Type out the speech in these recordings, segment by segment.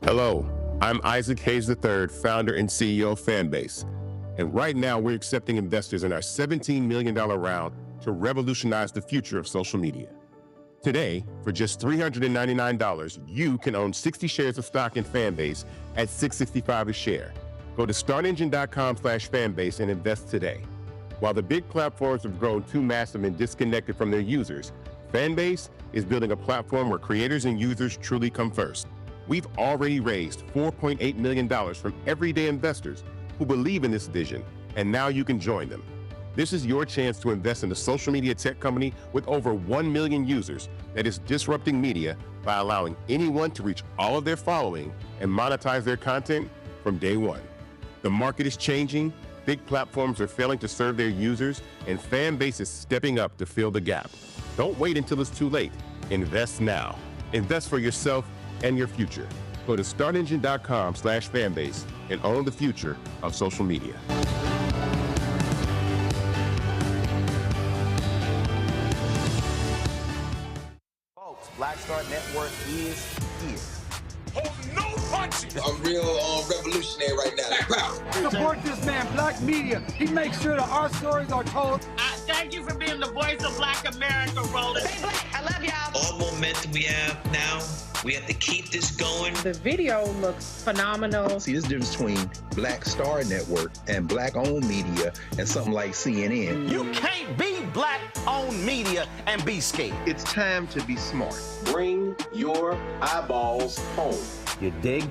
Hello, I'm Isaac Hayes III, founder and CEO of Fanbase. And right now we're accepting investors in our $17 million round to revolutionize the future of social media. Today, for just $399, you can own 60 shares of stock in Fanbase at $665 a share. Go to startengine.com/fanbase and invest today. While the big platforms have grown too massive and disconnected from their users, Fanbase is building a platform where creators and users truly come first. We've already raised $4.8 million from everyday investors who believe in this vision, and now you can join them. This is your chance to invest in a social media tech company with over 1 million users that is disrupting media by allowing anyone to reach all of their following and monetize their content from day one. The market is changing, big platforms are failing to serve their users, and Fanbase is stepping up to fill the gap. Don't wait until it's too late. Invest now. Invest for yourself and your future. Go to startengine.com/fanbase and own the future of social media. Folks, Black Star Network is here. Oh, no punches! I'm real revolutionary right now. Support this man, Black Media. He makes sure that our stories are told. Thank you for being the voice of Black America, Roland. Stay black. I love y'all. All momentum we have now, we have to keep this going. The video looks phenomenal. See, there's a difference between Black Star Network and Black-owned media and something like CNN. You can't be Black-owned media and be scared. It's time to be smart. Bring your eyeballs home. You dig?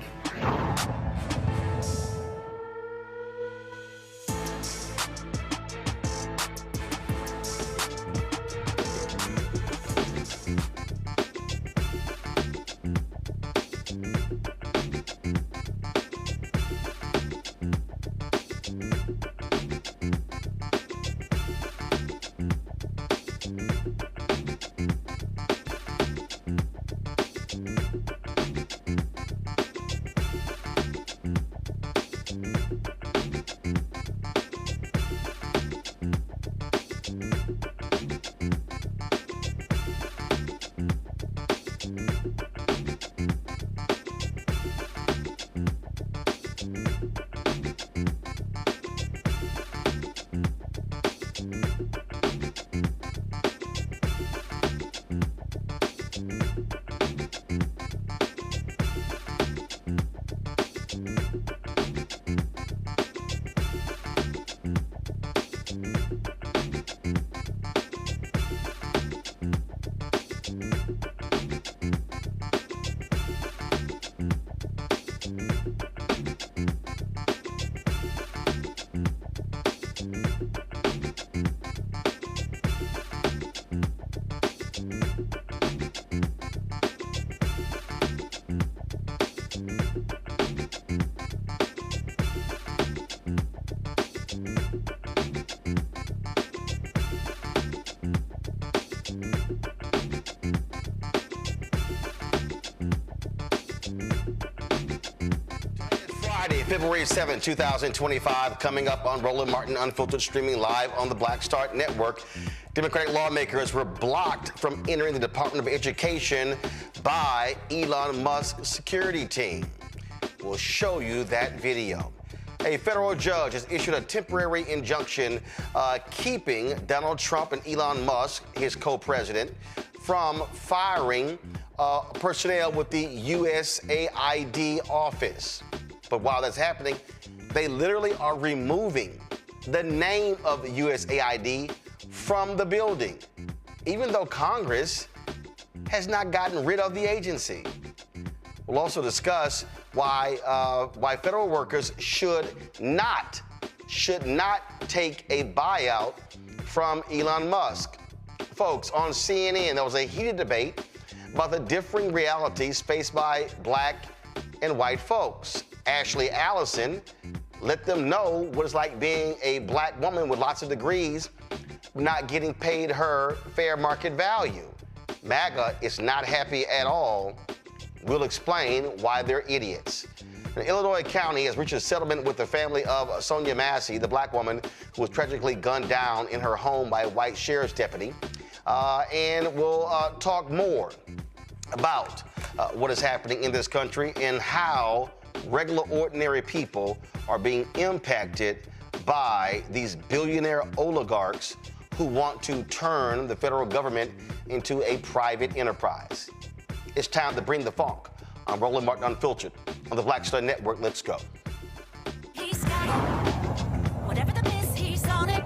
Friday, February 7, 2025, coming up on Roland Martin Unfiltered, streaming live on the Black Star Network. Democratic lawmakers were blocked from entering the Department of Education by Elon Musk's security team. We'll show you that video. A federal judge has issued a temporary injunction keeping Donald Trump and Elon Musk, his co-president, from firing personnel with the USAID office. But while that's happening, they literally are removing the name of the USAID from the building, even though Congress has not gotten rid of the agency. We'll also discuss why federal workers should not take a buyout from Elon Musk. Folks, on CNN, there was a heated debate about the differing realities faced by black and white folks. Ashley Allison let them know what it's like being a black woman with lots of degrees, not getting paid her fair market value. MAGA is not happy at all. We'll explain why they're idiots. And Illinois County has reached a settlement with the family of Sonia Massey, the black woman who was tragically gunned down in her home by a white sheriff's deputy. And we'll talk more about what is happening in this country and how regular, ordinary people are being impacted by these billionaire oligarchs who want to turn the federal government into a private enterprise. It's time to bring the funk. I'm Roland Martin Unfiltered on the Black Star Network. Let's go. He's got it. Whatever the miss, he's on it.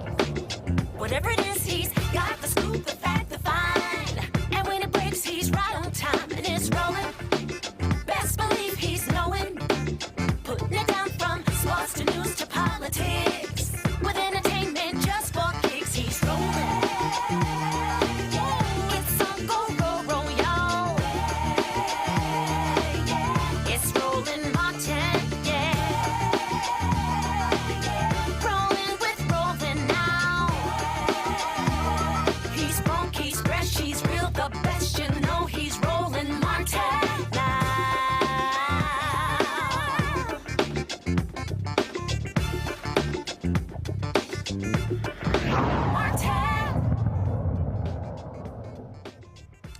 Whatever it is, he's got the scoop, the fact, the find. And when it breaks, he's right on time and it's rolling. Best believe he's knowing. Putting it down from sports to news to politics. With entertainment just for kicks, he's rolling. It's on go, roll, roll, y'all. It's Roland Martin, yeah. Rolling with Roland now. He's funk, he's fresh, he's real, the best, you know he's Roland Martin now.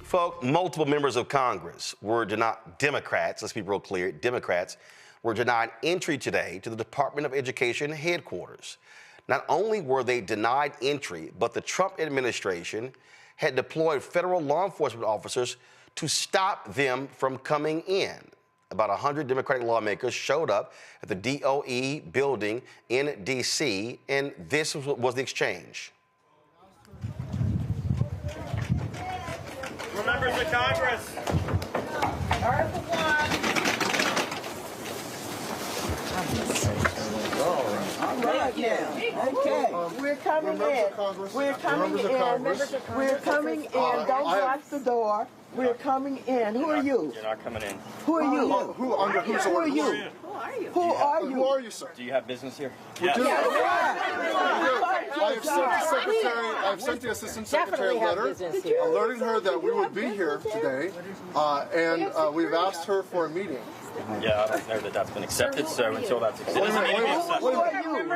Folks, multiple members of Congress were denied, Democrats, let's be real clear, Democrats were denied entry today to the Department of Education headquarters. Not only were they denied entry, but the Trump administration had deployed federal law enforcement officers to stop them from coming in. About 100 Democratic lawmakers showed up at the DOE building in D.C., and this was the exchange. Members of Congress. Article 1. All right, now. Okay. We're coming in. We're coming in. We're coming in. Don't lock the door. We're coming in. Who are you? You're not coming in. Who are you? Who under whose Who are orders? you? Who are you? Who are you, sir? Do you have business here? We do. I have sent the assistant secretary a letter alerting her that we would be here today, and we've asked her for a meeting. Yeah, I don't know that that's been accepted, so until that's accepted. Who are you?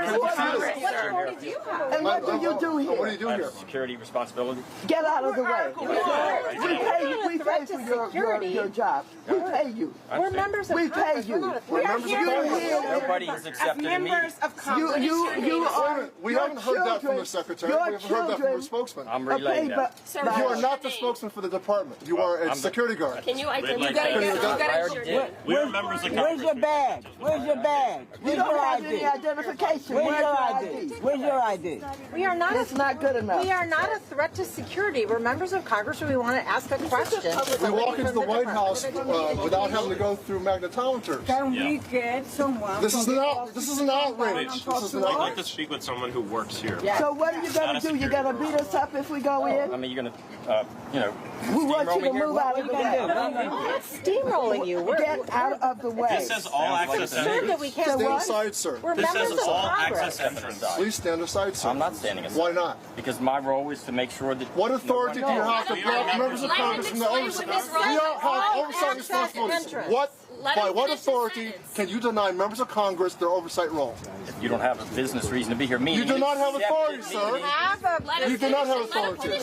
And what do you do here? What do you do here? Security responsibility. Get out of the way. We pay for your job. We pay you. We're members of We pay you. Nobody has accepted a meeting. You are. We haven't heard that from the secretary. We haven't heard that from the spokesman. I'm relaying that. You are not the spokesman for the department. You are a security guard. Can you We're members of Congress. Where's your badge? Where's your badge? You don't have any identification. Where's your ID? Where's your ID? We are not. It's not good enough. We are not a threat to security. We're members of Congress, and we want to ask a question. We walk into the White House without having to go through magnetometers. Can we get someone? This is an outrage. This is an outrage. I'd like to speak with someone who works here. So what are you going to do? You're going to beat us up if we go in? I mean, you're going to, we want you to move out of the way. We're not steamrolling you. Get out of the way. This says all access entry. Stand aside, sir. We're This members says of all Congress. access entry. Please stand aside, sir. I'm not standing aside. Why not? Because my role is to make sure that... What authority do you have to block members of Congress from the oversight? We all have oversight responsibilities. What by what authority can you deny members of Congress their oversight role? You don't have a business reason to be here. You do not have authority, sir. You do not have authority.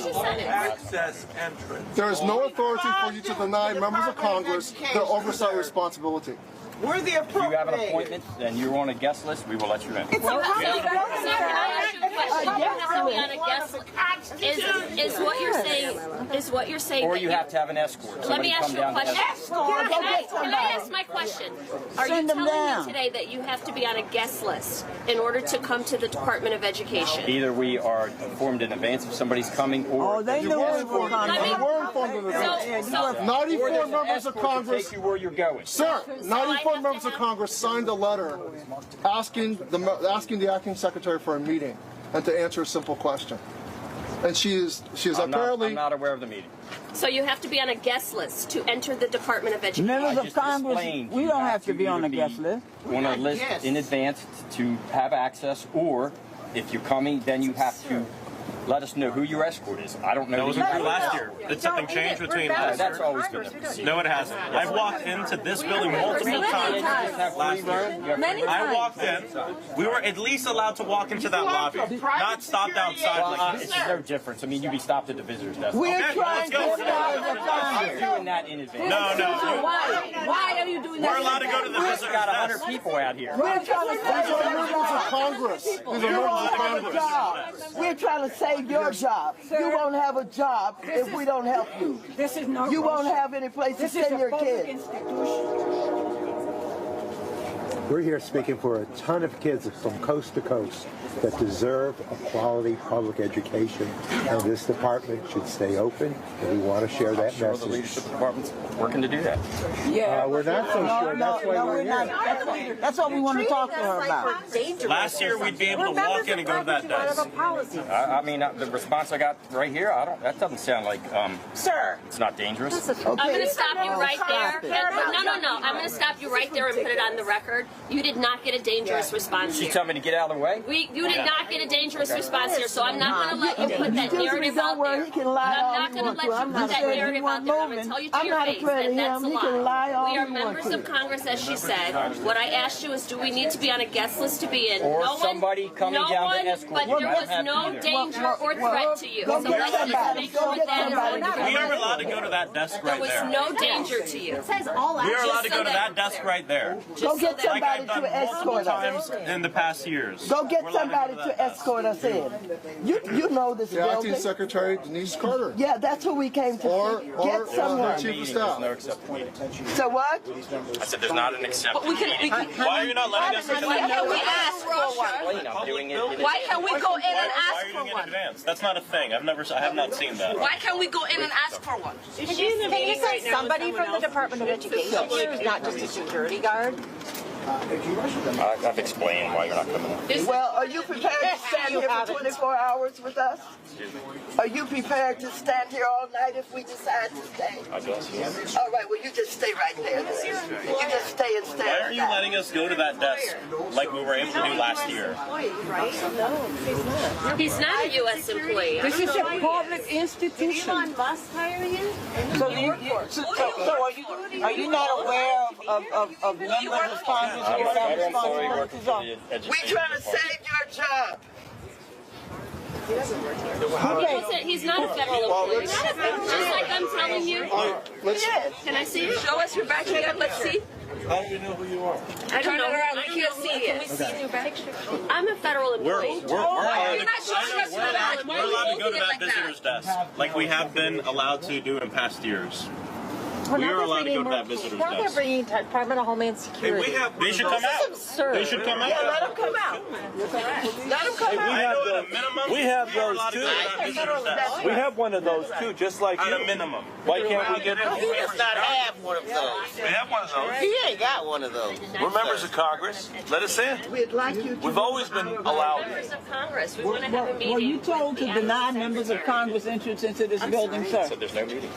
Access entrance. There is no authority for you to deny members of Congress their oversight responsibility. We're the If you have an appropriate. appointment and you're on a guest list, we will let you in. Is what you're saying? Or you have to have an escort. Let me Somebody ask come you a down to question. escort. Can I ask my question? Are you telling me today that you have to be on a guest list in order to come to the Department of Education? Either we are informed in advance if somebody's coming, or they You know were we were informed. coming. You were informed of this. 94 members of Congress. take you where you're going. Sir, 94 members of Congress signed a letter asking the acting secretary for a meeting and to answer a simple question. And she is apparently. I'm not aware of the meeting. So you have to be on a guest list to enter the Department of Education. Members of just Congress, explained we you don't have have to to be on a either guest be list. on a list in advance to have access, or if you're coming, then you have to let us know who your escort is. I don't know. That wasn't true last year. Did something change between last That's year? always been the procedure. No, it hasn't. I've walked into this building multiple times last year. I walked in. We were at least allowed to walk into that lobby, not stopped outside like this. It's no difference. I mean, you'd be stopped at the visitor's desk. We're Okay, trying let's to go. start the I'm Congress. doing that in advance. No. Why are you doing that? We're allowed to go to the We've visitor's got 100 desk. people out here. We're trying to These are save members of Congress. These are members of Congress. job. We're trying to save your job. You won't have a job if we don't help you. This is no You won't have any place to This is send a your public kids. institution. We're here speaking for a ton of kids from coast to coast that deserve a quality public education, and this department should stay open, and we want to share that Sure, the message. leadership department's working to do that. Yeah. We're not so sure. That's why we're here. That's what we want to talk to her about. Last year, we'd be able to walk in and go to that desk. I mean, the response I got right here, that doesn't sound like, Sir. it's not dangerous. I'm going to stop you right there. No. I'm going to stop you right there and put it on the record. You did not get a dangerous response She here. told me to get out of the way. You did not get a dangerous response here, so I'm not going to let you put that narrative out there. He can lie I'm all not he going to wants let to. you I'm put not that afraid he narrative out wasn't there. I'm going moving. to tell you to I'm your not face afraid that of that's a him. He can lie all We are he members wants of to. Congress, as she said. What I asked you is, do we need to be on a guest list to be in? Or somebody coming down to escort But you. there I was don't have no either. danger or threat to you. Go So get let's just somebody. make Go sure get that somebody. We are allowed to go to that desk there right was there. no danger to you. We are allowed to go to that desk right there. Go get Like I've somebody done to multiple escort us. times in the past years. Go get We're allowed somebody go to that desk. escort us in. You know this The acting building. secretary, Denise Carter. Yeah, that's who we came to Or see. Get someone. chief of There's staff. no accepted meeting. So what? I said there's not an accepted meeting. Why are you not letting us into Why that can't we desk? ask for one? I'm doing it in Why advance. can't we go in and Why ask are you for doing it in one? advance? That's not a thing. I have not seen that. Why can't we go in and ask for one? Can you send somebody from the Department of Education here who's not just a security guard? I've explained why you're not coming in. Well, are you prepared to stand here for 24 hours with us? Are you prepared to stand here all night if we decide to stay? I guess, yes. All right, well, you just stay right there. Then. You just stay and stay. Why are you letting us go to that desk like we were able to do last year? He's not a U.S. employee. This is a public institution. Elon Musk hire you? So are you not aware of members of Congress who have responsibilities on? We're trying to save your job. He's not a federal employee. Just like I'm telling you. Can I see it? Show us your badge again. Let's see. How do we know who you are? I don't know. I can't see it. Can we see your badge? I'm a federal employee. You're not showing us your badge. We're allowed to go to that visitor's desk like we have been allowed to do in past years. We are allowed to go to that visitor's Now they're desk. bringing Department of Homeland Security. They should come out. Absurd. They should come out. Yeah, let them come out. Let them come out. I know at a minimum, we have we are those allowed to too. go to that visitor's desk. We have one of those too, just like At you. a minimum. Why can't we get He does not have one of those. We have one of those. He ain't got one of those. We're members of Congress. Let us in. We'd like you to. We've always been allowed. Members of Congress. We want to have a meeting. Were you told to with deny members of Congress entrance into this building, sir? So there's no meeting.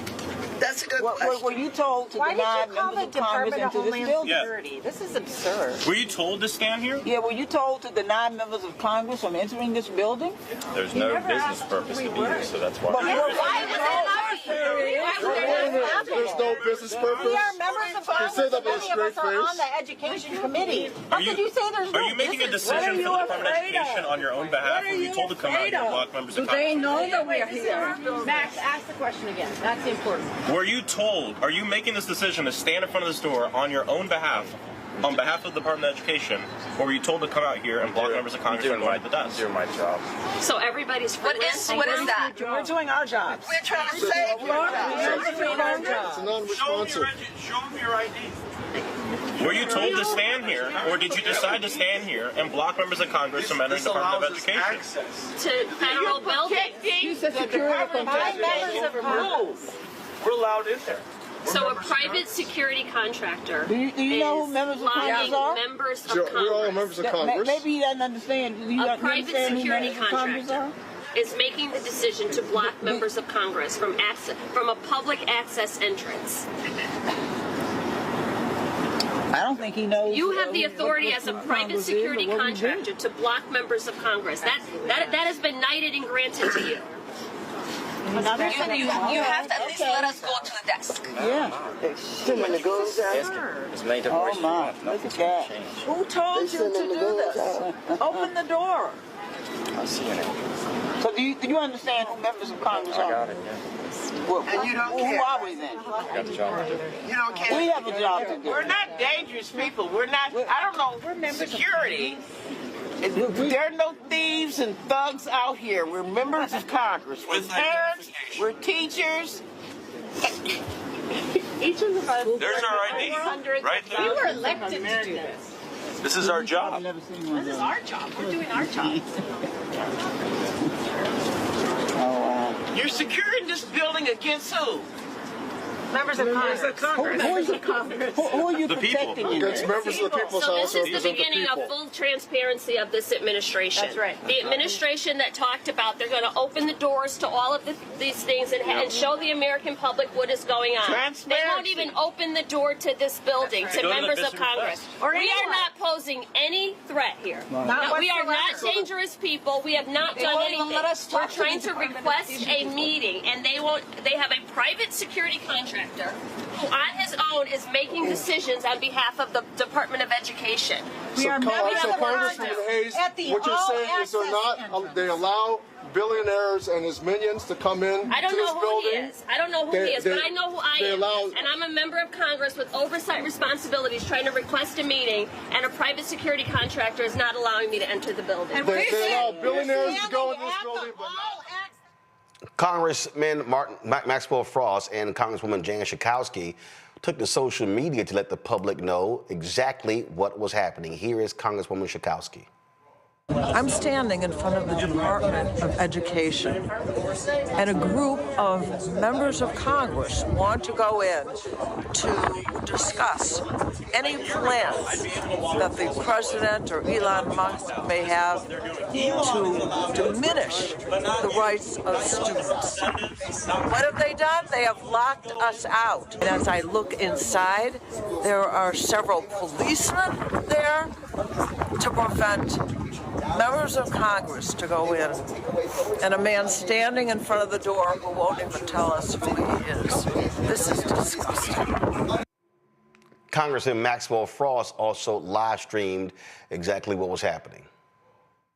That's a good question. Were you told to Why deny did you call members the of Congress Department of into this Homeland building? Security? This is absurd. Were you told to stand here? Yeah, were you told to deny members of Congress from entering this building? There's no business purpose to be here, so that's why. But Why was it our security? Why There's no business purpose. We are members of Congress. You say that with a Many of straight us are on face. the education committee. How could you say there's no Are you making a decision for the Department of Education on your own behalf, or were you told to come out here and block members of Congress? They know that we're here. Max, ask the question again. That's important. Were you told, are you making this decision to stand in front of this door on your own behalf, on behalf of the Department of Education, or were you told to come out here and block members of Congress from going to the desk? Doing my job. So everybody's what is that? We're doing our jobs. We're trying to save your It's non-responsive. Show them your ID. Were you told to stand here, or did you decide to stand here and block members of Congress from entering the Department of Education? to federal buildings. Members of Congress. We're allowed in there. So a private security contractor Do you know who members of Congress are? members of We're all members of Congress. Maybe he doesn't understand. Do you A private understand who security members of Congress are? contractor is making the decision to block members of Congress from a public access entrance. I don't think he knows. You have the who- authority what as a Congress private is or security what we do. contractor to block members of Congress. That has been knighted and granted to you. You have to at least let us go to the desk. Yeah. Too many girls out. It's made to Oh my, look at that. Who told you to do this? Open the door. I'll see you now. So do you understand who members of Congress are? I got it, yeah. Well, who are we then? I got the job to do. You don't care. We have a job to do. We're not dangerous people. We're not, I don't know, security. There are no thieves and thugs out here. We're members of Congress. We're parents. We're teachers. Each of us. There's our ID. Right there. We were elected to do this. This is our job. This is our job. We're doing our job. You're securing this building against who? Members of Congress. Who are you The people. protecting? Against members of the people's So house this or is the represent the beginning of people. full transparency of this administration. That's right. The administration that talked about they're going to open the doors to all of these things and show the American public what is going on. They won't even open the door to this building to Go to the members of visitor Congress. desk. We are not posing any threat here. No, we are not dangerous people. We have not done anything. We're trying to request a meeting, and they have a private security contractor who on his own is making decisions on behalf of the Department of Education. So Congressman Hayes, what you're saying is they allow billionaires and his minions to come in I don't to this know who building. he is. I don't know who he is, but I know who I am. And I'm a member of Congress with oversight responsibilities trying to request a meeting, and a private security contractor is not allowing me to enter the building. They allow billionaires to go in this building, but Congressman Maxwell Frost and Congresswoman Jan Schakowsky took to social media to let the public know exactly what was happening. Here is Congresswoman Schakowsky. I'm standing in front of the Department of Education, and a group of members of Congress want to go in to discuss any plans that the president or Elon Musk may have to diminish the rights of students. What have they done? They have locked us out. And as I look inside, there are several policemen there to prevent members of Congress to go in, and a man standing in front of the door who won't even tell us who he is. This is disgusting. Congressman Maxwell Frost also live streamed exactly what was happening.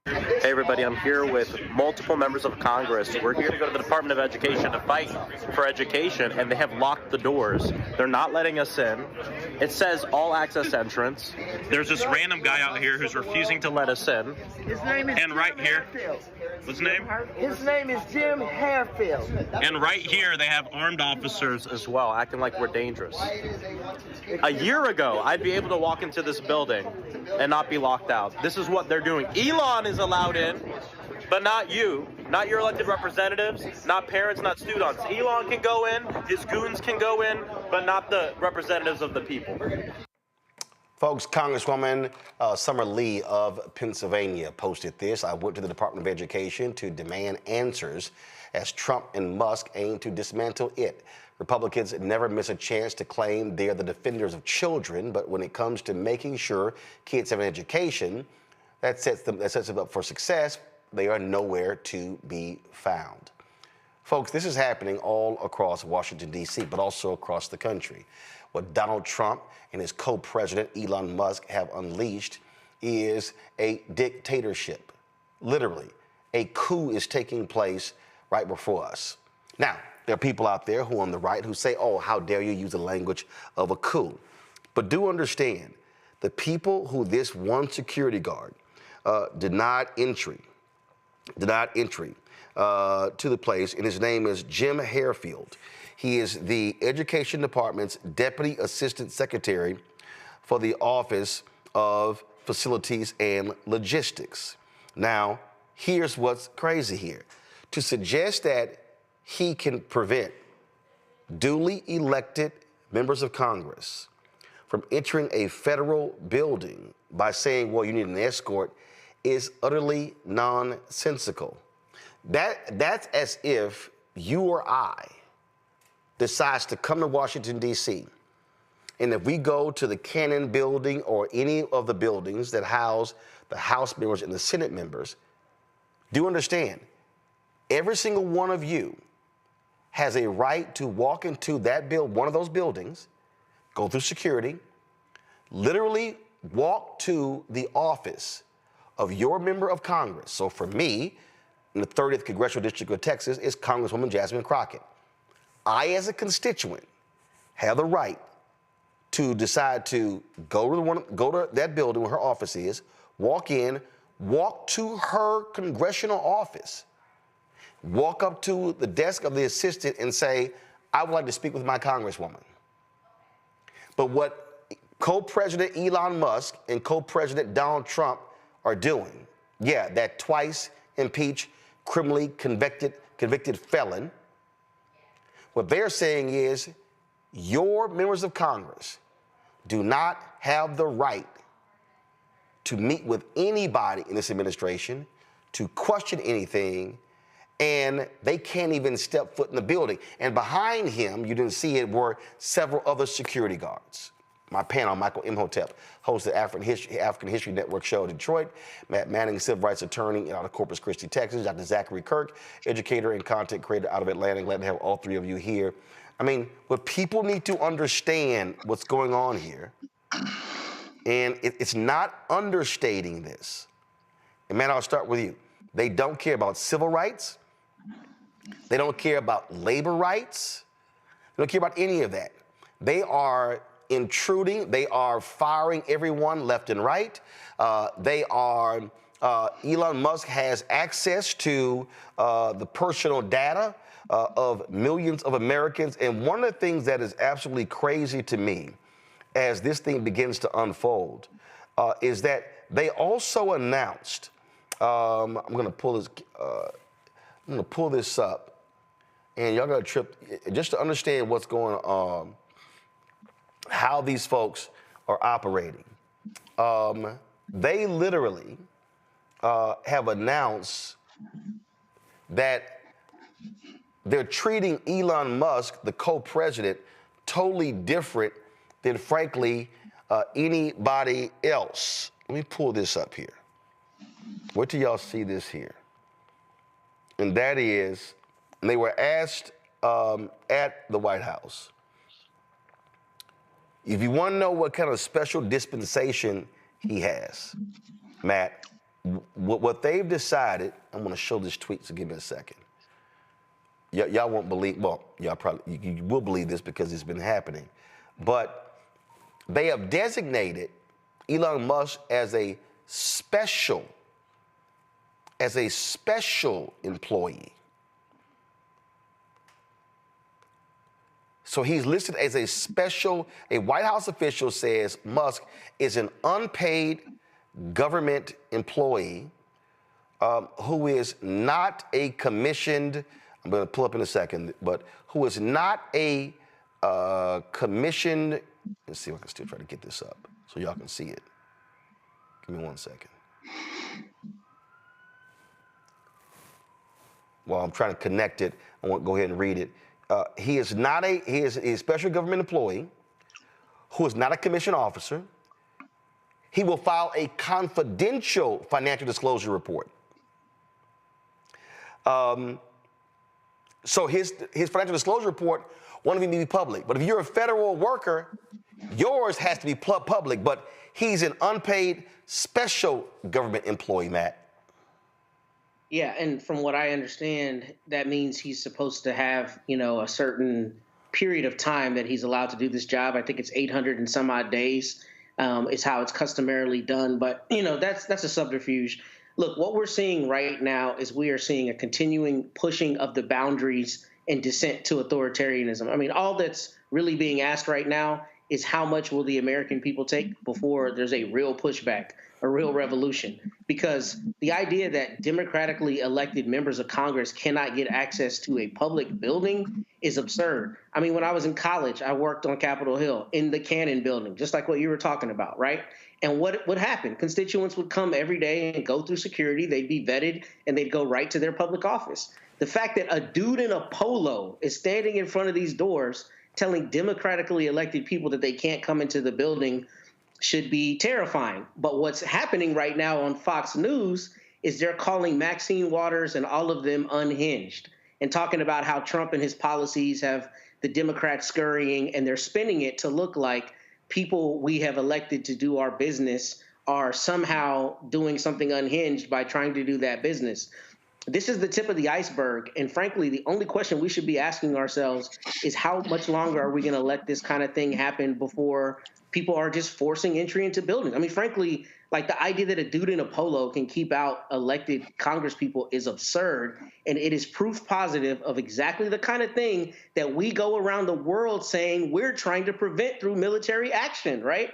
Hey everybody, I'm here with multiple members of Congress. We're here to go to the Department of Education to fight for education, and they have locked the doors. They're not letting us in. It says all access entrance. There's this random guy out here who's refusing to let us in. His name is And right here, what's his name? His name is Jim Harefield. And right here, they have armed officers as well, acting like we're dangerous. A year ago, I'd be able to walk into this building and not be locked out. This is what they're doing. Elon is allowed in, but not you, not your elected representatives, not parents, not students. Elon can go in, his goons can go in, but not the representatives of the people. Folks, Congresswoman Summer Lee of Pennsylvania posted this. I went to the Department of Education to demand answers as Trump and Musk aim to dismantle it. Republicans never miss a chance to claim they are the defenders of children, but when it comes to making sure kids have an education that sets them up for success, they are nowhere to be found. Folks, this is happening all across Washington, D.C., but also across the country. What Donald Trump and his co-president, Elon Musk, have unleashed is a dictatorship. Literally, a coup is taking place right before us. Now, there are people out there who are on the right who say, oh, how dare you use the language of a coup. But do understand, the people who this one security guard denied entry to the place, and his name is Jim Harefield. He is the Education Department's Deputy Assistant Secretary for the Office of Facilities and Logistics. Now, here's what's crazy here. To suggest that he can prevent duly elected members of Congress from entering a federal building by saying, well, you need an escort, is utterly nonsensical. That's as if you or I decides to come to Washington, D.C., and if we go to the Cannon building or any of the buildings that house the House members and the Senate members, do understand, every single one of you has a right to walk into that one of those buildings, go through security, literally walk to the office of your member of Congress. So for me, in the 30th Congressional District of Texas, is Congresswoman Jasmine Crockett. I, as a constituent, have the right to decide to go to that building where her office is, walk in, walk to her congressional office, walk up to the desk of the assistant and say, I would like to speak with my congresswoman. But what co-president Elon Musk and co-president Donald Trump are doing, yeah, that twice impeached, criminally convicted felon, what they're saying is your members of Congress do not have the right to meet with anybody in this administration, to question anything, and they can't even step foot in the building. And behind him, you didn't see it, were several other security guards. My panel, Michael Imhotep, hosts the African History Network show in Detroit. Matt Manning, civil rights attorney out of Corpus Christi, Texas. Dr. Zachary Kirk, educator and content creator out of Atlanta. Glad to have all three of you here. I mean, what people need to understand what's going on here, and it's not understating this. And man, I'll start with you. They don't care about civil rights. They don't care about labor rights. They don't care about any of that. They are intruding. They are firing everyone left and right. Elon Musk has access to the personal data of millions of Americans. And one of the things that is absolutely crazy to me as this thing begins to unfold is that they also announced, I'm going to pull this up, and y'all got to trip just to understand what's going on, how these folks are operating. They literally have announced that they're treating Elon Musk, the co-president, totally different than, frankly, anybody else. Let me pull this up here. Wait till y'all see this here. And that is, and they were asked at the White House, if you want to know what kind of special dispensation he has, Matt, what they've decided, I'm going to show this tweet, so give me a second. Y'all won't believe, well, y'all probably, you will believe this because it's been happening, but they have designated Elon Musk as a special employee. So he's listed as a White House official says Musk is an unpaid government employee who is not a commissioned, I'm going to pull up in a second, but who is not a commissioned, let's see if I can still try to get this up so y'all can see it. Give me 1 second. While I'm trying to connect it, I want to go ahead and read it. He is a special government employee who is not a commissioned officer. He will file a confidential financial disclosure report. So his financial disclosure report won't even be public. But if you're a federal worker, yours has to be public. But he's an unpaid special government employee, Matt. Yeah, and from what I understand, that means he's supposed to have, a certain period of time that he's allowed to do this job. I think it's 800 and some odd days is how it's customarily done. But, that's a subterfuge. Look, what we're seeing right now is we are seeing a continuing pushing of the boundaries and descent to authoritarianism. I mean, all that's really being asked right now is how much will the American people take before there's a real pushback, a real revolution? Because the idea that democratically elected members of Congress cannot get access to a public building is absurd. I mean, when I was in college, I worked on Capitol Hill in the Cannon building, just like what you were talking about, right? And what would happen? Constituents would come every day and go through security. They'd be vetted, and they'd go right to their public office. The fact that a dude in a polo is standing in front of these doors telling democratically elected people that they can't come into the building should be terrifying. But what's happening right now on Fox News is they're calling Maxine Waters and all of them unhinged and talking about how Trump and his policies have the Democrats scurrying, and they're spinning it to look like people we have elected to do our business are somehow doing something unhinged by trying to do that business. This is the tip of the iceberg. And frankly, the only question we should be asking ourselves is how much longer are we going to let this kind of thing happen before people are just forcing entry into buildings? I mean, frankly, like the idea that a dude in a polo can keep out elected Congress people is absurd. And it is proof positive of exactly the kind of thing that we go around the world saying we're trying to prevent through military action, right?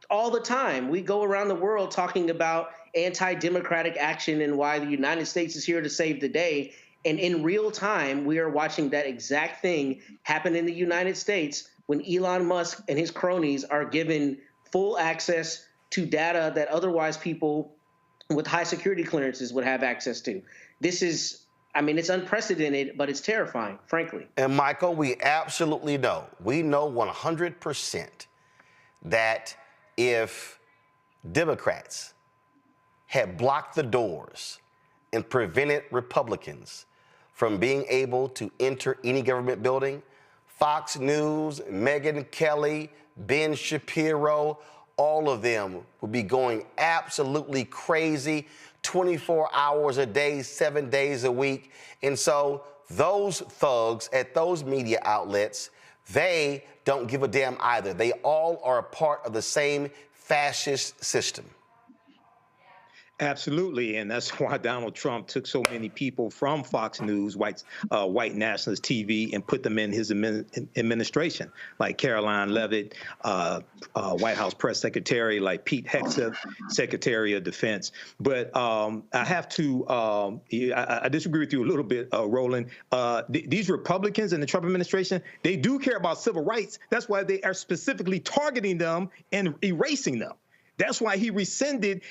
All the time. We go around the world talking about anti-democratic action and why the United States is here to save the day. And in real time, we are watching that exact thing happen in the United States when Elon Musk and his cronies are given full access to data that otherwise people with high security clearances would have access to. This is, I mean, it's unprecedented, but it's terrifying, frankly. And Michael, we absolutely know, we know 100% that if Democrats had blocked the doors and prevented Republicans from being able to enter any government building, Fox News, Megyn Kelly, Ben Shapiro, all of them would be going absolutely crazy 24 hours a day, 7 days a week. And so those thugs at those media outlets, they don't give a damn either. They all are a part of the same fascist system. Absolutely, and that's why Donald Trump took so many people from Fox News, white nationalist TV, and put them in his administration, like Caroline Leavitt, White House press secretary, like Pete Hegseth, Secretary of Defense. But I have to, I disagree with you a little bit, Roland. These Republicans in the Trump administration, they do care about civil rights. That's why they are specifically targeting them and erasing them. That's why he rescinded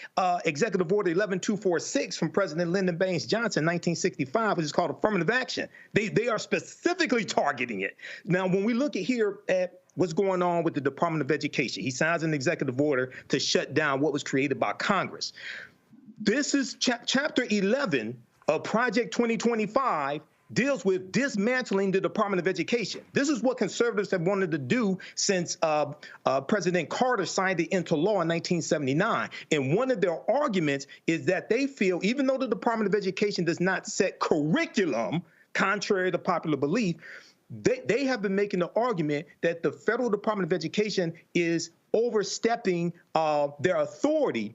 Executive Order 11246 from President Lyndon Baines Johnson in 1965, which is called affirmative action. They are specifically targeting it. Now, when we look at what's going on with the Department of Education, he signs an executive order to shut down what was created by Congress. This is Chapter 11 of Project 2025 deals with dismantling the Department of Education. This is what conservatives have wanted to do since President Carter signed it into law in 1979. And one of their arguments is that they feel, even though the Department of Education does not set curriculum, contrary to popular belief, they have been making the argument that the federal Department of Education is overstepping their authority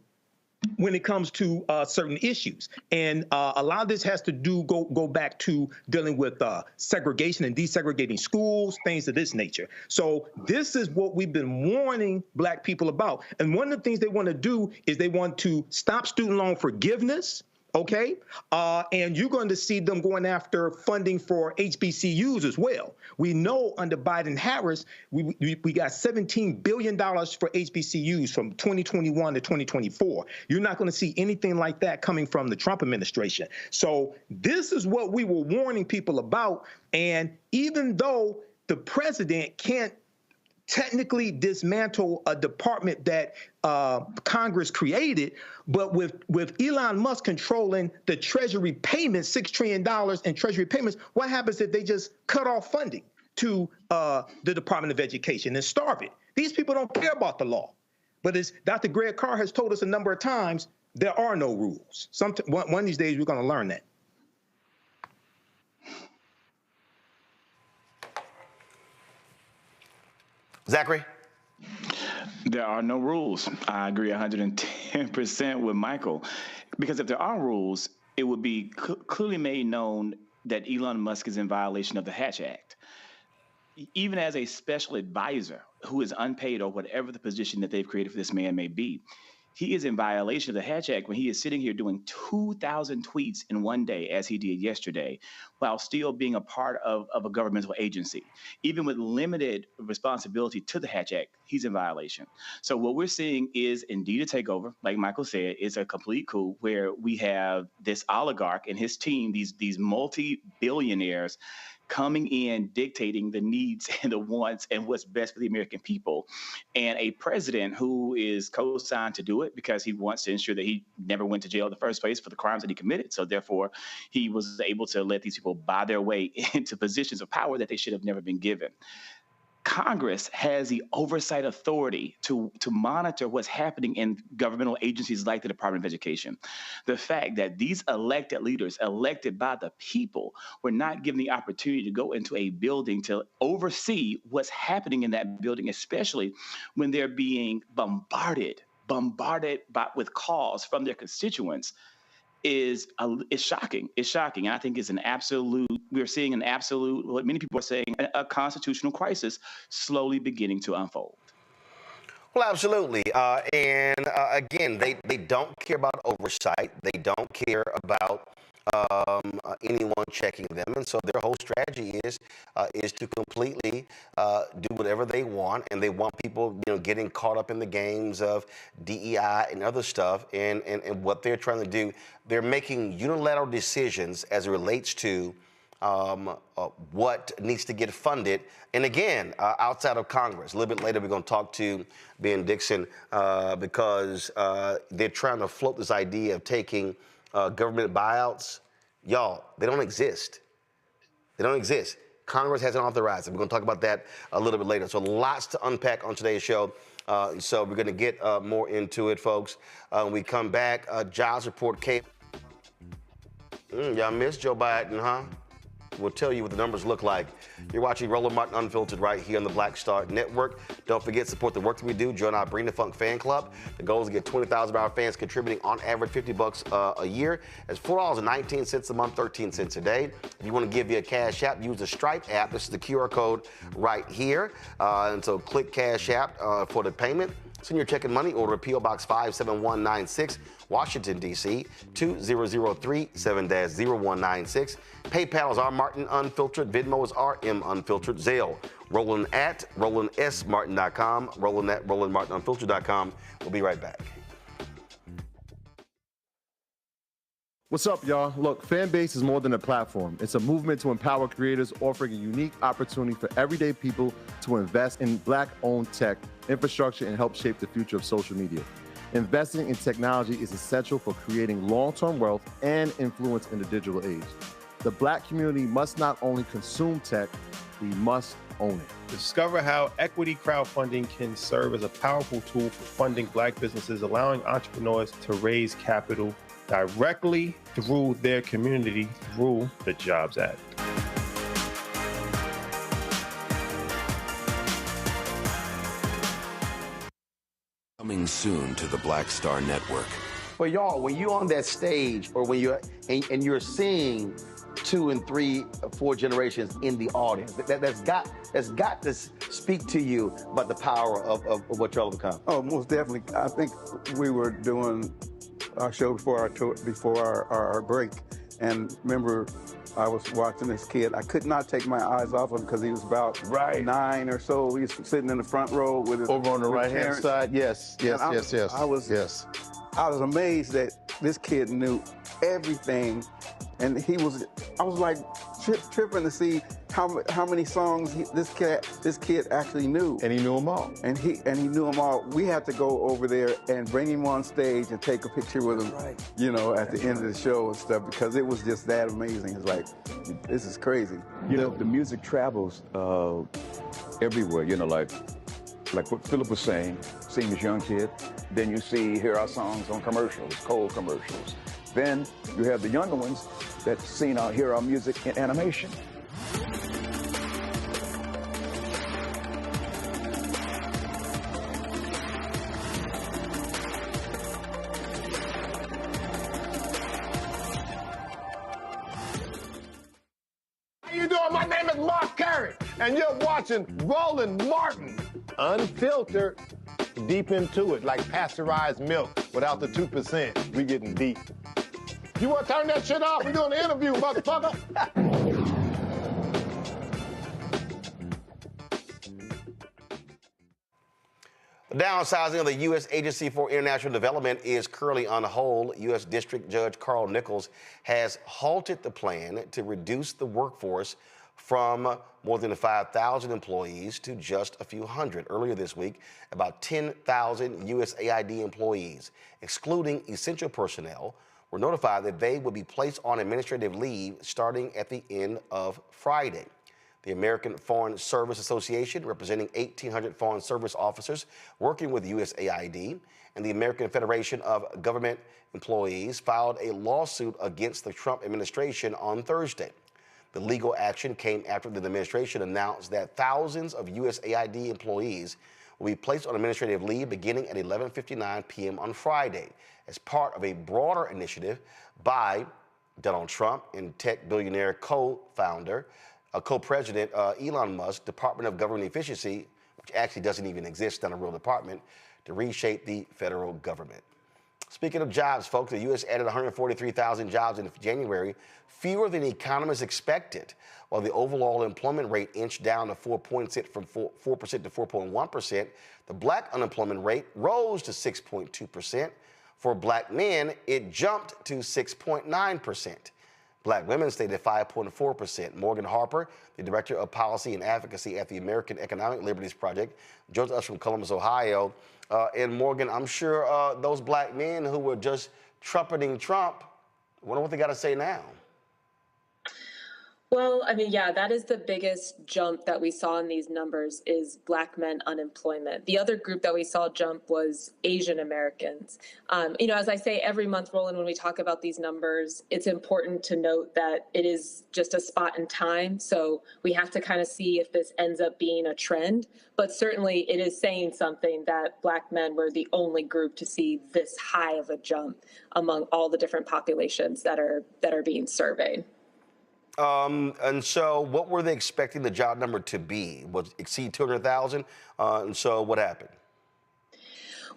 when it comes to certain issues. And a lot of this has to go back to dealing with segregation and desegregating schools, things of this nature. So this is what we've been warning Black people about. And one of the things they want to do is they want to stop student loan forgiveness. Okay, and you're going to see them going after funding for HBCUs as well. We know under Biden-Harris, we got $17 billion for HBCUs from 2021 to 2024. You're not going to see anything like that coming from the Trump administration. So this is what we were warning people about. And even though the president can't technically dismantle a department that Congress created, but with Elon Musk controlling the Treasury payments, $6 trillion in Treasury payments, what happens if they just cut off funding to the Department of Education and starve it? These people don't care about the law. But as Dr. Greg Carr has told us a number of times, there are no rules. One of these days, we're going to learn that. Zachary? There are no rules. I agree 110% with Michael. Because if there are rules, it would be clearly made known that Elon Musk is in violation of the Hatch Act. Even as a special advisor who is unpaid or whatever the position that they've created for this man may be, he is in violation of the Hatch Act when he is sitting here doing 2,000 tweets in one day, as he did yesterday, while still being a part of a governmental agency. Even with limited responsibility to the Hatch Act, he's in violation. So what we're seeing is indeed a takeover. Like Michael said, it's a complete coup where we have this oligarch and his team, these multi-billionaires, coming in, dictating the needs and the wants and what's best for the American people, and a president who is co-signed to do it because he wants to ensure that he never went to jail in the first place for the crimes that he committed. So therefore, he was able to let these people buy their way into positions of power that they should have never been given. Congress has the oversight authority to monitor what's happening in governmental agencies like the Department of Education. The fact that these elected leaders, elected by the people, were not given the opportunity to go into a building to oversee what's happening in that building, especially when they're being bombarded with calls from their constituents, is shocking. It's shocking. And I think we're seeing an absolute, what many people are saying, a constitutional crisis slowly beginning to unfold. Well, absolutely. Again, they don't care about oversight. They don't care about anyone checking them. And so their whole strategy is to completely do whatever they want. And they want people, getting caught up in the games of DEI and other stuff. And what they're trying to do, they're making unilateral decisions as it relates to what needs to get funded. And again, outside of Congress. A little bit later, we're going to talk to Ben Dixon because they're trying to float this idea of taking government buyouts. Y'all, they don't exist. They don't exist. Congress hasn't authorized it. We're going to talk about that a little bit later. So lots to unpack on today's show. So we're going to get more into it, folks. When we come back, jobs report came. Y'all missed Joe Biden, huh? We'll tell you what the numbers look like. You're watching Roland Martin Unfiltered right here on the Black Star Network. Don't forget, support the work that we do. Join our Bring the Funk fan club. The goal is to get 20,000 of our fans contributing on average $50 a year. That's $4.19 a month, 13 cents a day. If you want to give via Cash App, use the Stripe app. This is the QR code right here. And so click Cash App for the payment. Send your check and money order to P.O. Box 57196, Washington, D.C. 2003 7-0196. PayPal is R Martin Unfiltered. Venmo is RM Unfiltered. Zelle, Roland at RolandSMartin.com. Roland at RolandMartinUnfiltered.com. We'll be right back. What's up, y'all? Look, Fanbase is more than a platform. It's a movement to empower creators, offering a unique opportunity for everyday people to invest in Black-owned tech, infrastructure, and help shape the future of social media. Investing in technology is essential for creating long-term wealth and influence in the digital age. The Black community must not only consume tech, we must own it. Discover how equity crowdfunding can serve as a powerful tool for funding Black businesses, allowing entrepreneurs to raise capital directly through their community through the Jobs Act. Coming soon to the Black Star Network. Well, y'all, when you're on that stage or when you're and you're seeing 2 and 3, 4 generations in the audience, that's got to speak to you about the power of what y'all have become. Oh, most definitely. I think we were doing our show before our break, and remember, I was watching this kid. I could not take my eyes off him because he was about 9 or so. He was sitting in the front row with his over on the right-hand side. Yes. I was amazed that this kid knew everything, and I was like tripping to see how many songs this kid actually knew. And he knew them all. And he knew them all. We had to go over there and bring him on stage and take a picture with him, you know, at the end of the show and stuff, because it was just that amazing. It's like, this is crazy. You know, the music travels everywhere, you know, like what Philip was saying, seeing this young kid, then you hear our songs on commercials, cold commercials. Then you have the younger ones that hear our music in animation. How you doing? My name is Mark Carey, and you're watching Roland Martin, unfiltered, deep into it, like pasteurized milk without the 2%. We getting deep. You want to turn that shit off? We're doing an interview, motherfucker. The downsizing of the U.S. Agency for International Development is currently on hold. U.S. District Judge Carl Nichols has halted the plan to reduce the workforce from more than 5,000 employees to just a few hundred. Earlier this week, about 10,000 USAID employees, excluding essential personnel, were notified that they would be placed on administrative leave starting at the end of Friday. The American Foreign Service Association, representing 1,800 foreign service officers working with USAID, and the American Federation of Government Employees filed a lawsuit against the Trump administration on Thursday. The legal action came after the administration announced that thousands of USAID employees will be placed on administrative leave beginning at 11:59 p.m. on Friday as part of a broader initiative by Donald Trump and tech billionaire co-president Elon Musk, Department of Government Efficiency, which actually doesn't even exist, not a real department, to reshape the federal government. Speaking of jobs, folks, the U.S. added 143,000 jobs in January, fewer than economists expected, while the overall employment rate inched down to 4% from 4% to 4.1%. The black unemployment rate rose to 6.2%. For black men, it jumped to 6.9%. Black women stayed at 5.4%. Morgan Harper, the Director of Policy and Advocacy at the American Economic Liberties Project, joins us from Columbus, Ohio. And Morgan, I'm sure those black men who were just trumpeting Trump, wonder what they got to say now. Well, I mean, yeah, that is the biggest jump that we saw in these numbers is black men unemployment. The other group that we saw jump was Asian Americans. You know, as I say every month, Roland, when we talk about these numbers, it's important to note that it is just a spot in time. So we have to kind of see if this ends up being a trend. But certainly it is saying something that black men were the only group to see this high of a jump among all the different populations that are being surveyed. And so what were they expecting the job number to be? Was it exceed 200,000? And so what happened?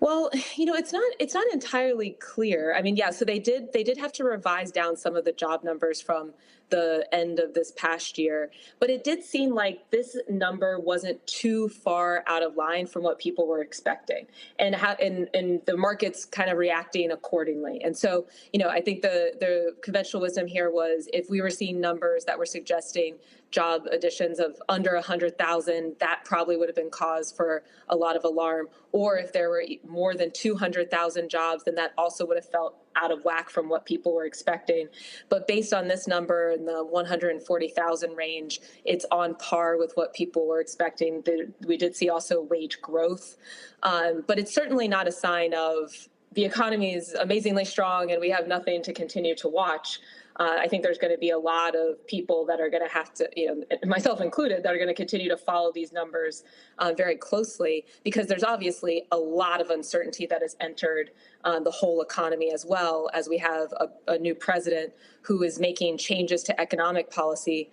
Well, you know, it's not entirely clear. I mean, yeah, so they did have to revise down some of the job numbers from the end of this past year, but it did seem like this number wasn't too far out of line from what people were expecting, and the market's kind of reacting accordingly. And so, you know, I think the conventional wisdom here was if we were seeing numbers that were suggesting job additions of under 100,000, that probably would have been cause for a lot of alarm. Or if there were more than 200,000 jobs, then that also would have felt out of whack from what people were expecting. But based on this number in the 140,000 range, it's on par with what people were expecting. We did see also wage growth, but it's certainly not a sign of the economy is amazingly strong and we have nothing to continue to watch. I think there's going to be a lot of people that are going to have to, you know, myself included, that are going to continue to follow these numbers very closely, because there's obviously a lot of uncertainty that has entered the whole economy, as well as we have a new president who is making changes to economic policy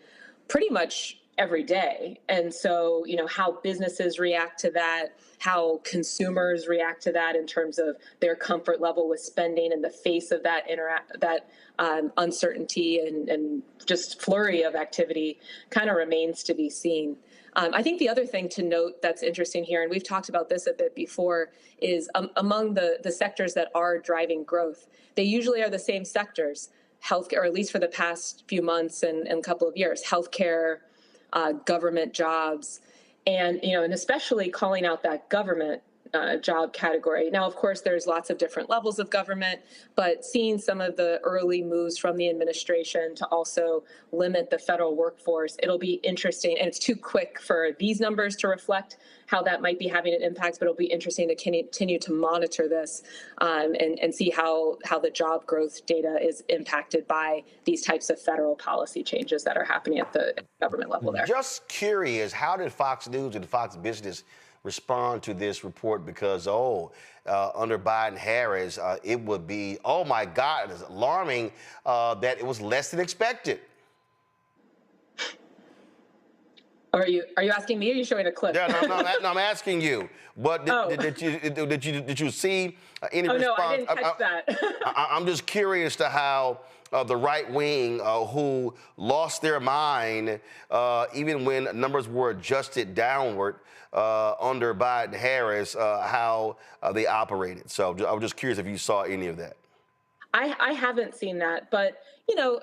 pretty much every day. And so, you know, how businesses react to that, how consumers react to that in terms of their comfort level with spending in the face of that uncertainty and just flurry of activity kind of remains to be seen. I think the other thing to note that's interesting here, and we've talked about this a bit before, is among the sectors that are driving growth, they usually are the same sectors healthcare, or at least for the past few months and a couple of years, healthcare, government jobs, and and especially calling out that government job category. Now, of course, there's lots of different levels of government, but seeing some of the early moves from the administration to also limit the federal workforce, it'll be interesting. And it's too quick for these numbers to reflect how that might be having an impact, but it'll be interesting to continue to monitor this and see how the job growth data is impacted by these types of federal policy changes that are happening at the government level there. Just curious, how did Fox News and Fox Business respond to this report? Because, under Biden-Harris, it would be, oh my God, it's alarming that it was less than expected. Are you asking me, or are you showing a clip? Yeah, no, I'm asking you. What did you see any response? No, I didn't catch that. I'm just curious to how the right wing, who lost their mind even when numbers were adjusted downward under Biden-Harris, how they operated. So I was just curious if you saw any of that. I haven't seen that, but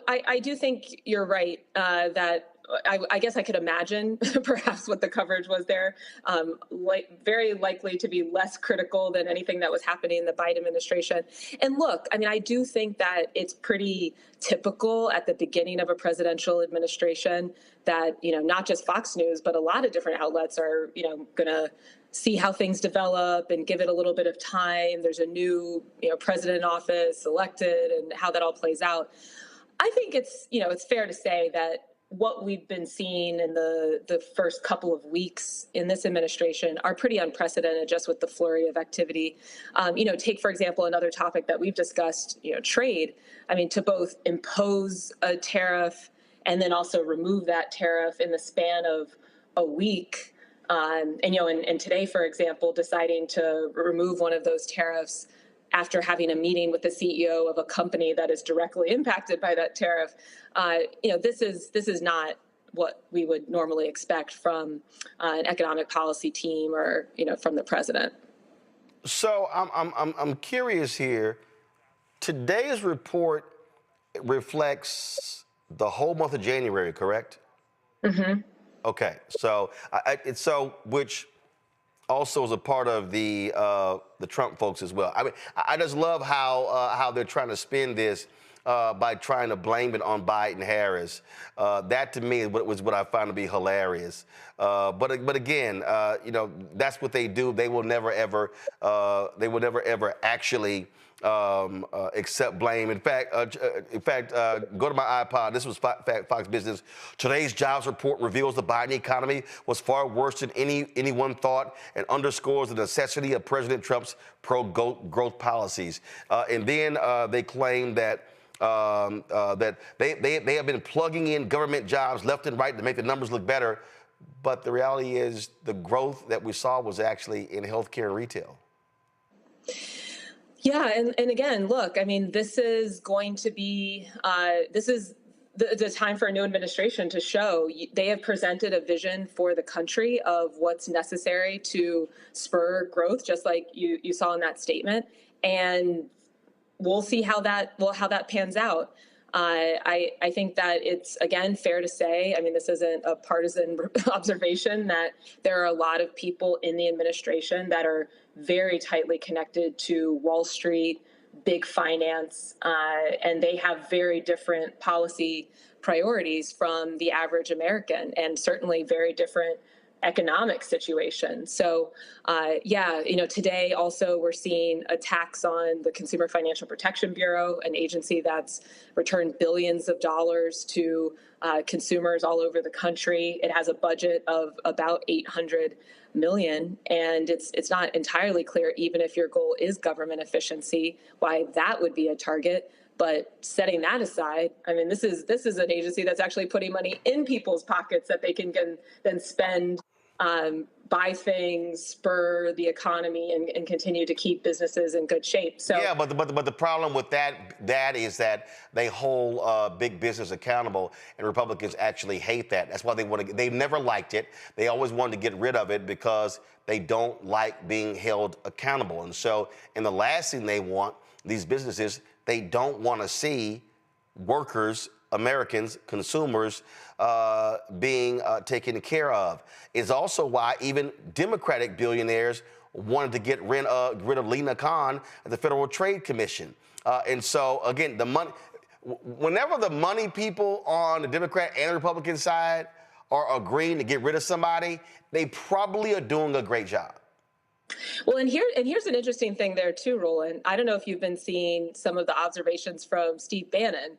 I do think you're right that. I guess I could imagine perhaps what the coverage was there, very likely to be less critical than anything that was happening in the Biden administration. And look, I mean, I do think that it's pretty typical at the beginning of a presidential administration that, not just Fox News, but a lot of different outlets are, going to see how things develop and give it a little bit of time. There's a new, president in office elected and how that all plays out. I think it's fair to say that what we've been seeing in the first couple of weeks in this administration are pretty unprecedented, just with the flurry of activity. Take, for example, another topic that we've discussed, trade. I mean, to both impose a tariff and then also remove that tariff in the span of a week. And today, for example, deciding to remove one of those tariffs after having a meeting with the CEO of a company that is directly impacted by that tariff. This is not what we would normally expect from an economic policy team or from the president. So I'm curious here. Today's report reflects the whole month of January, correct? Mm-hmm. Okay, so which also is a part of the Trump folks as well. I mean, I just love how they're trying to spin this by trying to blame it on Biden-Harris. That to me was what I found to be hilarious. But again, that's what they do. They will never ever actually accept blame. In fact, go to my iPod. This was Fox Business. Today's jobs report reveals the Biden economy was far worse than anyone thought and underscores the necessity of President Trump's pro-growth policies. And then they claim that they have been plugging in government jobs left and right to make the numbers look better. But the reality is the growth that we saw was actually in healthcare and retail. Yeah, and again, look, I mean, this is going to be this is the time for a new administration to show they have presented a vision for the country of what's necessary to spur growth, just like you saw in that statement, and we'll see how that pans out. I think that it's, again, fair to say, I mean, this isn't a partisan observation, that there are a lot of people in the administration that are very tightly connected to Wall Street, big finance, and they have very different policy priorities from the average American, and certainly very different economic situation. So, today also we're seeing attacks on the Consumer Financial Protection Bureau, an agency that's returned billions of dollars to consumers all over the country. It has a budget of about $800 million, and it's not entirely clear, even if your goal is government efficiency, why that would be a target. But setting that aside, I mean, this is an agency that's actually putting money in people's pockets that they can then spend, buy things, spur the economy, and continue to keep businesses in good shape. So yeah, but the problem with that is that they hold big business accountable, and Republicans actually hate that. That's why they've never liked it. They always wanted to get rid of it because they don't like being held accountable. And so, and the last thing they want, these businesses, they don't want to see workers, Americans, consumers being taken care of. It's also why even Democratic billionaires wanted to get rid of Lena Khan at the Federal Trade Commission. And so, again, the money, whenever the money people on the Democrat and Republican side are agreeing to get rid of somebody, they probably are doing a great job. Well, and here's an interesting thing there too, Roland. I don't know if you've been seeing some of the observations from Steve Bannon,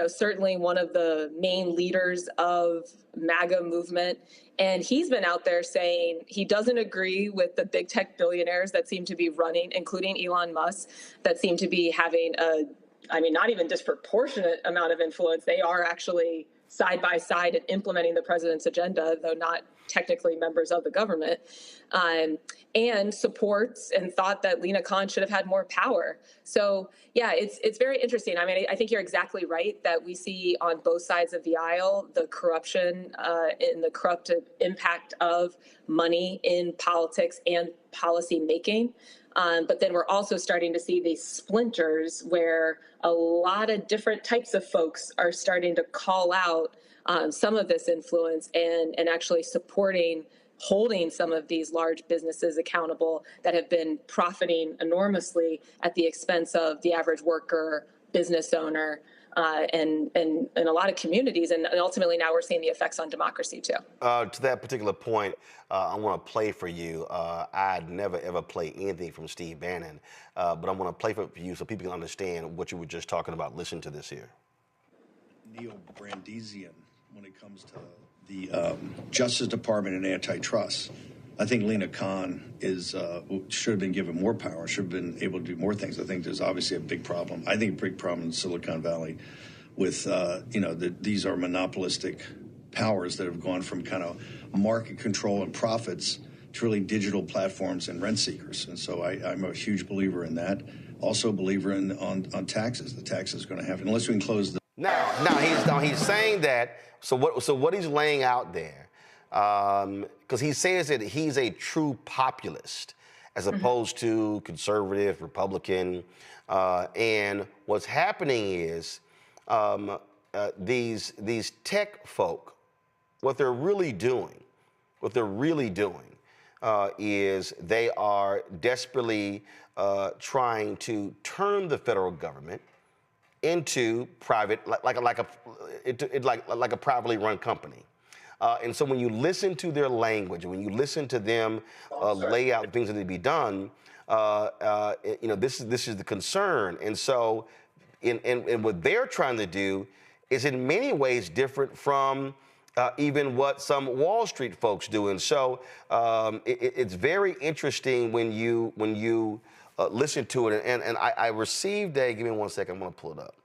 certainly one of the main leaders of MAGA movement. And he's been out there saying he doesn't agree with the big tech billionaires that seem to be running, including Elon Musk, that seem to be having not even disproportionate amount of influence. They are actually side by side in implementing the president's agenda, though not technically members of the government, and supports and thought that Lena Khan should have had more power. So yeah, it's very interesting. I think you're exactly right that we see on both sides of the aisle the corruption and the corruptive impact of money in politics and policy making. But then we're also starting to see these splinters where a lot of different types of folks are starting to call out some of this influence and actually holding some of these large businesses accountable that have been profiting enormously at the expense of the average worker, business owner, and a lot of communities. And ultimately now we're seeing the effects on democracy too. To that particular point, I want to play for you. I'd never ever play anything from Steve Bannon, but I want to play for you so people can understand what you were just talking about. Listen to this here. Neo-Brandesian when it comes to the Justice Department and antitrust. I think Lena Khan should have been given more power, should have been able to do more things. I think there's obviously a big problem. I think a big problem in Silicon Valley with, these are monopolistic powers that have gone from kind of market control and profits to really digital platforms and rent seekers. And so I'm a huge believer in that. Also a believer on taxes. The taxes are going to have, unless we can close the... Now he's saying that, so what he's laying out there, because he says that he's a true populist as opposed to conservative, Republican, and what's happening is these tech folk, what they're really doing is they are desperately trying to turn the federal government into private, like a privately run company. And so when you listen to their language, when you listen to them lay out things that need to be done, this is the concern. And so, and what they're trying to do is in many ways different from even what some Wall Street folks do. And so it's very interesting when you listen to it. And I received give me 1 second, I'm gonna pull it up.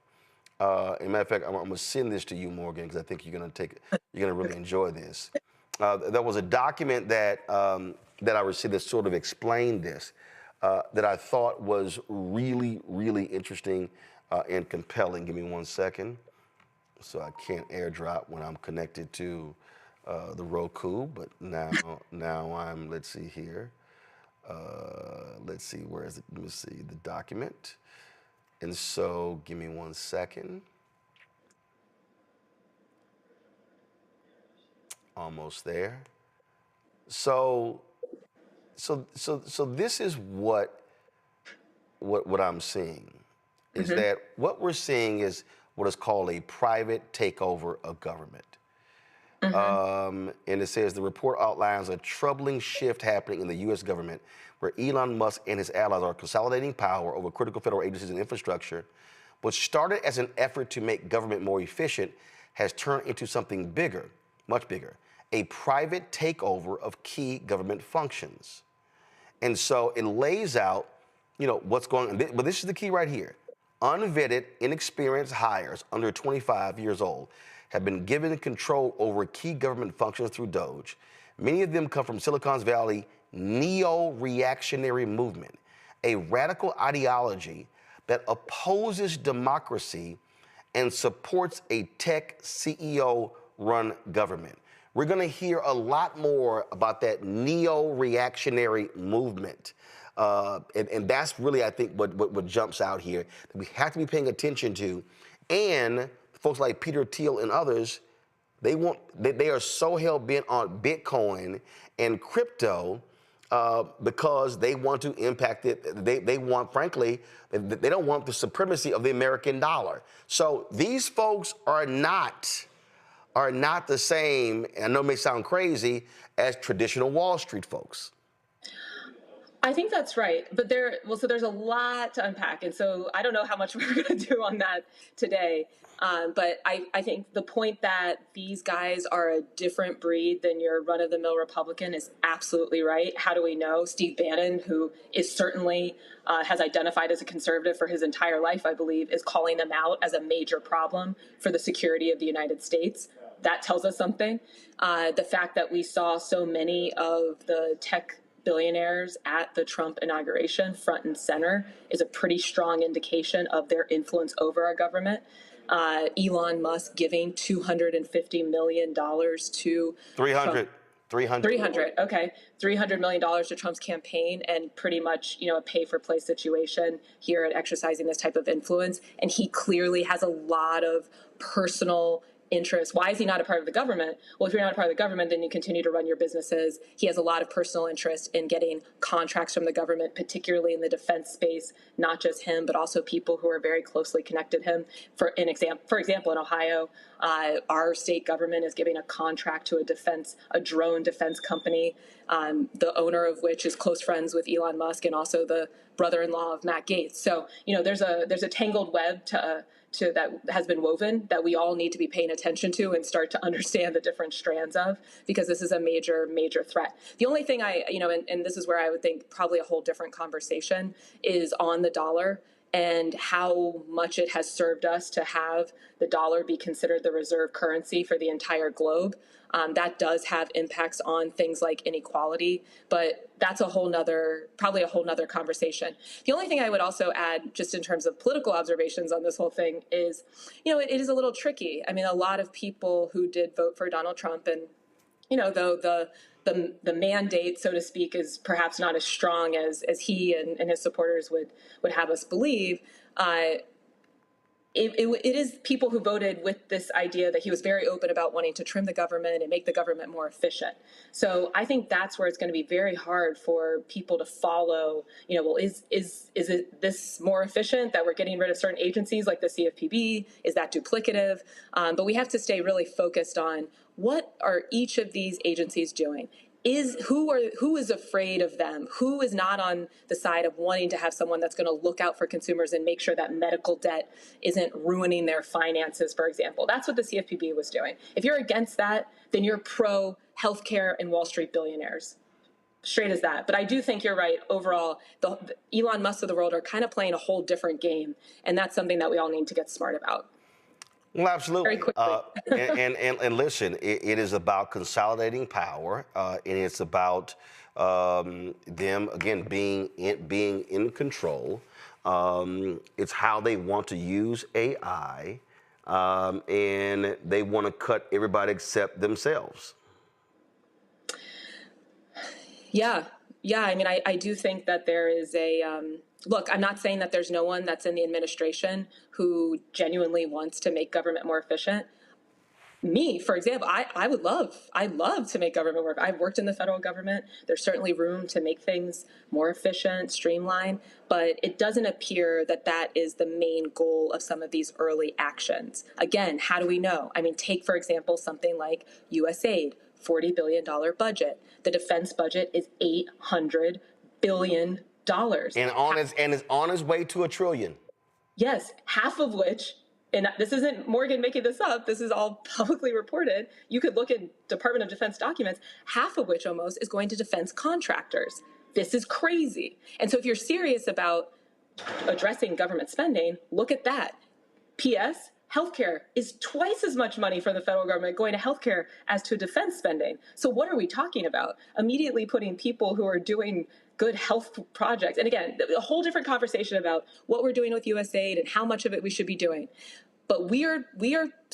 As a matter of fact, I'm gonna send this to you, Morgan, because I think you're gonna really enjoy this. There was a document that I received that sort of explained this, that I thought was really, really interesting and compelling. Give me 1 second. So I can't airdrop when I'm connected to the Roku, but now I'm, let's see here. Let's see, where is it? Let me see the document. And so give me 1 second. Almost there. So this is what I'm seeing is that what we're seeing is what is called a private takeover of government. And it says the report outlines a troubling shift happening in the U.S. government where Elon Musk and his allies are consolidating power over critical federal agencies and infrastructure. What started as an effort to make government more efficient has turned into something bigger, much bigger, a private takeover of key government functions. And so it lays out, what's going on. But this is the key right here. Unvetted, inexperienced hires under 25 years old have been given control over key government functions through DOGE. Many of them come from Silicon Valley neo-reactionary movement, a radical ideology that opposes democracy and supports a tech CEO-run government. We're going to hear a lot more about that neo-reactionary movement. And that's really, I think, what jumps out here that we have to be paying attention to. And folks like Peter Thiel and others, they are so hell-bent on Bitcoin and crypto because they want to impact it. They want, frankly, they don't want the supremacy of the American dollar. So these folks are not the same, and I know it may sound crazy, as traditional Wall Street folks. I think that's right, but so there's a lot to unpack, and so I don't know how much we're going to do on that today. But I think the point that these guys are a different breed than your run-of-the-mill Republican is absolutely right. How do we know? Steve Bannon, who is certainly has identified as a conservative for his entire life, I believe, is calling them out as a major problem for the security of the United States. That tells us something. The fact that we saw so many of the tech billionaires at the Trump inauguration front and center is a pretty strong indication of their influence over our government. Elon Musk giving $250 million to 300. Okay. $300 million to Trump's campaign, and pretty much, a pay for play situation here at exercising this type of influence. And he clearly has a lot of personal interest. Why is he not a part of the government? Well, if you're not a part of the government, then you continue to run your businesses. He has a lot of personal interest in getting contracts from the government, particularly in the defense space, not just him, but also people who are very closely connected to him. For example, in Ohio, our state government is giving a contract to a drone defense company, the owner of which is close friends with Elon Musk and also the brother-in-law of Matt Gaetz. So, there's a tangled web that has been woven that we all need to be paying attention to and start to understand the different strands of, because this is a major, major threat. The only thing and this is where I would think probably a whole different conversation is on the dollar and how much it has served us to have the dollar be considered the reserve currency for the entire globe. That does have impacts on things like inequality, but that's probably a whole nother conversation. The only thing I would also add, just in terms of political observations on this whole thing, is, it is a little tricky. I mean, a lot of people who did vote for Donald Trump, and, though the mandate, so to speak, is perhaps not as strong as he and his supporters would have us believe, it is people who voted with this idea that he was very open about wanting to trim the government and make the government more efficient. So I think that's where it's going to be very hard for people to follow, well, is it this more efficient that we're getting rid of certain agencies like the CFPB? Is that duplicative? But we have to stay really focused on what are each of these agencies doing? Who is afraid of them? Who is not on the side of wanting to have someone that's going to look out for consumers and make sure that medical debt isn't ruining their finances, for example? That's what the CFPB was doing. If you're against that, then you're pro healthcare and Wall Street billionaires. Straight as that. But I do think you're right. Overall, the Elon Musk of the world are kind of playing a whole different game, and that's something that we all need to get smart about. Well, absolutely. Very quickly. And listen, it is about consolidating power, and it's about them, again, being in control. It's how they want to use AI, and they want to cut everybody except themselves. Yeah. I mean, I do think that there is look, I'm not saying that there's no one that's in the administration who genuinely wants to make government more efficient. Me, for example, I'd love to make government work. I've worked in the federal government. There's certainly room to make things more efficient, streamlined, but it doesn't appear that that is the main goal of some of these early actions. Again, how do we know? I mean, take, for example, something like USAID, $40 billion budget. The defense budget is $800 billion. And is on its way to $1 trillion. Yes, half of which, and this isn't Morgan making this up, this is all publicly reported. You could look at Department of Defense documents, half of which almost is going to defense contractors. This is crazy. And so if you're serious about addressing government spending, look at that. P.S. Healthcare is twice as much money for the federal government going to healthcare as to defense spending. So what are we talking about? Immediately putting people who are doing good health projects. And again, a whole different conversation about what we're doing with USAID and how much of it we should be doing. But we are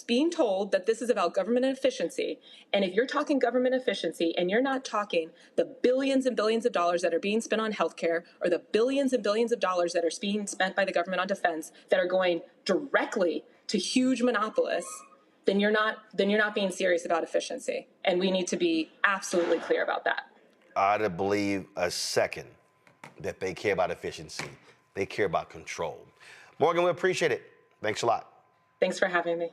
being told that this is about government efficiency. And if you're talking government efficiency and you're not talking the billions and billions of dollars that are being spent on healthcare, or the billions and billions of dollars that are being spent by the government on defense that are going directly to huge monopolists, then you're not being serious about efficiency. And we need to be absolutely clear about that. I don't believe a second that they care about efficiency. They care about control. Morgan, we appreciate it. Thanks a lot. Thanks for having me.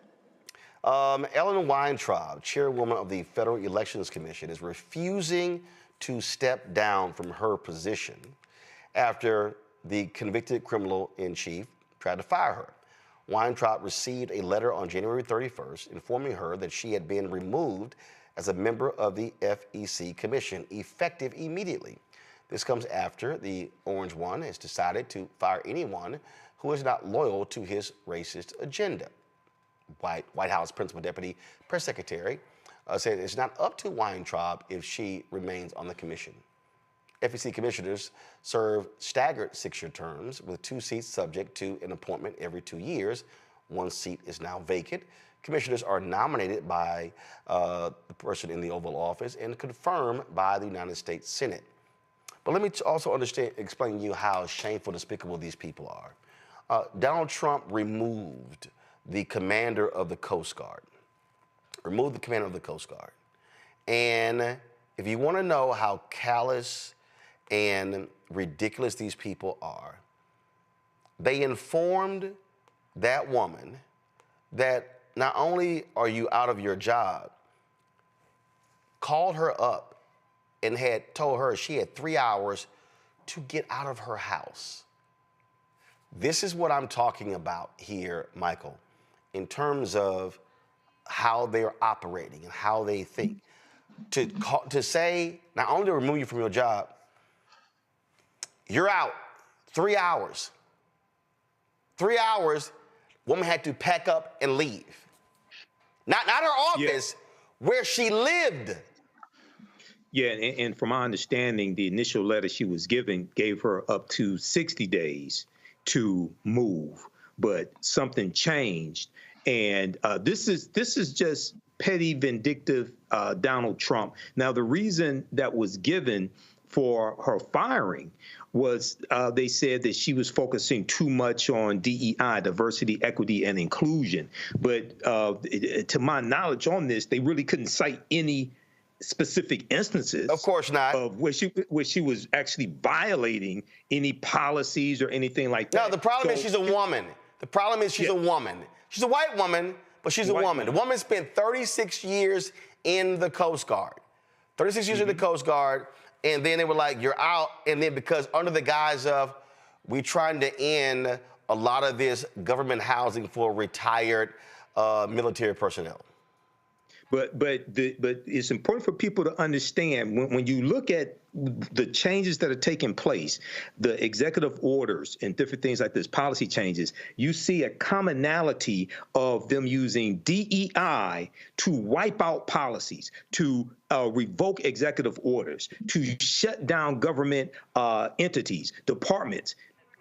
Ellen Weintraub, chairwoman of the Federal Elections Commission, is refusing to step down from her position after the convicted criminal in chief tried to fire her. Weintraub received a letter on January 31st informing her that she had been removed as a member of the FEC Commission, effective immediately. This comes after the Orange One has decided to fire anyone who is not loyal to his racist agenda. White House Principal Deputy Press Secretary said it's not up to Weintraub if she remains on the commission. FEC commissioners serve staggered 6-year terms with 2 seats subject to an appointment every 2 years. 1 seat is now vacant. Commissioners are nominated by the person in the Oval Office and confirmed by the United States Senate. But let me also explain to you how shameful, despicable these people are. Donald Trump removed the commander of the Coast Guard. And if you want to know how callous and ridiculous these people are, they informed that woman that not only are you out of your job, called her up and had told her she had 3 hours to get out of her house. This is what I'm talking about here, Michael, in terms of how they're operating and how they think. To say, not only to remove you from your job, you're out 3 hours. 3 hours, woman had to pack up and leave. Not her office, where she lived. Yeah, and from my understanding, the initial letter she was given gave her up to 60 days to move, but something changed. And this is just petty, vindictive Donald Trump. Now, the reason that was given for her firing was they said that she was focusing too much on DEI, diversity, equity, and inclusion. But to my knowledge on this, they really couldn't cite any specific instances. Of course not. Of where she was actually violating any policies or anything like that. No, the problem is she's a woman. The problem is she's a woman. She's a white woman, but she's a woman. The woman spent 36 years in the Coast Guard. 36 years in the Coast Guard, and then they were like, you're out. And then because under the guise of we trying to end a lot of this government housing for retired military personnel. But it's important for people to understand when you look at the changes that are taking place, the executive orders and different things like this, policy changes, you see a commonality of them using DEI to wipe out policies, to revoke executive orders, to shut down government entities, departments.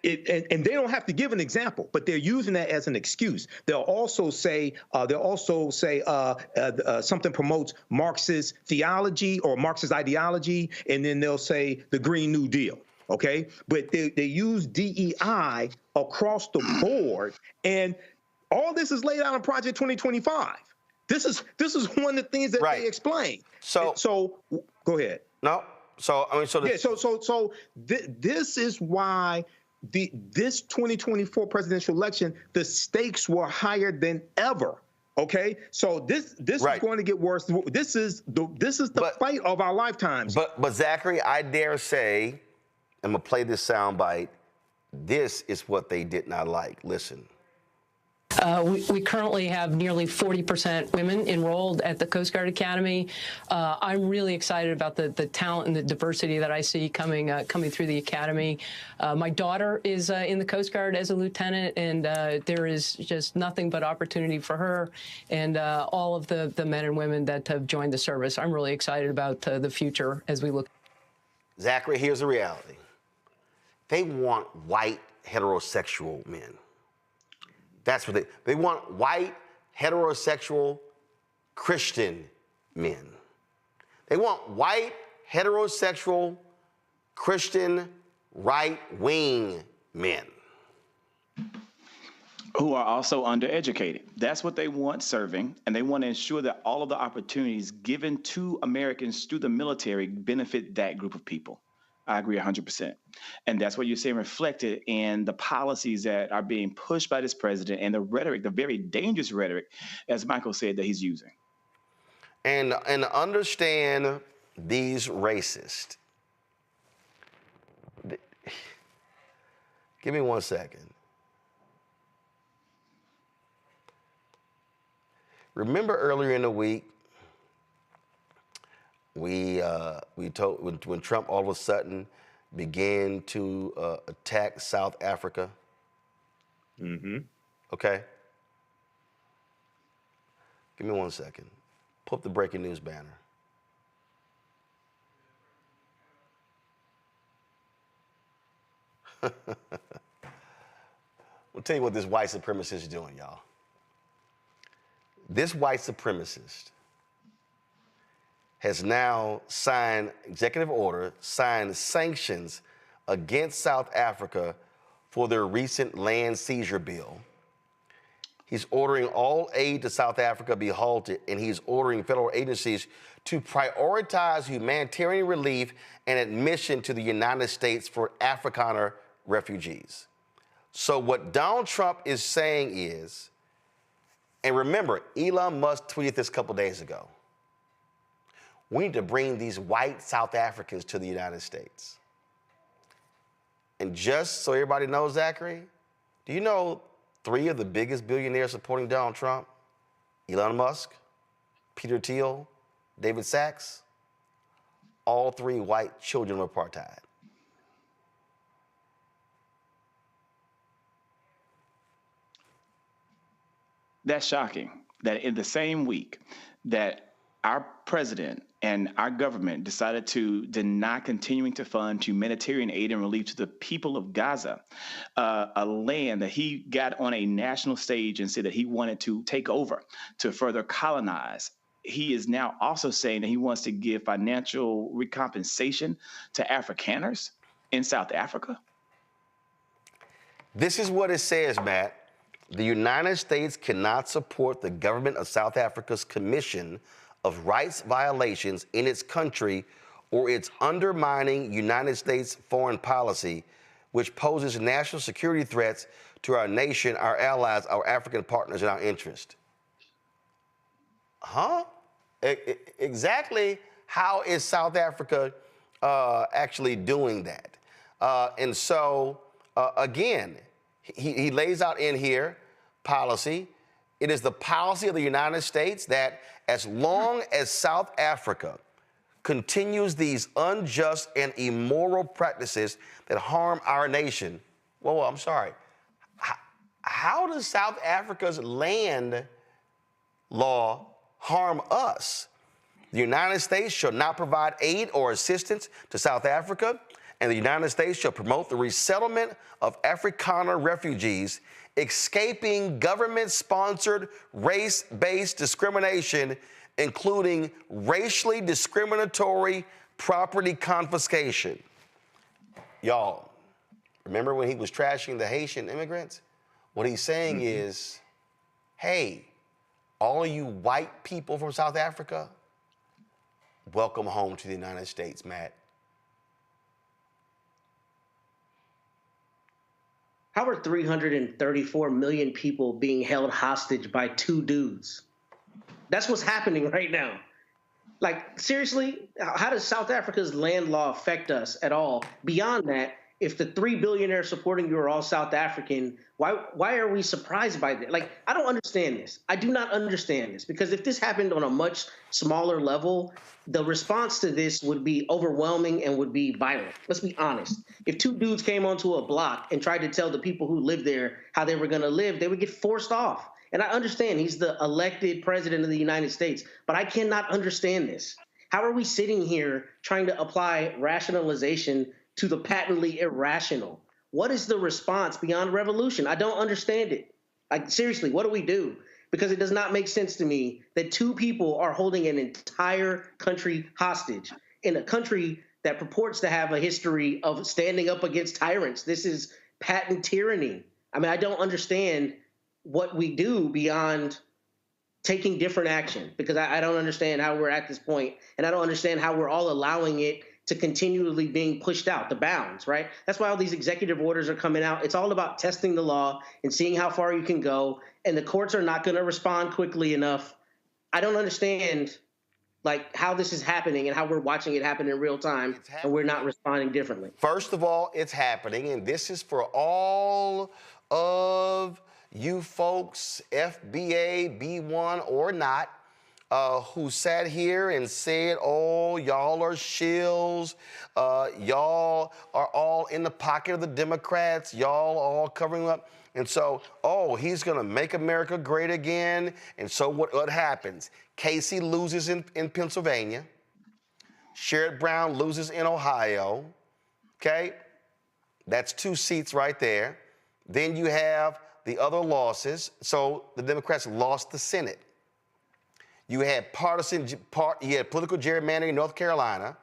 And they don't have to give an example, but they're using that as an excuse. They'll also say something promotes Marxist theology or Marxist ideology, and then they'll say the Green New Deal. Okay, but they use DEI across the board, and all this is laid out in Project 2025. This is one of the things that they explain. So go ahead. No. So I mean, this is why. This 2024 presidential election, the stakes were higher than ever. Okay, so this is going to get worse. This is the fight of our lifetimes. But Zachary, I dare say, I'm gonna play this soundbite. This is what they did not like. Listen. We currently have nearly 40% women enrolled at the Coast Guard Academy. I'm really excited about the talent and the diversity that I see coming through the academy. My daughter is in the Coast Guard as a lieutenant, and there is just nothing but opportunity for her and all of the men and women that have joined the service. I'm really excited about the future as we look. Zachary, here's the reality. They want white heterosexual men. That's what they want, white, heterosexual, Christian men. They want white, heterosexual, Christian, right-wing men. who are also undereducated. That's what they want serving, and they want to ensure that all of the opportunities given to Americans through the military benefit that group of people. I agree 100%. And that's what you're seeing reflected in the policies that are being pushed by this president and the rhetoric, the very dangerous rhetoric, as Michael said, that he's using. And understand these racists. Give me 1 second. Remember earlier in the week, we told when Trump all of a sudden began to attack South Africa. Mm-hmm. Okay. Give me 1 second. Pull up the breaking news banner. I'll tell you what this white supremacist is doing, y'all. This white supremacist has now signed executive order, signed sanctions against South Africa for their recent land seizure bill. He's ordering all aid to South Africa be halted, and he's ordering federal agencies to prioritize humanitarian relief and admission to the United States for Afrikaner refugees. So what Donald Trump is saying is, and remember, Elon Musk tweeted this a couple days ago, we need to bring these white South Africans to the United States. And just so everybody knows, Zachary, do you know 3 of the biggest billionaires supporting Donald Trump? Elon Musk, Peter Thiel, David Sachs, all 3 white children of apartheid. That's shocking that in the same week that our president and our government decided to deny continuing to fund humanitarian aid and relief to the people of Gaza, a land that he got on a national stage and said that he wanted to take over to further colonize. He is now also saying that he wants to give financial recompensation to Afrikaners in South Africa. This is what it says, Matt. The United States cannot support the government of South Africa's commission of rights violations in its country or its undermining United States foreign policy, which poses national security threats to our nation, our allies, our African partners, and our interest. Huh? Exactly how is South Africa actually doing that? And so, again, he lays out in here policy. It is the policy of the United States that as long as South Africa continues these unjust and immoral practices that harm our nation, whoa, I'm sorry. How does South Africa's land law harm us? The United States shall not provide aid or assistance to South Africa, and the United States shall promote the resettlement of Afrikaner refugees escaping government-sponsored race-based discrimination, including racially discriminatory property confiscation. Y'all, remember when he was trashing the Haitian immigrants? What he's saying is, hey, all of you white people from South Africa, welcome home to the United States, Matt. How are 334 million people being held hostage by 2 dudes? That's what's happening right now. Like, seriously, how does South Africa's land law affect us at all? Beyond that, if the 3 billionaires supporting you are all South African, why are we surprised by that? Like, I don't understand this. I do not understand this, because if this happened on a much smaller level, the response to this would be overwhelming and would be violent. Let's be honest. If 2 dudes came onto a block and tried to tell the people who live there how they were going to live, they would get forced off. And I understand he's the elected president of the United States, but I cannot understand this. How are we sitting here trying to apply rationalization to the patently irrational? What is the response beyond revolution? I don't understand it. Like, seriously, what do we do? Because it does not make sense to me that 2 people are holding an entire country hostage in a country that purports to have a history of standing up against tyrants. This is patent tyranny. I mean, I don't understand what we do beyond taking different action, because I don't understand how we're at this point, and I don't understand how we're all allowing it to continually being pushed out, the bounds, right? That's why all these executive orders are coming out. It's all about testing the law and seeing how far you can go, and the courts are not going to respond quickly enough. I don't understand like how this is happening and how we're watching it happen in real time and we're not responding differently. First of all, it's happening, and this is for all of you folks, FBA, B1 or not, who sat here and said, oh, y'all are shills, y'all are all in the pocket of the Democrats, y'all are all covering up. And so, oh, he's going to make America great again. And so what happens? Casey loses in Pennsylvania. Sherrod Brown loses in Ohio. Okay? That's 2 seats right there. Then you have the other losses. So the Democrats lost the Senate. You had you had political gerrymandering in North Carolina.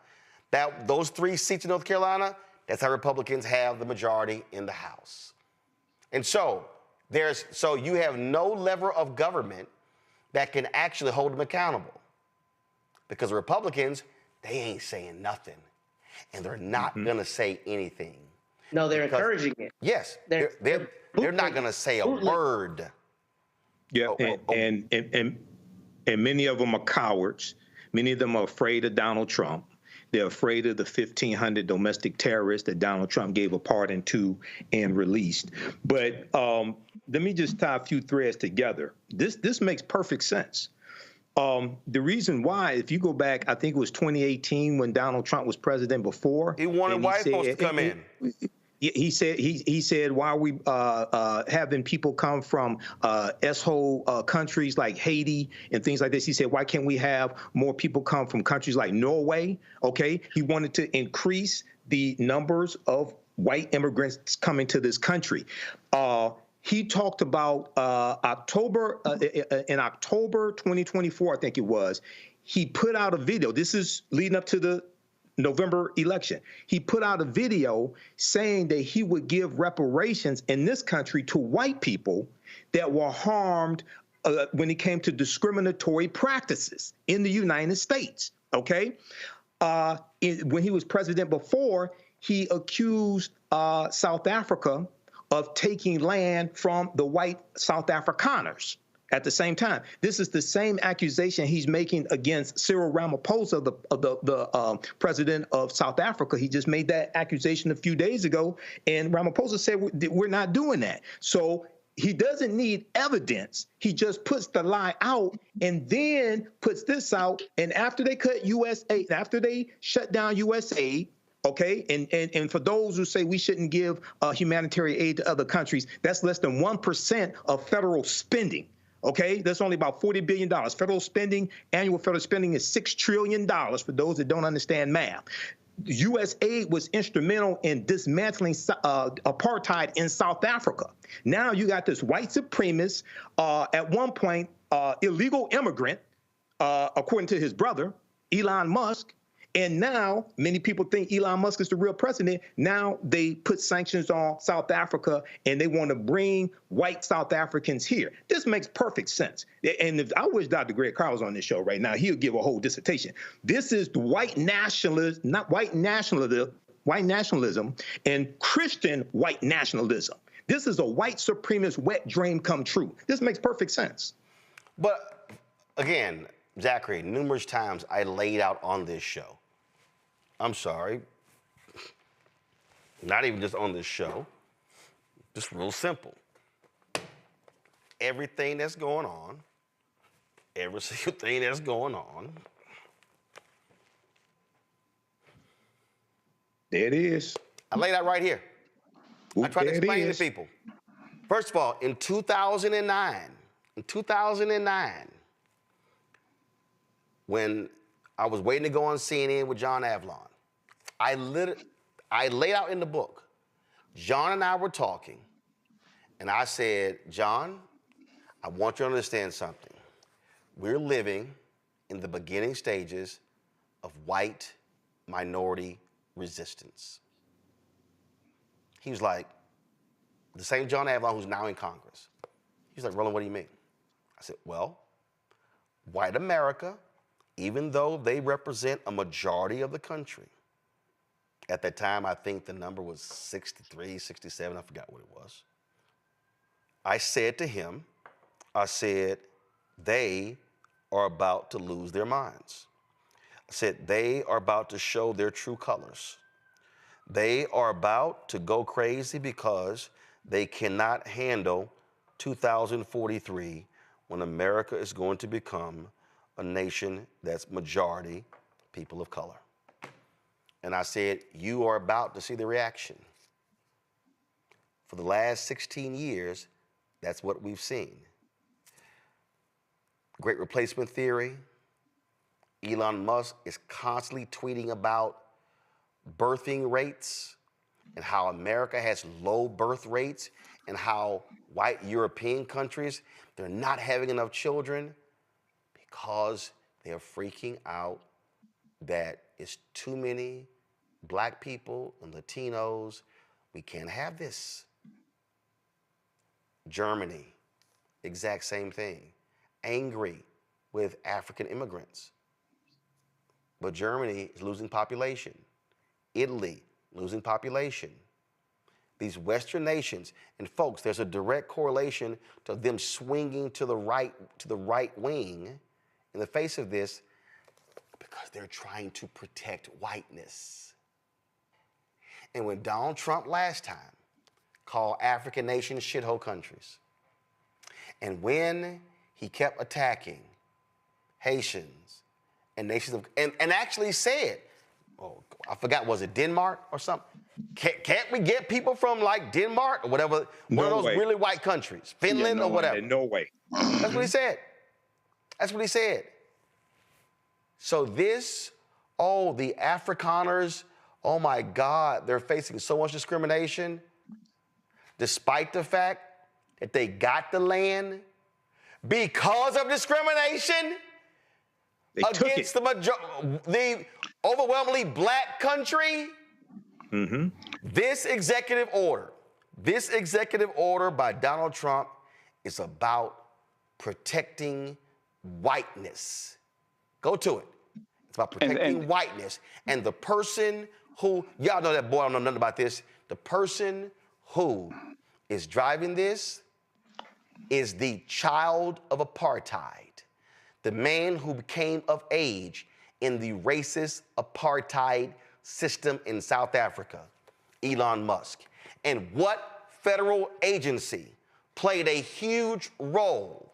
Those 3 seats in North Carolina, that's how Republicans have the majority in the House. And so you have no lever of government that can actually hold them accountable. Because the Republicans, they ain't saying nothing. And they're not going to say anything. No, they're encouraging it. Yes, they're not going to say a word. Yeah, and many of them are cowards. Many of them are afraid of Donald Trump. They're afraid of the 1,500 domestic terrorists that Donald Trump gave a pardon to and released. But let me just tie a few threads together. This makes perfect sense. The reason why, if you go back, I think it was 2018 when Donald Trump was president before. He wanted white folks to come in. He said, why are we having people come from S-hole countries like Haiti and things like this? He said, why can't we have more people come from countries like Norway? Okay, he wanted to increase the numbers of white immigrants coming to this country. He talked about in October 2024, I think it was, he put out a video. This is leading up to the November election. He put out a video saying that he would give reparations in this country to white people that were harmed when it came to discriminatory practices in the United States. Okay. When he was president before, he accused South Africa of taking land from the white South Afrikaners. At the same time, this is the same accusation he's making against Cyril Ramaphosa, the president of South Africa. He just made that accusation a few days ago, and Ramaphosa said we're not doing that. So he doesn't need evidence. He just puts the lie out and then puts this out. And after they cut USAID, after they shut down USAID, okay, and for those who say we shouldn't give humanitarian aid to other countries, that's less than 1% of federal spending. Okay, that's only about $40 billion. Federal spending, annual federal spending is $6 trillion for those that don't understand math. USAID was instrumental in dismantling apartheid in South Africa. Now you got this white supremacist, at one point, illegal immigrant, according to his brother, Elon Musk. And now many people think Elon Musk is the real president. Now they put sanctions on South Africa and they want to bring white South Africans here. This makes perfect sense. And I wish Dr. Greg Carl was on this show right now. He'll give a whole dissertation. This is the white nationalism, not white nationalism and Christian white nationalism. This is a white supremacist wet dream come true. This makes perfect sense. But again, Zachary, numerous times I laid out on this show. I'm sorry, not even just on this show, just real simple. Everything that's going on, every single thing that's going on. There it is. I laid out right here. I tried to explain to people. First of all, in 2009, when I was waiting to go on CNN with John Avlon, I laid out in the book, John and I were talking, and I said, John, I want you to understand something. We're living in the beginning stages of white minority resistance. He was like, the same John Avlon who's now in Congress. He's like, Roland, what do you mean? I said, well, white America, even though they represent a majority of the country, at that time, I think the number was 63, 67, I forgot what it was. I said to him, I said, they are about to lose their minds. I said, they are about to show their true colors. They are about to go crazy because they cannot handle 2043 when America is going to become a nation that's majority people of color. And I said, you are about to see the reaction. For the last 16 years, that's what we've seen. Great replacement theory. Elon Musk is constantly tweeting about birthing rates and how America has low birth rates and how white European countries, they're not having enough children because they're freaking out that it's too many black people and Latinos. We can't have this. Germany, exact same thing. Angry with African immigrants. But Germany is losing population. Italy, losing population. These Western nations, and folks, there's a direct correlation to them swinging to the right wing in the face of this because they're trying to protect whiteness. And when Donald Trump last time called African nations shithole countries, and when he kept attacking Haitians and nations of, and actually said, oh, I forgot, was it Denmark or something? Can't we get people from like Denmark or whatever, one of those really white countries, Finland or whatever? No way. That's what he said. That's what he said. So this, oh, the Afrikaners, oh my God, they're facing so much discrimination, despite the fact that they got the land because of discrimination against the overwhelmingly black country. Mm-hmm. This executive order by Donald Trump is about protecting whiteness. Go to it. It's about protecting whiteness. And the person who, y'all know that boy, I don't know nothing about this. The person who is driving this is the child of apartheid. The man who became of age in the racist apartheid system in South Africa, Elon Musk. And what federal agency played a huge role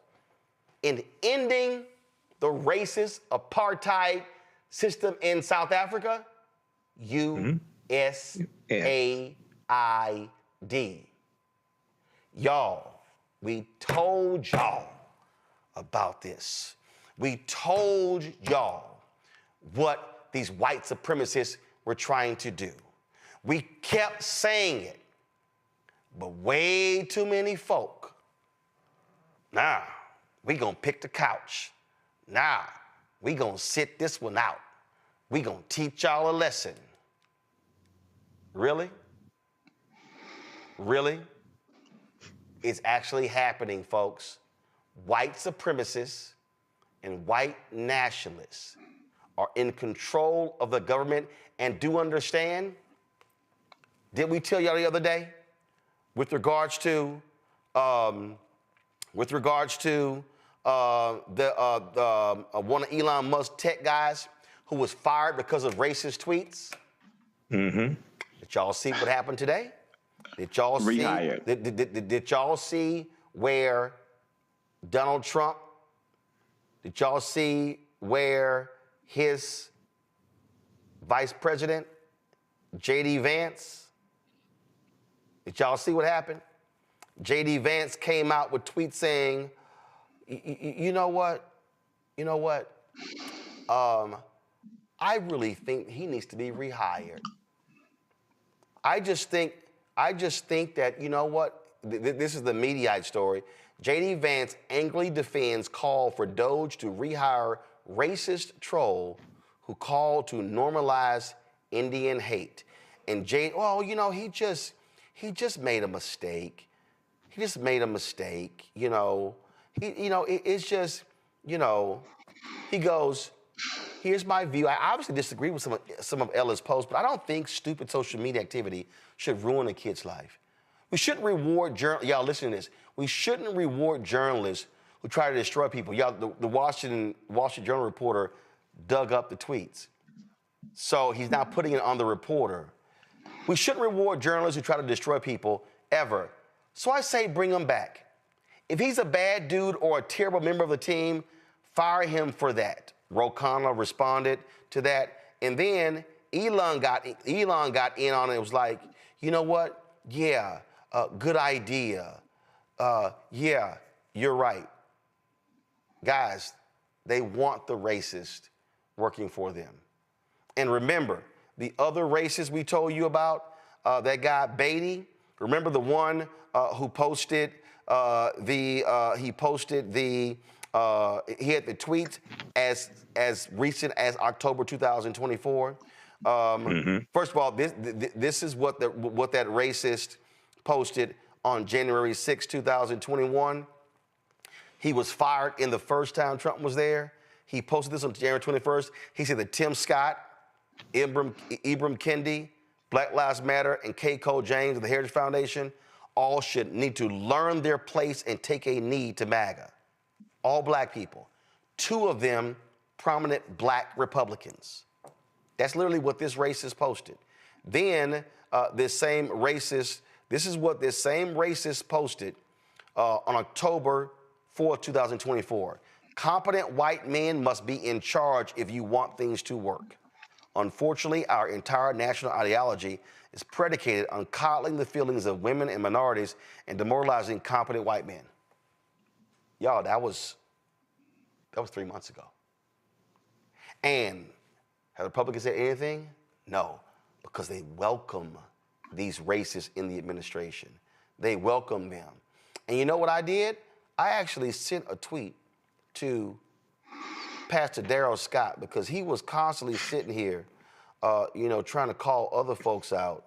in ending the racist apartheid system in South Africa? USAID. Y'all, we told y'all about this. We told y'all what these white supremacists were trying to do. We kept saying it, but way too many folk, nah, we gonna pick the couch. Nah, we gonna sit this one out. We gonna teach y'all a lesson. Really? Really? It's actually happening, folks. White supremacists and white nationalists are in control of the government. And do understand, did we tell y'all the other day, with regards to one of Elon Musk's tech guys who was fired because of racist tweets? Mm-hmm. Did y'all see what happened today? Did y'all see? Did y'all see where Donald Trump? Did y'all see where his Vice President, J.D. Vance? Did y'all see what happened? J.D. Vance came out with tweets saying, you know what? I really think he needs to be rehired. I just think that, you know what? This is the Mediaite story. J.D. Vance angrily defends call for Doge to rehire racist troll who called to normalize Indian hate. And he just made a mistake. he just made a mistake. You know, it's just, you know, he goes, here's my view. I obviously disagree with some of Ella's posts, but I don't think stupid social media activity should ruin a kid's life. We shouldn't reward y'all listen to this. We shouldn't reward journalists who try to destroy people. Y'all, the Wall Street Journal reporter dug up the tweets. So he's now putting it on the reporter. We shouldn't reward journalists who try to destroy people ever. So I say bring him back. If he's a bad dude or a terrible member of the team, fire him for that. Roland responded to that. And then Elon got in on it. It was like, you know what? Yeah, good idea. Yeah, you're right. Guys, they want the racist working for them. And remember, the other racist we told you about, that guy Beatty, remember the one who posted he had the tweet as recent as October 2024. First of all, this is what that racist posted on January 6, 2021. He was fired in the first time Trump was there. He posted this on January 21st. He said that Tim Scott, Ibram Kendi, Black Lives Matter, and K. Cole James of the Heritage Foundation all should need to learn their place and take a knee to MAGA. All black people. 2 of them prominent black Republicans. That's literally what this racist posted. Then this is what this same racist posted on October 4th, 2024. Competent white men must be in charge if you want things to work. Unfortunately, our entire national ideology is predicated on coddling the feelings of women and minorities and demoralizing competent white men. Y'all, that was 3 months ago. And have the Republicans said anything? No, because they welcome these racists in the administration. They welcome them. And you know what I did? I actually sent a tweet to Pastor Darrell Scott because he was constantly sitting here, trying to call other folks out.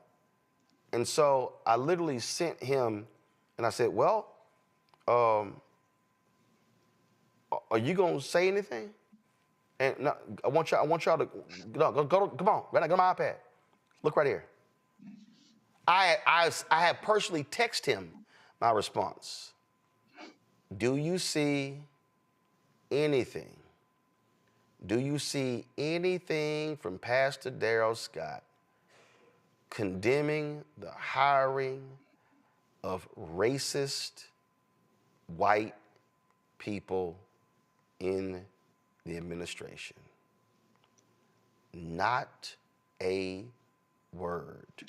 And so I literally sent him and I said, well, are you going to say anything? And no, I want y'all to, come on, right now, go to my iPad. Look right here. I have personally texted him my response. Do you see anything? Do you see anything from Pastor Darrell Scott condemning the hiring of racist white people in the administration? Not a word.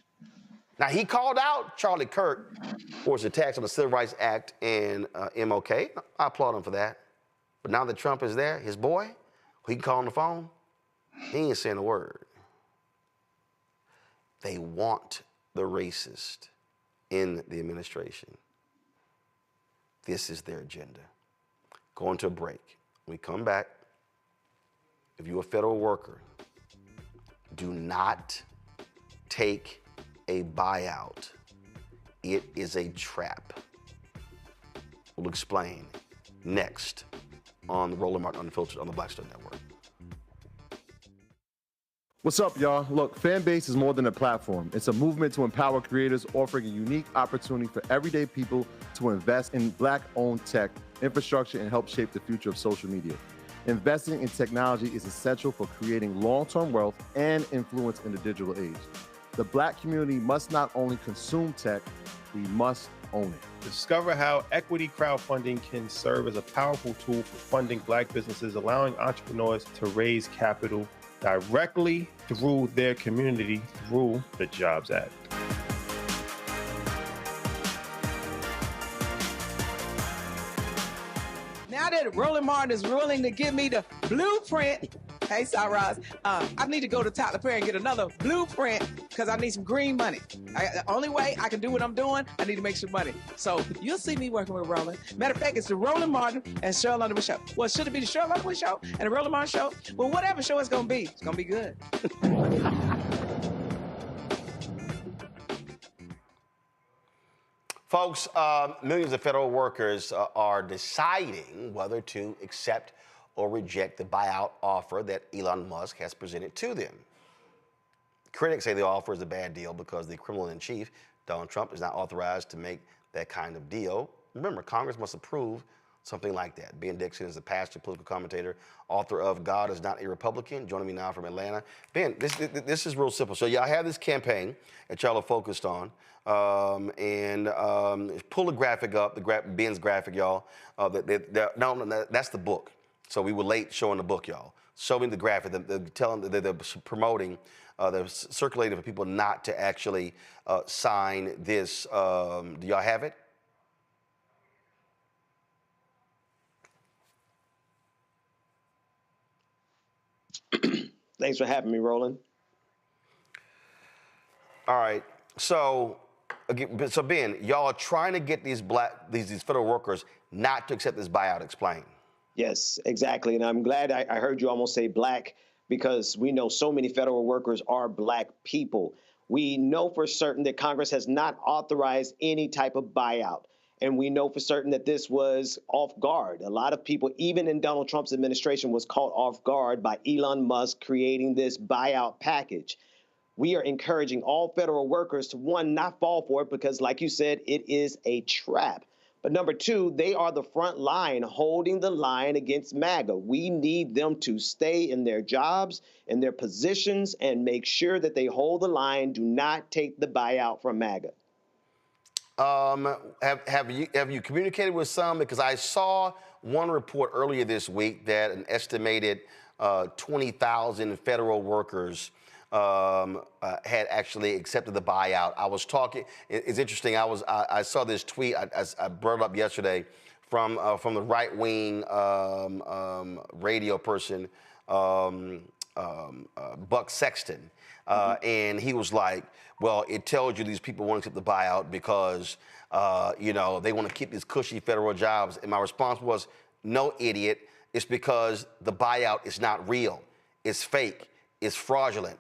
Now, he called out Charlie Kirk for his attacks on the Civil Rights Act and MLK. I applaud him for that. But now that Trump is there, his boy, who he can call on the phone, he ain't saying a word. They want the racist in the administration. This is their agenda. Going to a break. When we come back, if you're a federal worker, do not take a buyout. It is a trap. We'll explain next on the Roland Martin Unfiltered on the Black Star Network. What's up, y'all? Look, Fanbase is more than a platform. It's a movement to empower creators, offering a unique opportunity for everyday people to invest in Black-owned tech, infrastructure, and help shape the future of social media. Investing in technology is essential for creating long-term wealth and influence in the digital age. The Black community must not only consume tech, we must own it. Discover how equity crowdfunding can serve as a powerful tool for funding Black businesses, allowing entrepreneurs to raise capital directly through their community through the Jobs Act. Now that Roland Martin is willing to give me the blueprint, hey, Cyrus, I need to go to Tyler Perry and get another blueprint because I need some green money. The only way I can do what I'm doing, I need to make some money. So you'll see me working with Roland. Matter of fact, it's the Roland Martin and Cheryl Underwood Show. Well, should it be the Cheryl Underwood Show and the Roland Martin Show? Well, whatever show it's going to be good. Folks, millions of federal workers are deciding whether to accept or reject the buyout offer that Elon Musk has presented to them. Critics say the offer is a bad deal because the criminal-in-chief, Donald Trump, is not authorized to make that kind of deal. Remember, Congress must approve something like that. Ben Dixon is a pastor, political commentator, author of God is Not a Republican, joining me now from Atlanta. Ben, this is real simple. So y'all have this campaign that y'all are focused on, pull the graphic up, Ben's graphic, y'all. No, that's the book. So we were late showing the book, y'all. Show me the graphic. They're promoting, they're circulating for people not to actually sign this. Do y'all have it? Thanks for having me, Roland. All right. So Ben, y'all are trying to get these federal workers not to accept this buyout. Explain. Yes, exactly. And I'm glad I heard you almost say black, because we know so many federal workers are black people. We know for certain that Congress has not authorized any type of buyout. And we know for certain that this was off guard. A lot of people, even in Donald Trump's administration, was caught off guard by Elon Musk creating this buyout package. We are encouraging all federal workers to, one, not fall for it because, like you said, it is a trap. But number two, they are the front line holding the line against MAGA. We need them to stay in their jobs, in their positions, and make sure that they hold the line. Do not take the buyout from MAGA. Have you communicated with some? Because I saw one report earlier this week that an estimated 20,000 federal workers had actually accepted the buyout. I was talking. It's interesting. I saw this tweet. I brought it up yesterday from the right wing radio person, Buck Sexton, and he was like, well, it tells you these people won't accept the buyout because, they want to keep these cushy federal jobs. And my response was, no, idiot. It's because the buyout is not real. It's fake. It's fraudulent.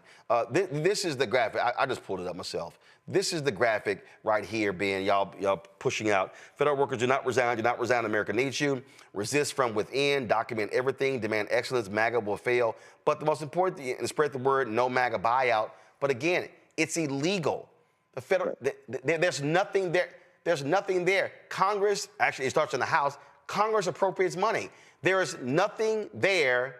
This is the graphic. I just pulled it up myself. This is the graphic right here, Ben. Y'all pushing out. Federal workers do not resign. Do not resign. America needs you. Resist from within. Document everything. Demand excellence. MAGA will fail. But the most important thing, and spread the word, no MAGA buyout. But again, it's illegal. The federal, there's nothing there. There's nothing there. Congress, actually, it starts in the House. Congress appropriates money. There is nothing there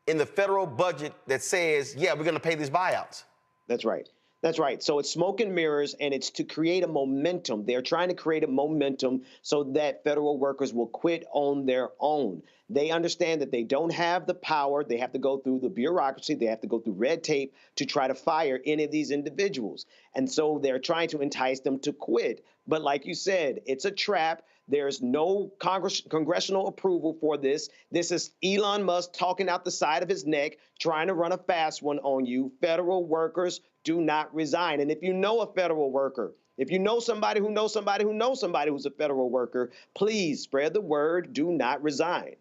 in the federal budget that says, yeah, we're going to pay these buyouts. That's right. That's right. So it's smoke and mirrors, and it's to create a momentum. They're trying to create a momentum so that federal workers will quit on their own. They understand that they don't have the power. They have to go through the bureaucracy. They have to go through red tape to try to fire any of these individuals. And so they're trying to entice them to quit. But like you said, it's a trap. There's no congressional approval for this. This is Elon Musk talking out the side of his neck, trying to run a fast one on you. Federal workers do not resign. And if you know a federal worker, if you know somebody who knows somebody who knows somebody who's a federal worker, please spread the word. Do not resign.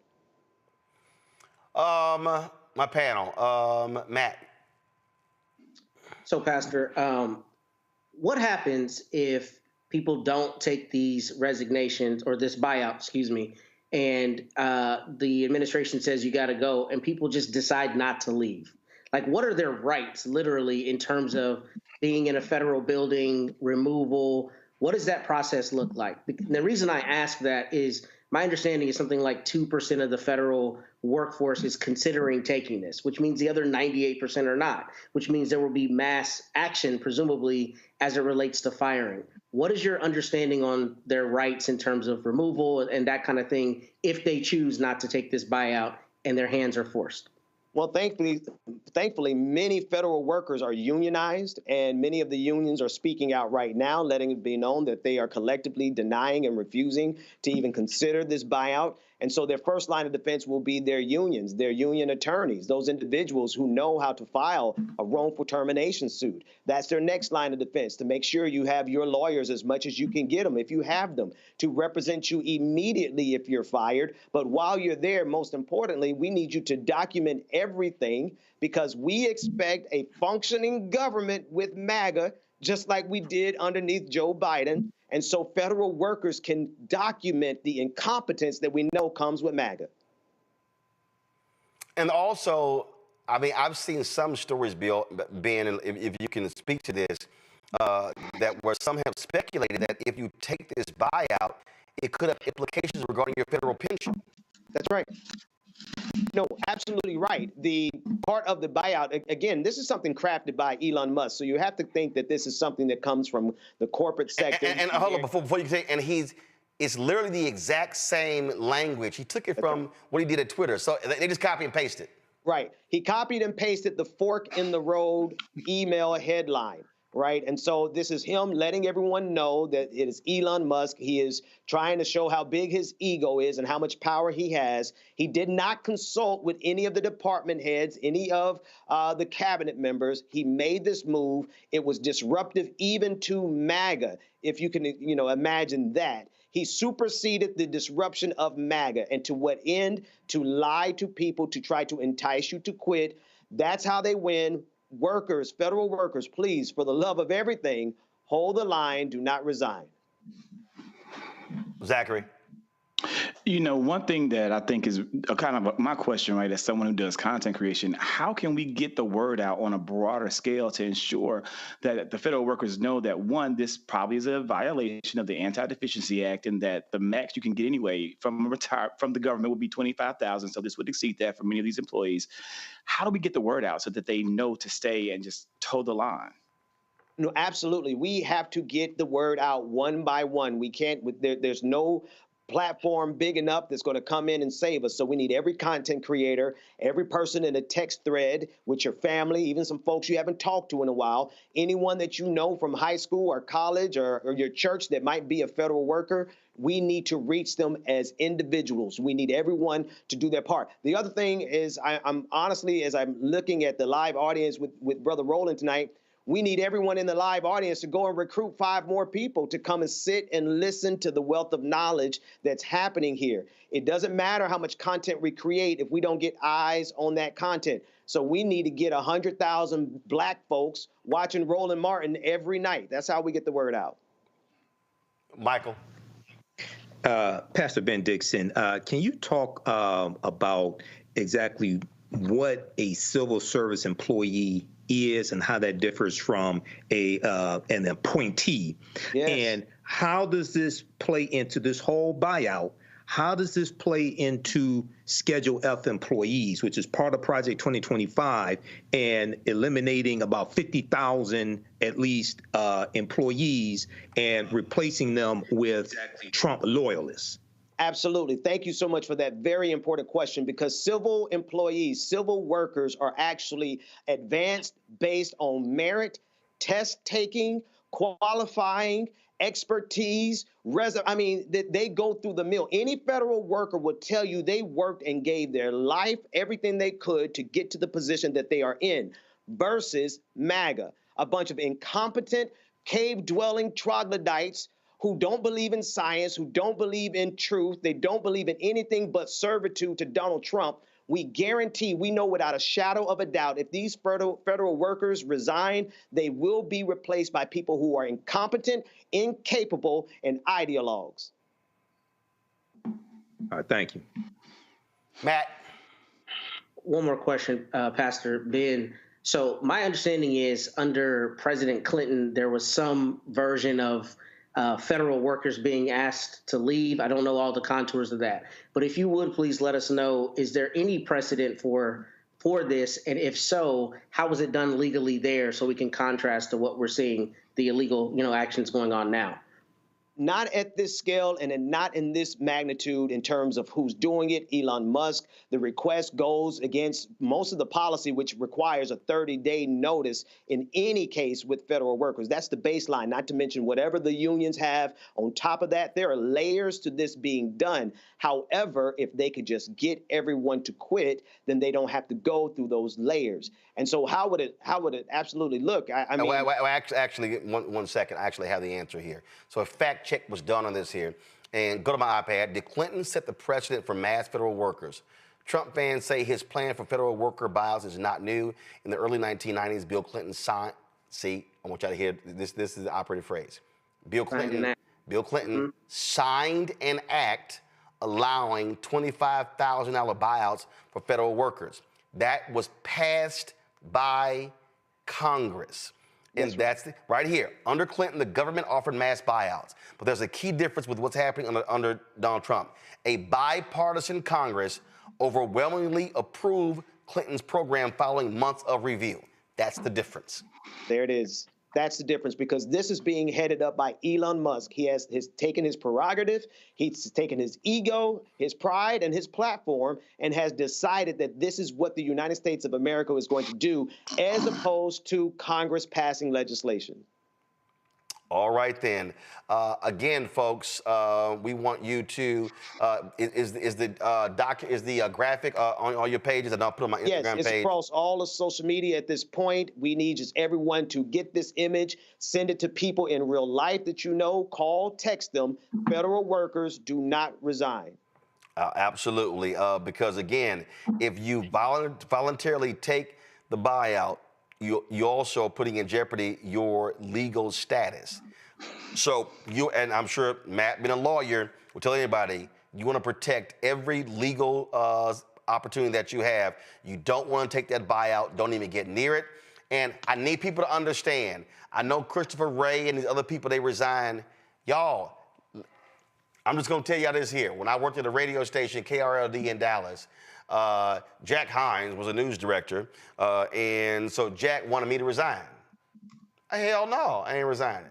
My panel, Matt. So, Pastor, what happens if people don't take these resignations or this buyout, and the administration says you got to go and people just decide not to leave? Like, what are their rights literally in terms of being in a federal building, removal? What does that process look like? The reason I ask that is my understanding is something like 2% of the federal workforce is considering taking this, which means the other 98% are not, which means there will be mass action, presumably, as it relates to firing. What is your understanding on their rights in terms of removal and that kind of thing if they choose not to take this buyout and their hands are forced? Well, thankfully, many federal workers are unionized, and many of the unions are speaking out right now, letting it be known that they are collectively denying and refusing to even consider this buyout. And so their first line of defense will be their unions, their union attorneys, those individuals who know how to file a wrongful termination suit. That's their next line of defense, to make sure you have your lawyers as much as you can get them, if you have them, to represent you immediately if you're fired. But while you're there, most importantly, we need you to document everything, because we expect a functioning government with MAGA just like we did underneath Joe Biden. And so federal workers can document the incompetence that we know comes with MAGA. And also, I mean, I've seen some stories, Bill, Ben, if you can speak to this, that where some have speculated that if you take this buyout, it could have implications regarding your federal pension. That's right. No, absolutely right. The part of the buyout, again, this is something crafted by Elon Musk. So you have to think that this is something that comes from the corporate sector. And hold on, before you say, and it's literally the exact same language. He took it from what he did at Twitter. So they just copy and paste it. Right. He copied and pasted the fork in the road email headline. Right. And so this is him letting everyone know that it is Elon Musk. He is trying to show how big his ego is and how much power he has. He did not consult with any of the department heads, any of the cabinet members. He made this move. It was disruptive even to MAGA, if you can, imagine that. He superseded the disruption of MAGA. And to what end? To lie to people, to try to entice you to quit. That's how they win. Workers, federal workers, please, for the love of everything, hold the line, do not resign. Zachary. One thing that I think is my question, right, as someone who does content creation, how can we get the word out on a broader scale to ensure that the federal workers know that, one, this probably is a violation of the Anti-Deficiency Act, and that the max you can get anyway from the government would be $25,000, so this would exceed that for many of these employees. How do we get the word out so that they know to stay and just toe the line? No, absolutely. We have to get the word out one by one. We can't, there's no platform big enough that's going to come in and save us. So we need every content creator, every person in a text thread with your family, even some folks you haven't talked to in a while, anyone that you know from high school or college or your church that might be a federal worker. We need to reach them as individuals. We need everyone to do their part. The other thing is, I'm honestly, as I'm looking at the live audience with Brother Roland tonight, we need everyone in the live audience to go and recruit 5 more people to come and sit and listen to the wealth of knowledge that's happening here. It doesn't matter how much content we create if we don't get eyes on that content. So we need to get 100,000 Black folks watching Roland Martin every night. That's how we get the word out. Michael. Pastor Ben Dixon, can you talk about exactly what a civil service employee is and how that differs from an appointee? Yes. And how does this play into this whole buyout? How does this play into Schedule F employees, which is part of Project 2025, and eliminating about 50,000 at least employees and replacing them with Trump loyalists? Absolutely. Thank you so much for that very important question, because civil employees, civil workers are actually advanced based on merit, test taking, qualifying, expertise, they go through the mill. Any federal worker would tell you they worked and gave their life, everything they could to get to the position that they are in, versus MAGA, a bunch of incompetent, cave-dwelling troglodytes who don't believe in science, who don't believe in truth. They don't believe in anything but servitude to Donald Trump. We guarantee, we know without a shadow of a doubt, if these federal workers resign, they will be replaced by people who are incompetent, incapable, and ideologues. All right, thank you. Matt. One more question, Pastor Ben. So my understanding is under President Clinton, there was some version of federal workers being asked to leave. I don't know all the contours of that, but if you would please let us know, is there any precedent for this? And if so, how was it done legally there, so we can contrast to what we're seeing, the illegal, actions going on now? Not at this scale and not in this magnitude in terms of who's doing it. Elon Musk, the request goes against most of the policy, which requires a 30-day notice in any case with federal workers. That's the baseline, not to mention whatever the unions have. On top of that, there are layers to this being done. However, if they could just get everyone to quit, then they don't have to go through those layers. And so how would it absolutely look? Actually, one second. I actually have the answer here. So a fact check was done on this here. And go to my iPad. Did Clinton set the precedent for mass federal workers? Trump fans say his plan for federal worker buyouts is not new. In the early 1990s, Bill Clinton See, I want y'all to hear this. This is the operative phrase. Bill Clinton signed an act allowing $25,000 buyouts for federal workers. That was passed by Congress. And that's right here. Under Clinton, the government offered mass buyouts. But there's a key difference with what's happening under Donald Trump. A bipartisan Congress overwhelmingly approved Clinton's program following months of review. That's the difference. There it is. That's the difference, because this is being headed up by Elon Musk. He has taken his prerogative, he's taken his ego, his pride, and his platform, and has decided that this is what the United States of America is going to do, as opposed to Congress passing legislation. All right, then. Again, folks, we want you to, is the graphic on all your pages, and I'll put on my Instagram page? Yes, it's across all of social media at this point. We need just everyone to get this image, send it to people in real life that you know, call, text them. Federal workers do not resign. Absolutely, because again, if you voluntarily take the buyout, you're also putting in jeopardy your legal status. So and I'm sure Matt, being a lawyer, will tell anybody, you want to protect every legal opportunity that you have. You don't want to take that buyout. Don't even get near it. And I need people to understand. I know Christopher Wray and these other people, they resign. Y'all, I'm just going to tell y'all this here. When I worked at a radio station, KRLD in Dallas, Jack Hines was a news director, and so Jack wanted me to resign. Hell no, I ain't resigning.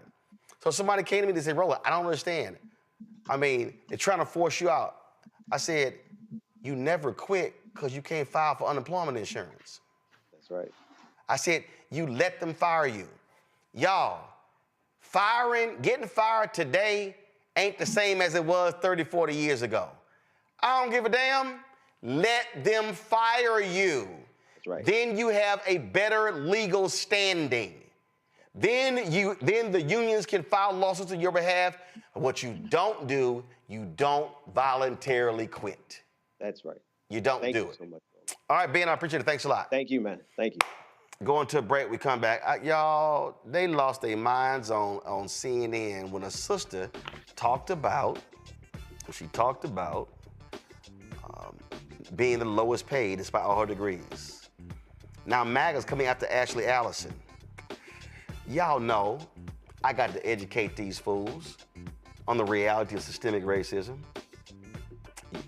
So somebody came to me and said, Roland, I don't understand. I mean, they're trying to force you out. I said, you never quit because you can't file for unemployment insurance. That's right. I said, you let them fire you. Y'all, getting fired today ain't the same as it was 30, 40 years ago. I don't give a damn. Let them fire you. That's right. Then you have a better legal standing. Then the unions can file lawsuits on your behalf. What you don't do, you don't voluntarily quit. That's right. You don't do it. So much. All right, Ben, I appreciate it. Thanks a lot. Thank you, man. Thank you. Going to a break, we come back. Y'all, they lost their minds on CNN when a sister talked about being the lowest paid despite all her degrees. Now MAGA's coming after Ashley Allison. Y'all know I got to educate these fools on the reality of systemic racism.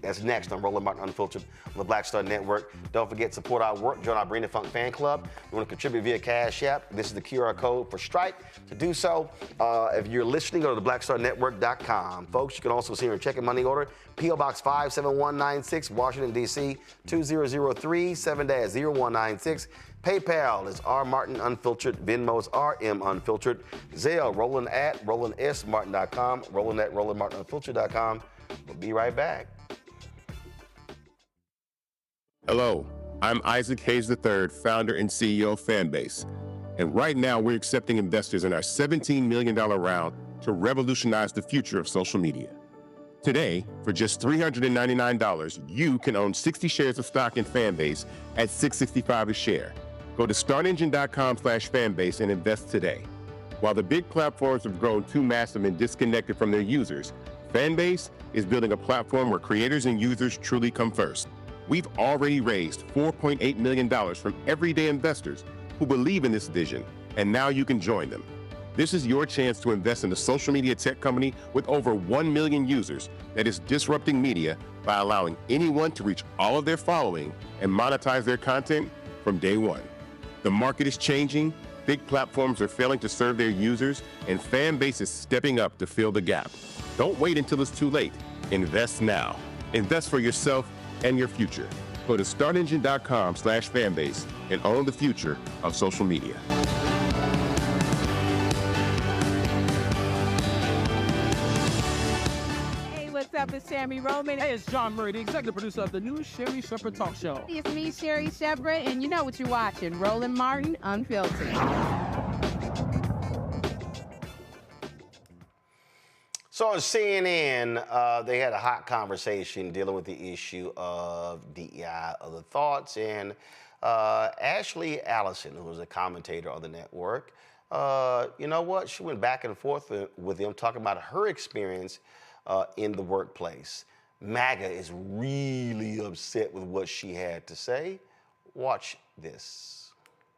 That's next on Roland Martin Unfiltered on the Black Star Network. Don't forget, support our work. Join our Bring the Funk fan club. You want to contribute via Cash App. This is the QR code for Stripe. To do so, if you're listening, go to theblackstarnetwork.com. Folks, you can also see your check and money order. P.O. Box 57196, Washington, D.C. 2003 7-0196. PayPal is R Martin Unfiltered. Venmo is RM Unfiltered. Zelle, Roland at RolandSMartin.com. Roland at RolandMartinUnfiltered.com. We'll be right back. Hello, I'm Isaac Hayes III, founder and CEO of Fanbase. And right now, we're accepting investors in our $17 million round to revolutionize the future of social media. Today, for just $399, you can own 60 shares of stock in Fanbase at $665 a share. Go to startengine.com/fanbase and invest today. While the big platforms have grown too massive and disconnected from their users, Fanbase is building a platform where creators and users truly come first. We've already raised $4.8 million from everyday investors who believe in this vision, and now you can join them. This is your chance to invest in a social media tech company with over 1 million users that is disrupting media by allowing anyone to reach all of their following and monetize their content from day one. The market is changing, big platforms are failing to serve their users, and Fanbase is stepping up to fill the gap. Don't wait until it's too late. Invest now. Invest for yourself and your future. Go to startengine.com/fanbase and own the future of social media. Hey, what's up? It's Sammy Roman. Hey, it's John Murray, the executive producer of the new Sherry Shepherd Talk Show. It's me, Sherry Shepherd, and you know what you're watching, Roland Martin Unfiltered. So on CNN, they had a hot conversation dealing with the issue of DEI, other thoughts, and Ashley Allison, who was a commentator on the network, you know what? She went back and forth with him, talking about her experience in the workplace. MAGA is really upset with what she had to say. Watch this.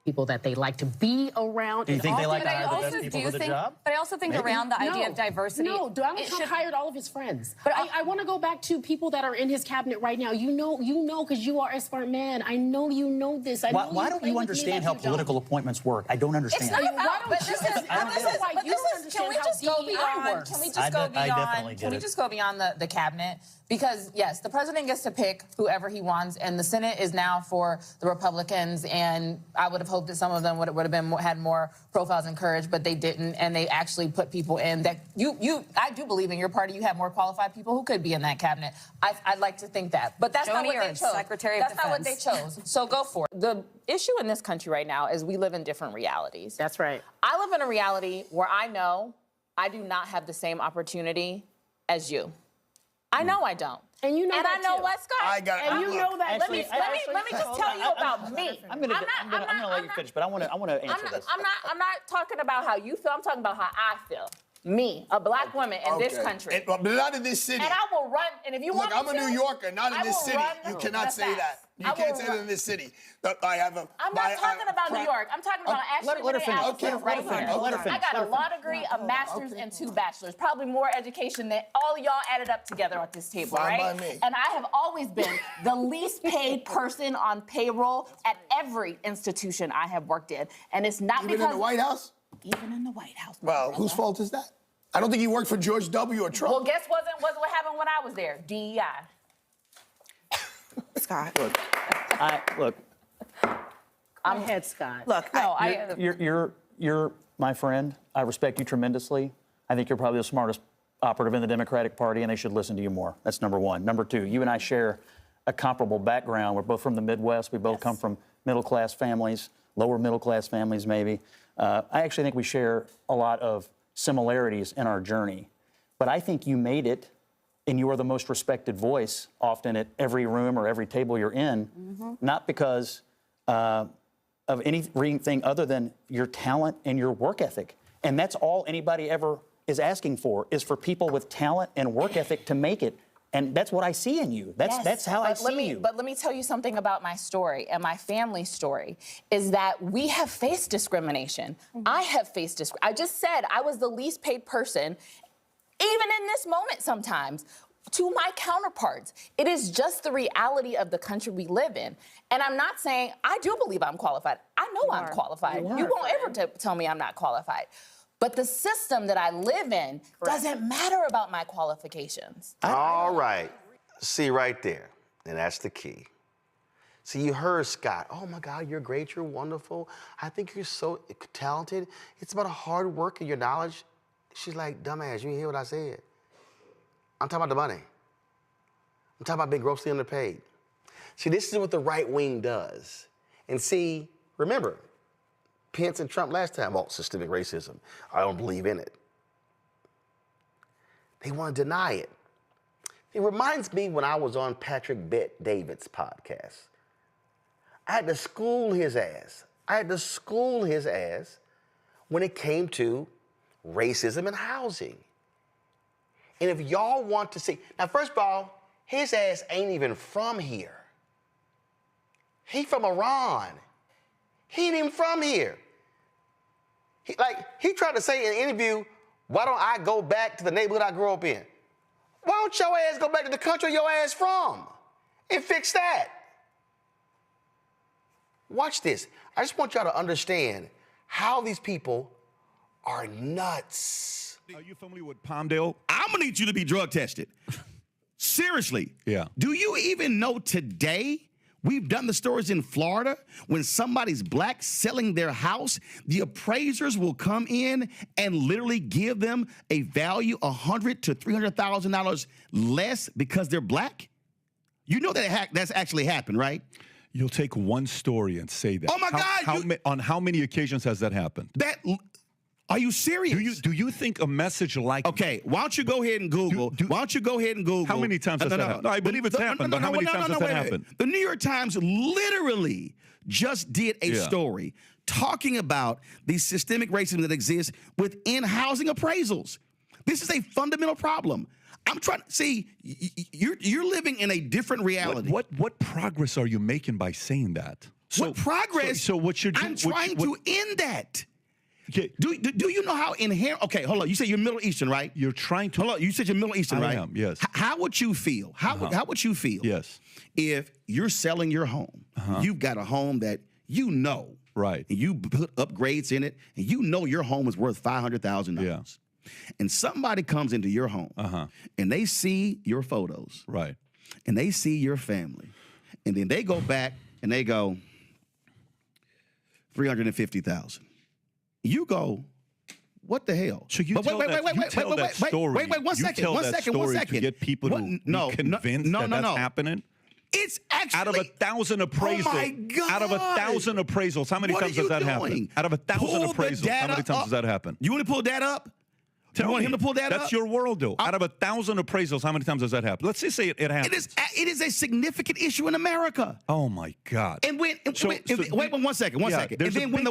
People that they like to be around. Do you think they like to hire the also best people for the job? But I also think around the idea of diversity. No, Donald Trump hired all of his friends. But I want to go back to people that are in his cabinet right now. You know, because you are a smart man. I know you know this. Why don't you understand how political appointments work? I don't understand. It's not about, but this is, can we just go beyond, can we just go beyond the cabinet? Because, yes, the president gets to pick whoever he wants, and the Senate is now for the Republicans, and I would have hoped that some of them would have had more profiles and courage, but they didn't, and they actually put people in that I do believe in your party you have more qualified people who could be in that cabinet. I'd like to think that, but that's not what they chose. Secretary of Defense. That's not what they chose, so go for it. The issue in this country right now is we live in different realities. That's right. I live in a reality where I know I do not have the same opportunity as you. I know I don't. And you know and that I know too. what, Scott? I got it. And you know that. Let me just tell you about me. I'm gonna let you finish, but I want to answer this. I'm not talking about how you feel. I'm talking about how I feel. Me, a black woman in this country. But not in this city. And I will run. And if you want me to, I'm a New Yorker, not in this city. You cannot say that. You can't say that in this city. I'm not talking about New York. I'm talking about actually right here. I got a law degree, a master's, and 2 bachelors. Probably more education than all of y'all added up together at this table, right? Fine by me. And I have always been the least paid person on payroll at every institution I have worked in. And it's not because... Even in the White House? Even in the White House. Well, whose fault is that? I don't think you worked for George W. or Trump. Well, guess what happened when I was there? DEI. Scott. Look. I'm head Scott. Look, you're my friend. I respect you tremendously. I think you're probably the smartest operative in the Democratic Party, and they should listen to you more. That's number one. Number two, you and I share a comparable background. We're both from the Midwest. We both come from middle-class families, lower middle-class families maybe. I actually think we share a lot of similarities in our journey. But I think you made it, and you are the most respected voice often at every room or every table you're in, not because of anything other than your talent and your work ethic. And that's all anybody ever is asking for, is for people with talent and work ethic to make it. And that's what I see in you. That's how I see you. But let me tell you something about my story and my family's story, is that we have faced discrimination. I have faced discrimination. I just said I was the least paid person, even in this moment sometimes, to my counterparts. It is just the reality of the country we live in. And I'm not saying, I do believe I'm qualified. I know I'm qualified. You won't ever tell me I'm not qualified. But the system that I live in doesn't matter about my qualifications. All right. See right there. And that's the key. See, you heard Scott. Oh, my God, you're great. You're wonderful. I think you're so talented. It's about hard work and your knowledge. She's like, dumbass, you didn't hear what I said. I'm talking about the money. I'm talking about being grossly underpaid. See, this is what the right wing does. And see, remember, Pence and Trump last time, systemic racism. I don't believe in it. They want to deny it. It reminds me when I was on Patrick Bet-David's podcast. I had to school his ass. When it came to racism and housing. And if y'all want to see, now first of all, his ass ain't even from here. He from Iran. He ain't even from here. He tried to say in an interview, why don't I go back to the neighborhood I grew up in? Why don't your ass go back to the country your ass from and fix that? Watch this. I just want y'all to understand how these people are nuts. Are you familiar with Palmdale? I'm gonna need you to be drug tested. Seriously. Yeah. Do you even know today? We've done the stories in Florida. When somebody's black selling their house, the appraisers will come in and literally give them a value $100,000 to $300,000 less because they're black. You know that that's actually happened, right? You'll take one story and say that. Oh my God! On how many occasions has that happened? Are you serious? Do you think a message like okay? Why don't you go ahead and Google? Why don't you go ahead and Google? How many times has that happened? No, I believe it's happened, but how many times has that happened? The New York Times literally just did a story talking about the systemic racism that exists within housing appraisals. This is a fundamental problem. I'm trying to see you're living in a different reality. What progress are you making by saying that? What progress? So what you're doing? I'm trying to end that. Okay. Do you know how inherent? Okay, hold on. You said you're Middle Eastern, right? You're trying to. Hold on. You said you're Middle Eastern, right? I am. Yes. How would you feel? How would you feel? Yes. If you're selling your home, you've got a home that you know, right? And you put upgrades in it, and you know your home is worth $500,000. Yeah. And somebody comes into your home, and they see your photos, right? And they see your family, and then they go back and they go $350,000. You go, what the hell? So you tell that story. Wait, one second. To get people to be convinced that that's happening. It's actually out of 1,000 appraisals. Oh my God. Out of 1,000 appraisals, how many times does that happen? Out of 1,000 appraisals, how many times does that happen? You want to pull that up? Tell you want me. him to pull that up? That's your world, though. Out of 1,000 appraisals, how many times does that happen? Let's just say it happens. It is a significant issue in America. Oh my God! And wait, one second. And then when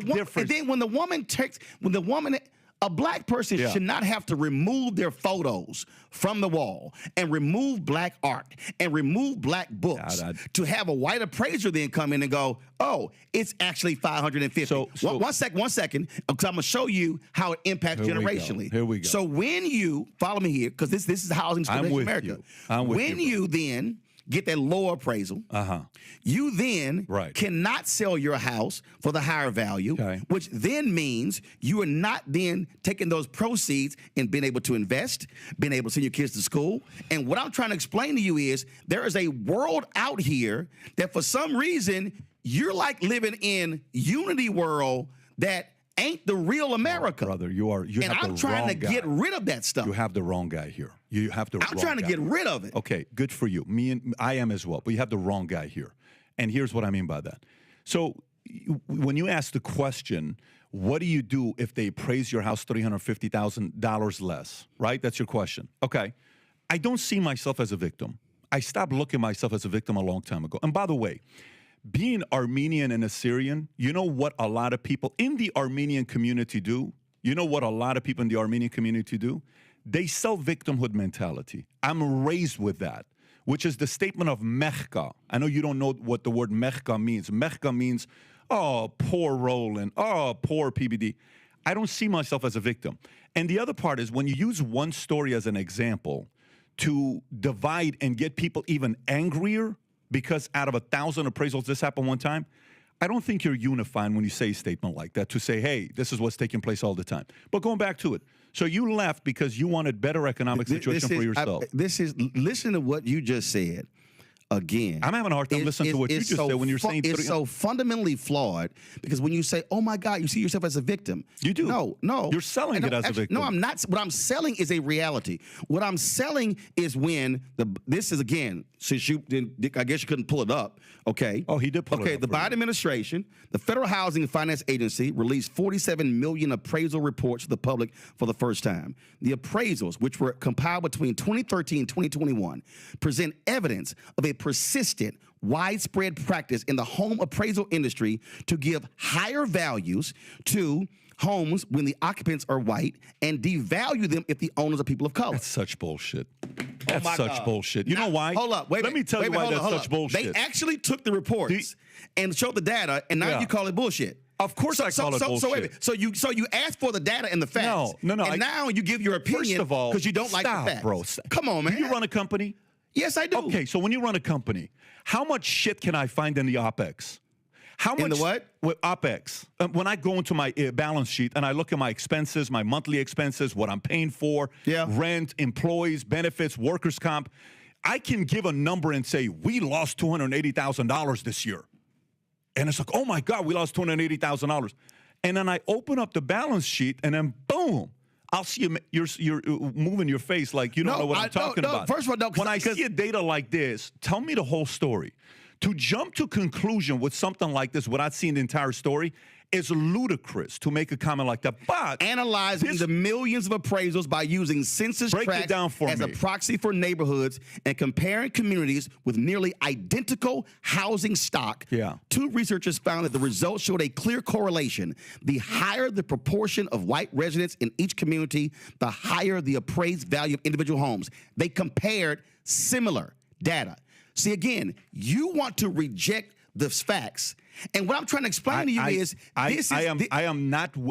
the woman, a black person should not have to remove their photos from the wall and remove black art and remove black books to have a white appraiser then come in and go, oh, it's actually 550. So one second, because I'm going to show you how it impacts generationally. Here we go. So when you, follow me here, because this is housing in America. When you then get that lower appraisal, you then cannot sell your house for the higher value, which then means you are not then taking those proceeds and being able to invest, being able to send your kids to school. And what I'm trying to explain to you is there is a world out here that for some reason you're like living in Unity world that ain't the real America. Brother, you have the wrong guy. And I'm trying to get rid of that stuff. You have the wrong guy here. You have the wrong guy. I'm trying to get rid of it. Okay, good for you. I am as well. But you have the wrong guy here. And here's what I mean by that. So when you ask the question, what do you do if they appraise your house $350,000 less, right? That's your question. Okay. I don't see myself as a victim. I stopped looking at myself as a victim a long time ago. And by the way, being Armenian and Assyrian, you know what a lot of people in the Armenian community do? You know what a lot of people in the Armenian community do? They sell victimhood mentality. I'm raised with that, which is the statement of mechka. I know you don't know what the word mechka means. Mechka means, oh, poor Roland, oh, poor PBD. I don't see myself as a victim. And the other part is when you use one story as an example to divide and get people even angrier, because out of 1,000 appraisals, this happened one time, I don't think you're unifying when you say a statement like that to say, hey, this is what's taking place all the time. But going back to it, so you left because you wanted better economic situation for yourself. Listen to what you just said. Again, I'm having a hard time listening to what you just said when you're saying it's so fundamentally flawed because when you say, "Oh my God," you see yourself as a victim. You do. No, you're selling it as a victim. No, I'm not. What I'm selling is a reality. What I'm selling is when this is again. Since I guess you couldn't pull it up. Okay. Oh, he did pull it up. Okay. The Biden administration, the Federal Housing and Finance Agency, released 47 million appraisal reports to the public for the first time. The appraisals, which were compiled between 2013 and 2021, present evidence of a persistent, widespread practice in the home appraisal industry to give higher values to homes when the occupants are white and devalue them if the owners are people of color. That's such bullshit. That's such bullshit. You know why? Hold up. Let me tell you why that's such bullshit. They actually took the reports and showed the data, and now you call it bullshit. Of course I call it bullshit. So you asked for the data and the facts. No. And now you give your opinion because you don't like the facts. Bro. Come on, man. Do you run a company? Yes, I do. Okay, so when you run a company, how much shit can I find in the OPEX? How much in the what? With OPEX. When I go into my balance sheet and I look at my expenses, my monthly expenses, what I'm paying for, rent, employees, benefits, workers' comp, I can give a number and say, we lost $280,000 this year. And it's like, oh my God, we lost $280,000. And then I open up the balance sheet and then boom, I'll see you're moving your face like you don't know what I'm talking about. First of all, when I see a data like this, tell me the whole story. To jump to conclusion with something like this without seeing the entire story, It's ludicrous to make a comment like that. But analyzing the millions of appraisals by using census tracts as a proxy for neighborhoods and comparing communities with nearly identical housing stock, two researchers found that the results showed a clear correlation. The higher the proportion of white residents in each community, the higher the appraised value of individual homes. They compared similar data. See, again, you want to reject the facts. And what I'm trying to explain to you is I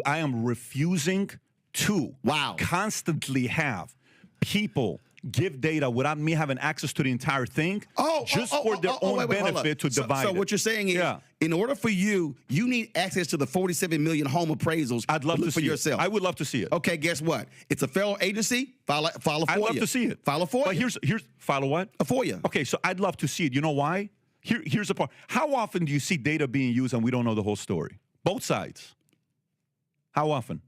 am refusing to constantly have people give data without me having access to the entire thing for their own benefit to divide So what you're saying is, in order for you need access to the 47 million home appraisals. I'd love to see yourself. I would love to see it. Okay, guess what? It's a federal agency. File a FOIA. I'd love to see it. File a FOIA. But here's file a what? A FOIA. Okay, so I'd love to see it. You know why? Here's the part. How often do you see data being used and we don't know the whole story? Both sides. How often?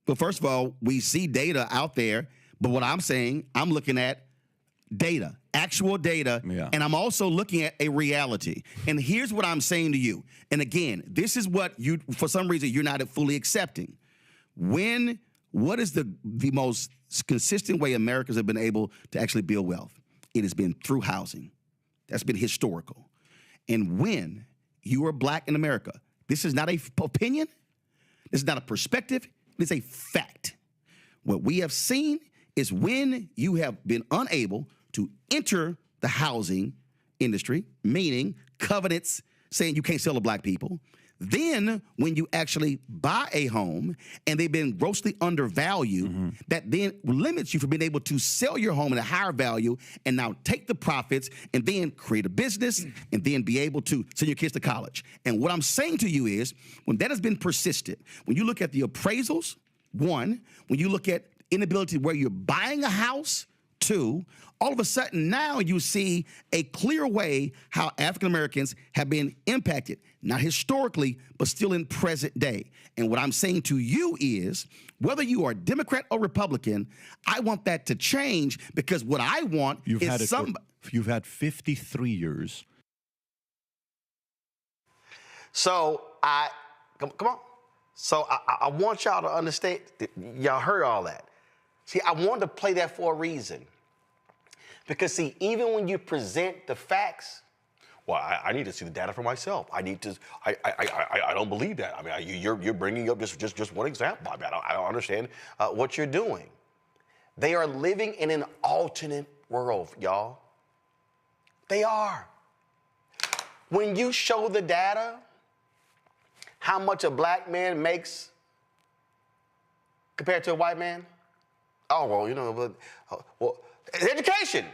Well, first of all, we see data out there, but what I'm saying, I'm looking at data, actual data, and I'm also looking at a reality. And here's what I'm saying to you. And again, this is what you, for some reason, you're not fully accepting. What is the most consistent way Americans have been able to actually build wealth? It has been through housing. That's been historical. And when you are black in America, this is not an opinion, this is not a perspective, it's a fact. What we have seen is when you have been unable to enter the housing industry, meaning covenants saying you can't sell to black people, then when you actually buy a home and they've been grossly undervalued, that then limits you from being able to sell your home at a higher value and now take the profits and then create a business and then be able to send your kids to college. And what I'm saying to you is when that has been persistent, when you look at the appraisals, one, when you look at inability where you're buying a house, two, all of a sudden now you see a clear way how African Americans have been impacted, not historically, but still in present day. And what I'm saying to you is, whether you are Democrat or Republican, I want that to change because what I want you've had 53 years. So come on. So I want y'all to understand. Y'all heard all that. See, I wanted to play that for a reason. Because, see, even when you present the facts, well, I need to see the data for myself. I don't believe that. I mean, you're bringing up just one example. I mean, I don't understand what you're doing. They are living in an alternate world, y'all. They are. When you show the data, how much a black man makes compared to a white man? Oh, well, you know, education.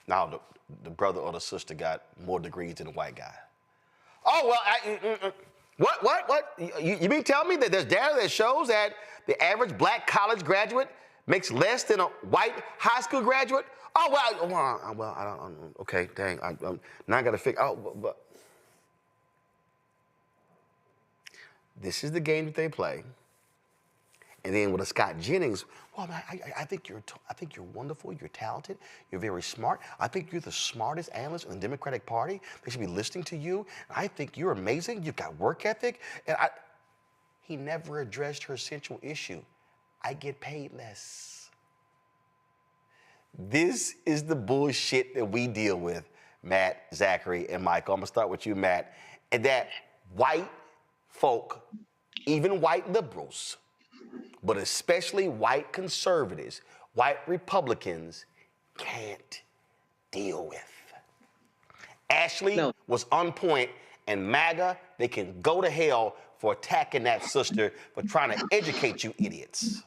Now, the brother or the sister got more degrees than the white guy. Oh, well, what? You mean tell me that there's data that shows that the average black college graduate makes less than a white high school graduate? Oh, well, I don't, okay, dang, now I got to figure out, but this is the game that they play. And then with a Scott Jennings, well, man, I think you're wonderful. You're talented. You're very smart. I think you're the smartest analyst in the Democratic Party. They should be listening to you. I think you're amazing. You've got work ethic. And he never addressed her central issue. I get paid less. This is the bullshit that we deal with, Matt, Zachary, and Michael. I'm gonna start with you, Matt. And that white folk, even white liberals, but especially white conservatives, white Republicans, can't deal with. Ashley was on point, and MAGA, they can go to hell for attacking that sister for trying to educate you idiots.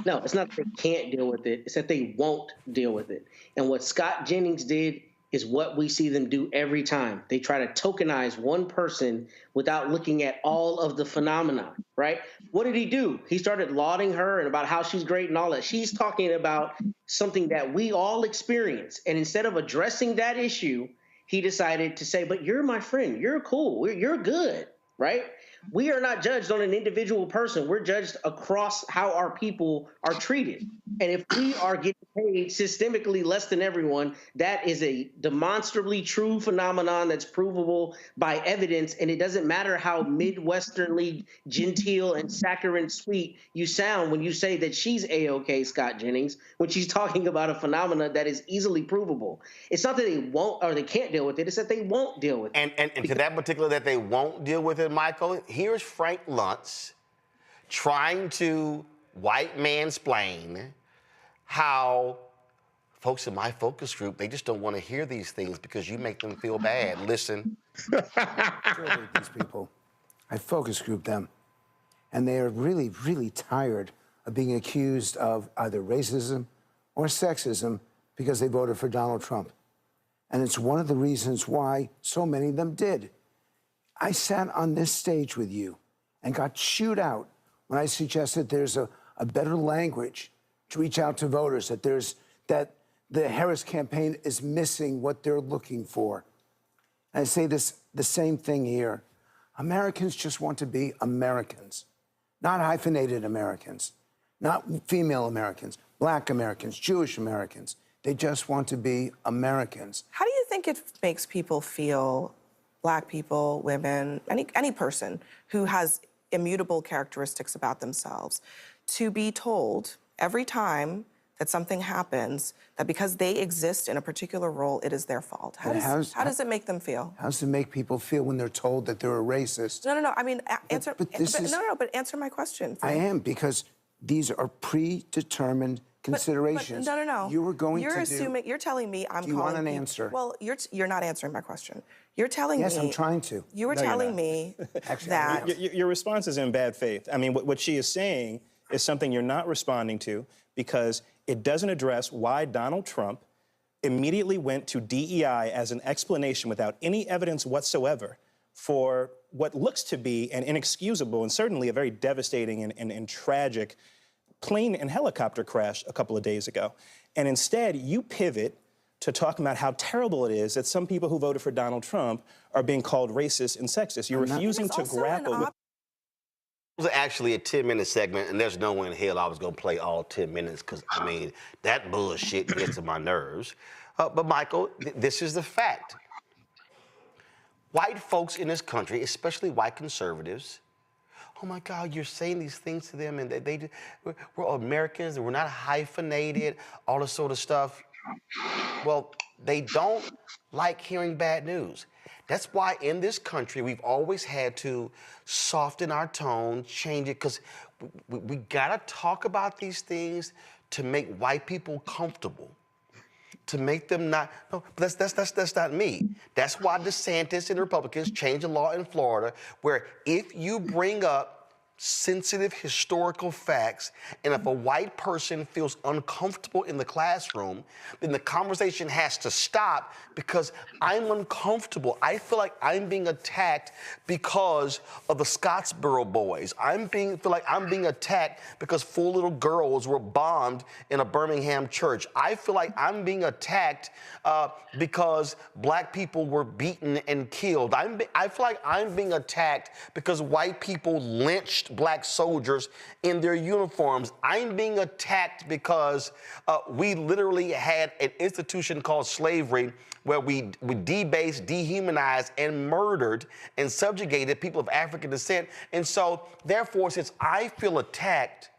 No, it's not that they can't deal with it. It's that they won't deal with it. And what Scott Jennings did is what we see them do every time. They try to tokenize one person without looking at all of the phenomena, right? What did he do? He started lauding her and about how she's great and all that. She's talking about something that we all experience. And instead of addressing that issue, he decided to say, but you're my friend. You're cool. You're good, right? We are not judged on an individual person. We're judged across how our people are treated. And if we are getting paid systemically less than everyone, that is a demonstrably true phenomenon that's provable by evidence. And it doesn't matter how Midwesternly genteel and saccharine sweet you sound when you say that she's A-OK, Scott Jennings, when she's talking about a phenomenon that is easily provable. It's not that they won't or they can't deal with it. It's that they won't deal with it. And to that particular that they won't deal with it, Michael, here's Frank Luntz trying to white mansplain how folks in my focus group, they just don't want to hear these things because you make them feel bad. Listen. These people, I focus group them, and they are really, really tired of being accused of either racism or sexism because they voted for Donald Trump. And it's one of the reasons why so many of them did. I sat on this stage with you and got chewed out when I suggested there's a better language to reach out to voters, that the Harris campaign is missing what they're looking for. And I say the same thing here. Americans just want to be Americans, not hyphenated Americans, not female Americans, Black Americans, Jewish Americans. They just want to be Americans. How do you think it makes people feel, Black people, women, any person who has immutable characteristics about themselves, to be told every time that something happens that because they exist in a particular role, it is their fault? How does it make them feel? How does it make people feel when they're told that they're a racist? No. I mean, answer. But answer my question. I am, because these are predetermined considerations. But no. You're telling me I'm calling. Do you want an answer? Well, you're not answering my question. You're telling me. Yes, I'm trying to. You were telling me that your response is in bad faith. I mean, what she is saying is something you're not responding to because it doesn't address why Donald Trump immediately went to DEI as an explanation without any evidence whatsoever for what looks to be an inexcusable and certainly a very devastating and tragic plane and helicopter crash a couple of days ago. And instead, you pivot to talking about how terrible it is that some people who voted for Donald Trump are being called racist and sexist. You're refusing to grapple with. It was actually a 10-minute segment, and there's no way in hell I was going to play all 10 minutes because, I mean, that bullshit gets on my nerves. But, Michael, this is the fact. White folks in this country, especially white conservatives, oh, my God, you're saying these things to them, and we're Americans, and we're not hyphenated, all this sort of stuff. Well, they don't like hearing bad news. That's why in this country, we've always had to soften our tone, change it, because we gotta talk about these things to make white people comfortable, to make them not, no, but that's not me. That's why DeSantis and the Republicans changed the law in Florida, where if you bring up sensitive historical facts, and if a white person feels uncomfortable in the classroom, then the conversation has to stop because I'm uncomfortable. I feel like I'm being attacked because of the Scottsboro boys. feel like I'm being attacked because 4 little girls were bombed in a Birmingham church. I feel like I'm being attacked because Black people were beaten and killed. I feel like I'm being attacked because white people lynched Black soldiers in their uniforms. I'm being attacked because we literally had an institution called slavery where we debased, dehumanized, and murdered and subjugated people of African descent. And so, therefore, since I feel attacked,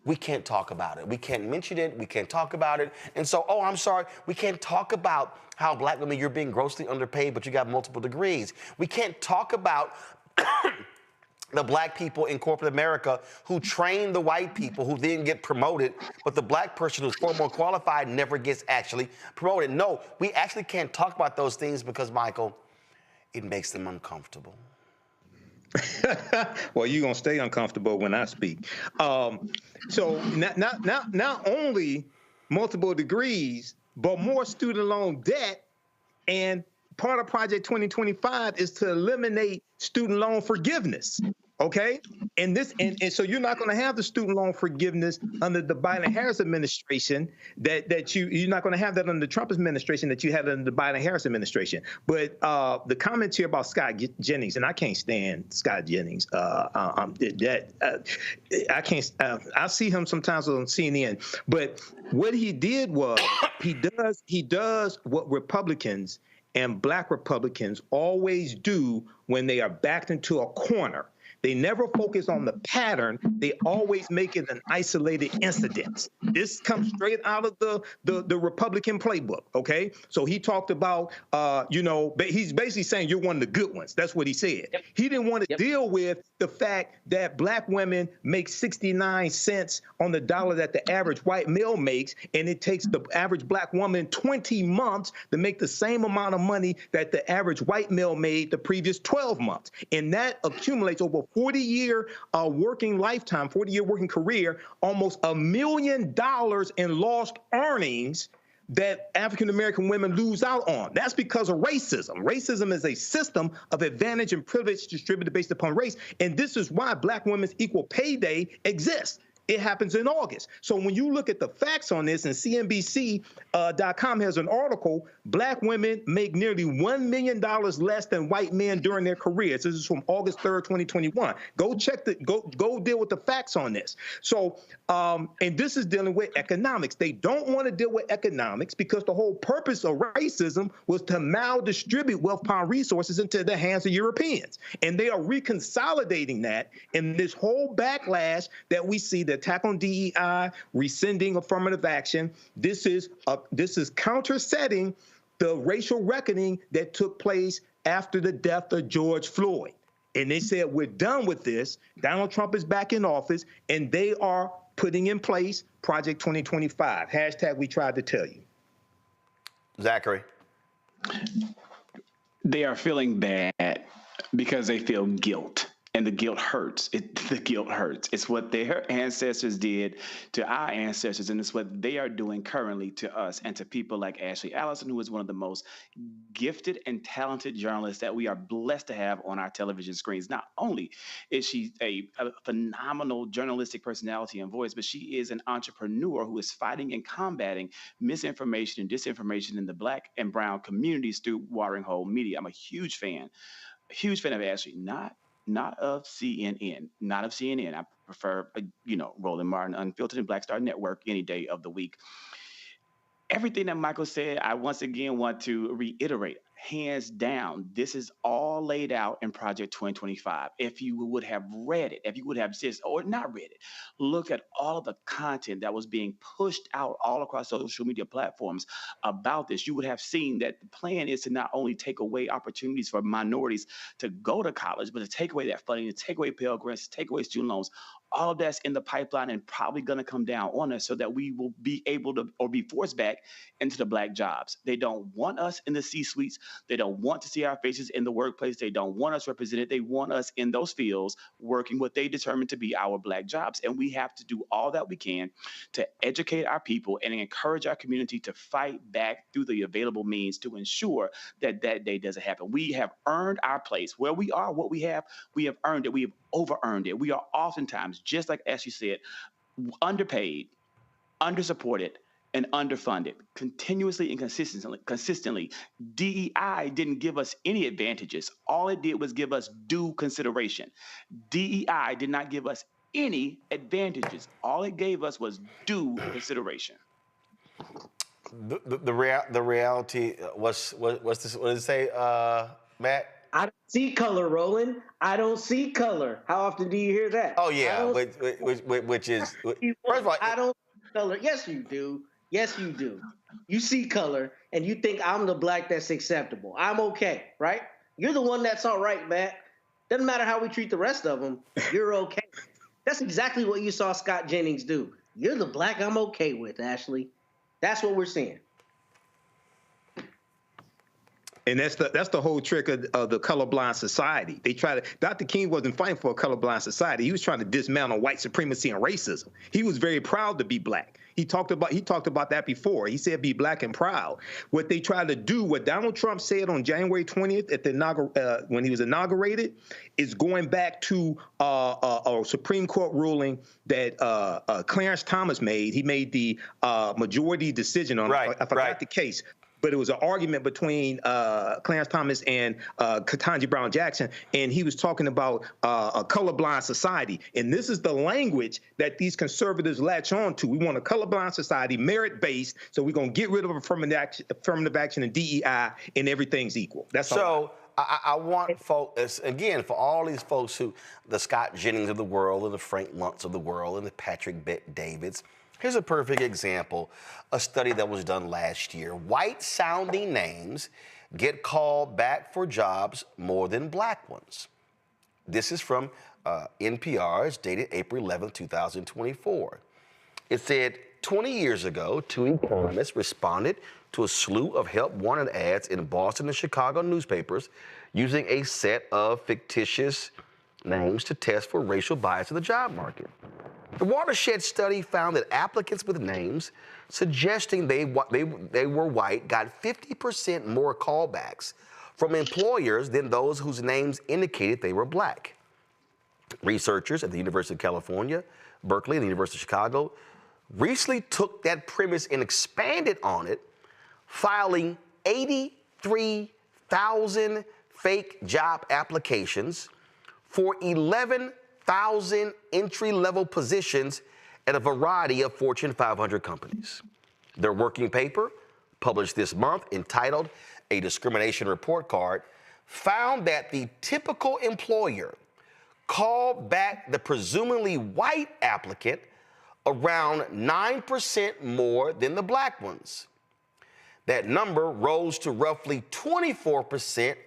we can't talk about it. We can't mention it. We can't talk about it. And so, oh, I'm sorry, we can't talk about how Black women, you're being grossly underpaid, but you got multiple degrees. We can't talk about the Black people in corporate America who train the white people who then get promoted, but the Black person who's far more qualified never gets actually promoted. No, we actually can't talk about those things because, Michael, it makes them uncomfortable. Well, you're going to stay uncomfortable when I speak. So not only multiple degrees, but more student loan debt, and part of Project 2025 is to eliminate student loan forgiveness. Okay, and so you're not going to have the student loan forgiveness under the Biden-Harris administration you're not going to have that under the Trump administration that you had under the Biden-Harris administration. But the comments here about Scott Jennings, and I can't stand Scott Jennings. I can't. I see him sometimes on CNN, but what he did was he does what Republicans and Black Republicans always do when they are backed into a corner. They never focus on the pattern. They always make it an isolated incident. This comes straight out of the Republican playbook, okay? So he talked about, he's basically saying you're one of the good ones. That's what he said. Yep. He didn't want to deal with the fact that Black women make 69 cents on the dollar that the average white male makes, and it takes the average Black woman 20 months to make the same amount of money that the average white male made the previous 12 months. And that accumulates over 40-year working lifetime, 40-year working career, almost $1 million in lost earnings that African-American women lose out on. That's because of racism. Racism is a system of advantage and privilege distributed based upon race. And this is why Black women's equal pay day exists. It happens in August. So when you look at the facts on this, and CNBC.com has an article, Black women make nearly $1 million less than white men during their careers. This is from August 3rd, 2021. Go deal with the facts on this. So, and this is dealing with economics. They don't want to deal with economics because the whole purpose of racism was to maldistribute wealth, power, and resources into the hands of Europeans. And they are reconsolidating that in this whole backlash that we see, the attack on DEI, rescinding affirmative action. This is countersetting the racial reckoning that took place after the death of George Floyd. And they said, we're done with this. Donald Trump is back in office, and they are putting in place Project 2025. Hashtag we tried to tell you. Zachary. They are feeling bad because they feel guilt. And the guilt hurts. The guilt hurts. It's what their ancestors did to our ancestors, and it's what they are doing currently to us and to people like Ashley Allison, who is one of the most gifted and talented journalists that we are blessed to have on our television screens. Not only is she a phenomenal journalistic personality and voice, but she is an entrepreneur who is fighting and combating misinformation and disinformation in the Black and Brown communities through Watering Hole Media. I'm a huge fan of Ashley, not of CNN, I prefer, Roland Martin, Unfiltered, and Black Star Network any day of the week. Everything that Michael said, I once again want to reiterate, hands down, this is all laid out in Project 2025. If you would have read it, if you would have just, or not read it, look at all of the content that was being pushed out all across social media platforms about this, you would have seen that the plan is to not only take away opportunities for minorities to go to college, but to take away that funding, to take away Pell Grants, to take away student loans. All of that's in the pipeline and probably going to come down on us so that we will be able to, or be forced back into the Black jobs. They don't want us in the C-suites. They don't want to see our faces in the workplace. They don't want us represented. They want us in those fields working what they determine to be our Black jobs. And we have to do all that we can to educate our people and encourage our community to fight back through the available means to ensure that that day doesn't happen. We have earned our place. Where we are, what we have earned it. We have over-earned it. We are oftentimes, just like Ashley said, underpaid, undersupported, and underfunded, continuously and consistently. DEI didn't give us any advantages. All it did was give us due consideration. DEI did not give us any advantages. All it gave us was due consideration. The reality, what's this? What does it say, Matt? I don't see color, Roland. I don't see color. How often do you hear that? Oh yeah, which is first of all, I don't see color. Yes, you do. Yes, you do. You see color, and you think I'm the Black that's acceptable. I'm okay, right? You're the one that's all right, Matt. Doesn't matter how we treat the rest of them. You're okay. That's exactly what you saw Scott Jennings do. You're the Black I'm okay with, Ashley. That's what we're seeing. And that's the whole trick of the colorblind society. They try to. Dr. King wasn't fighting for a colorblind society. He was trying to dismantle white supremacy and racism. He was very proud to be black. He talked about that before. He said, "Be black and proud." What they tried to do, what Donald Trump said on January 20th at the when he was inaugurated, is going back to a Supreme Court ruling that Clarence Thomas made. He made the majority decision on. Right, I forgot the case. But it was an argument between Clarence Thomas and Ketanji Brown Jackson, and he was talking about a colorblind society. And this is the language that these conservatives latch on to. We want a colorblind society, merit-based, so we're going to get rid of affirmative action and DEI, and everything's equal. That's all. So I want folks, again, for all these folks the Scott Jennings of the world, and the Frank Luntz of the world, and the Patrick Bet-Davids, here's a perfect example, a study that was done last year. White-sounding names get called back for jobs more than black ones. This is from NPR. It's dated April 11, 2024. It said 20 years ago, 2 economists responded to a slew of help-wanted ads in Boston and Chicago newspapers using a set of fictitious names to test for racial bias in the job market. The Watershed study found that applicants with names suggesting they were white got 50% more callbacks from employers than those whose names indicated they were black. Researchers at the University of California, Berkeley, and the University of Chicago recently took that premise and expanded on it, filing 83,000 fake job applications for 11,000 entry-level positions at a variety of Fortune 500 companies. Their working paper, published this month, entitled A Discrimination Report Card, found that the typical employer called back the presumably white applicant around 9% more than the black ones. That number rose to roughly 24%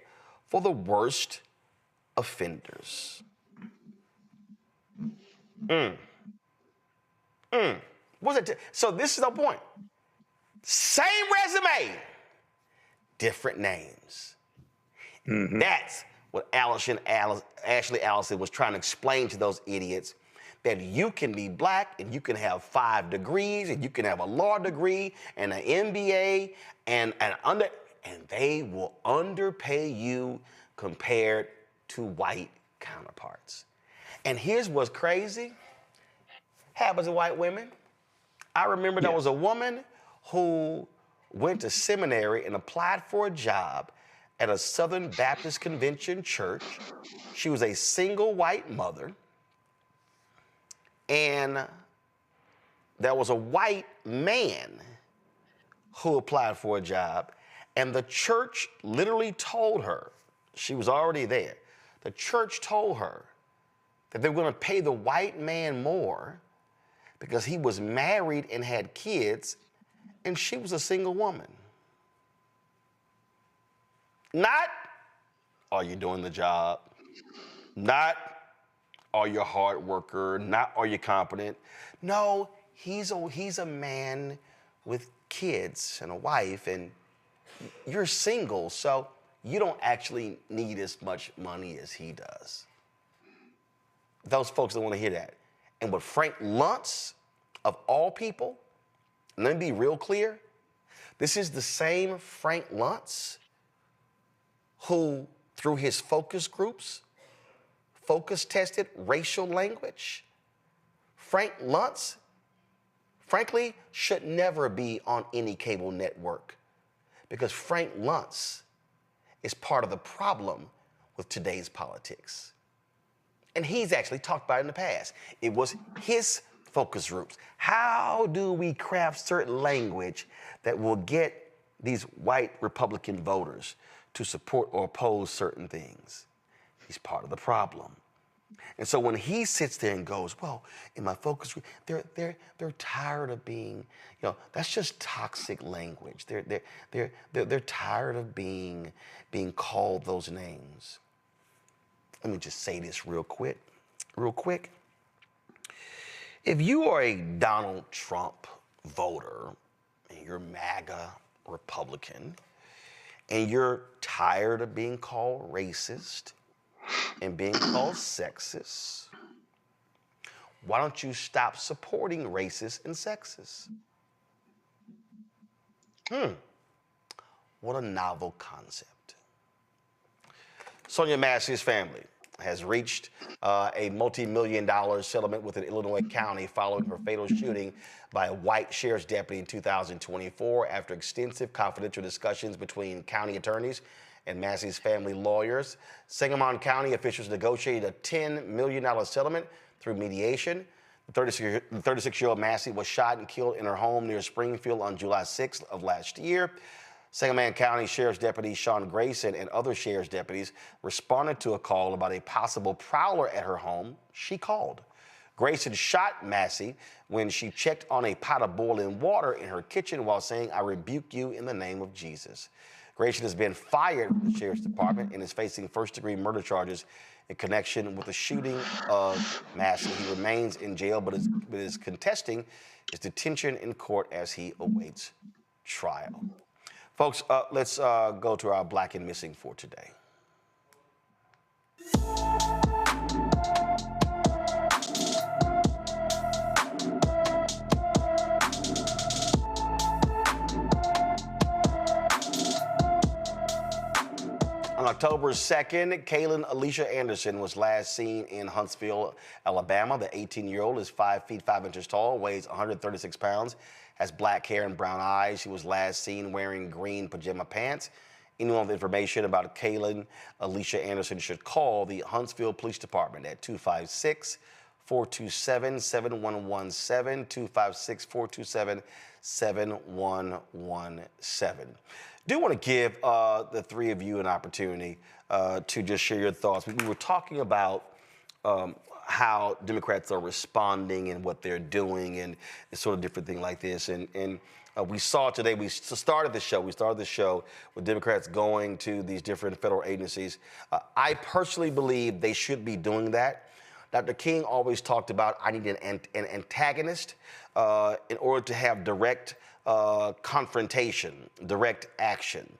for the worst offenders. What's it? So this is the point. Same resume, different names. Mm-hmm. That's what Ashley Allison was trying to explain to those idiots, that you can be black and you can have 5 degrees and you can have a law degree and an MBA and they will underpay you compared to white counterparts. And here's what's crazy. Happens to white women. I remember there was a woman who went to seminary and applied for a job at a Southern Baptist Convention church. She was a single white mother. And there was a white man who applied for a job, and the church literally told her, she was already there, the church told her that they were going to pay the white man more because he was married and had kids, and she was a single woman. Not, are you doing the job? Not, are you a hard worker? Not, are you competent? No, he's a man with kids and a wife, and you're single, so you don't actually need as much money as he does. Those folks don't want to hear that. And what Frank Luntz, of all people, let me be real clear, this is the same Frank Luntz who, through his focus groups, focus-tested racial language. Frank Luntz, frankly, should never be on any cable network because Frank Luntz is part of the problem with today's politics. And he's actually talked about it in the past. It was his focus groups. How do we craft certain language that will get these white Republican voters to support or oppose certain things? He's part of the problem. And so when he sits there and goes, well, in my focus group, they're tired of being, that's just toxic language. They're tired of being called those names. Let me just say this real quick. If you are a Donald Trump voter and you're MAGA Republican, and you're tired of being called racist and being called sexist, why don't you stop supporting racists and sexists? What a novel concept. Sonia Massey's family has reached a multi-million-dollar settlement with an Illinois county following her fatal shooting by a white sheriff's deputy in 2024 after extensive confidential discussions between county attorneys and Massey's family lawyers. Sangamon County officials negotiated a $10 million settlement through mediation. The 36-year-old Massey was shot and killed in her home near Springfield on July 6th of last year. Sangamon County Sheriff's Deputy Sean Grayson and other sheriff's deputies responded to a call about a possible prowler at her home. She called. Grayson shot Massey when she checked on a pot of boiling water in her kitchen while saying, "I rebuke you in the name of Jesus." Grayson has been fired from the Sheriff's Department and is facing first-degree murder charges in connection with the shooting of Massey. He remains in jail but is contesting his detention in court as he awaits trial. Folks, let's go to our Black and Missing for today. On October 2nd, Kaylin Alicia Anderson was last seen in Huntsville, Alabama. The 18-year-old is 5 feet 5 inches tall, weighs 136 pounds, has black hair and brown eyes. She was last seen wearing green pajama pants. Anyone with information about Kaylin Alicia Anderson should call the Huntsville Police Department at 256-427-7117, 256-427-7117. Do want to give the three of you an opportunity to just share your thoughts. We were talking about how Democrats are responding and what they're doing and sort of different things like this. And we saw today, we started the show with Democrats going to these different federal agencies. I personally believe they should be doing that. Dr. King always talked about, I need an antagonist in order to have direct confrontation, direct action.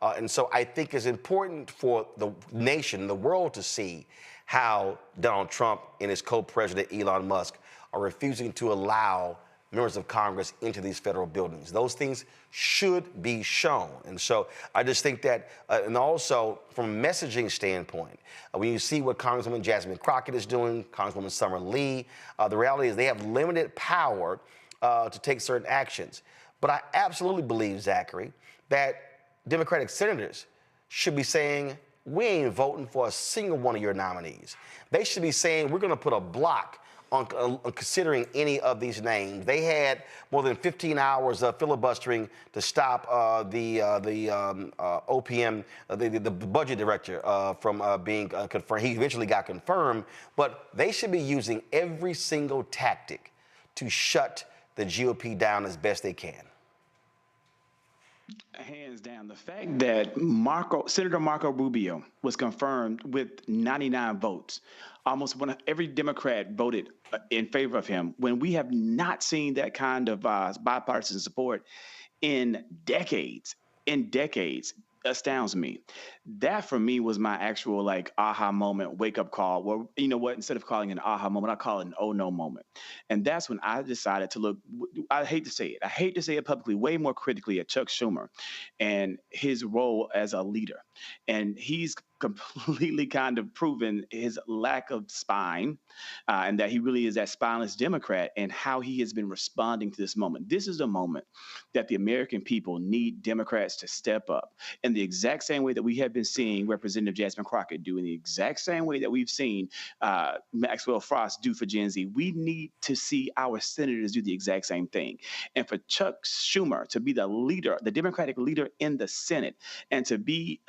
And so I think it's important for the nation, the world to see how Donald Trump and his co-president Elon Musk are refusing to allow members of Congress into these federal buildings. Those things should be shown. And so I just think that, and also from a messaging standpoint, when you see what Congresswoman Jasmine Crockett is doing, Congresswoman Summer Lee, the reality is they have limited power to take certain actions. But I absolutely believe, Zachary, that Democratic senators should be saying, we ain't voting for a single one of your nominees. They should be saying, we're going to put a block on considering any of these names. They had more than 15 hours of filibustering to stop the OPM, the budget director from being confirmed. He eventually got confirmed, but they should be using every single tactic to shut the GOP down as best they can. Hands down, the fact that Senator Marco Rubio was confirmed with 99 votes, almost every Democrat voted in favor of him, when we have not seen that kind of bipartisan support in decades, astounds me. That for me was my actual aha moment, wake up call. Well, you know what? Instead of calling it an aha moment, I call it an oh no moment. And that's when I decided to look. I hate to say it publicly, way more critically at Chuck Schumer and his role as a leader. And he's completely kind of proven his lack of spine and that he really is that spineless Democrat and how he has been responding to this moment. This is a moment that the American people need Democrats to step up in the exact same way that we have been seeing Representative Jasmine Crockett do, in the exact same way that we've seen Maxwell Frost do for Gen Z. We need to see our senators do the exact same thing. And for Chuck Schumer to be the leader, the Democratic leader in the Senate, and to be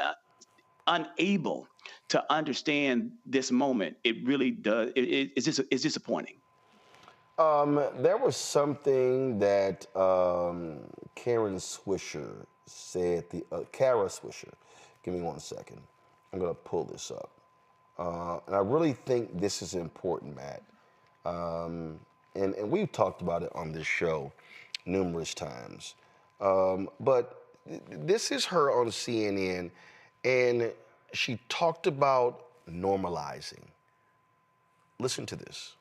unable to understand this moment, it really does. It's disappointing. There was something that Karen Swisher said. Kara Swisher. Give me 1 second. I'm going to pull this up. And I really think this is important, Matt. And we've talked about it on this show numerous times. But this is her on CNN, and she talked about normalizing. Listen to this.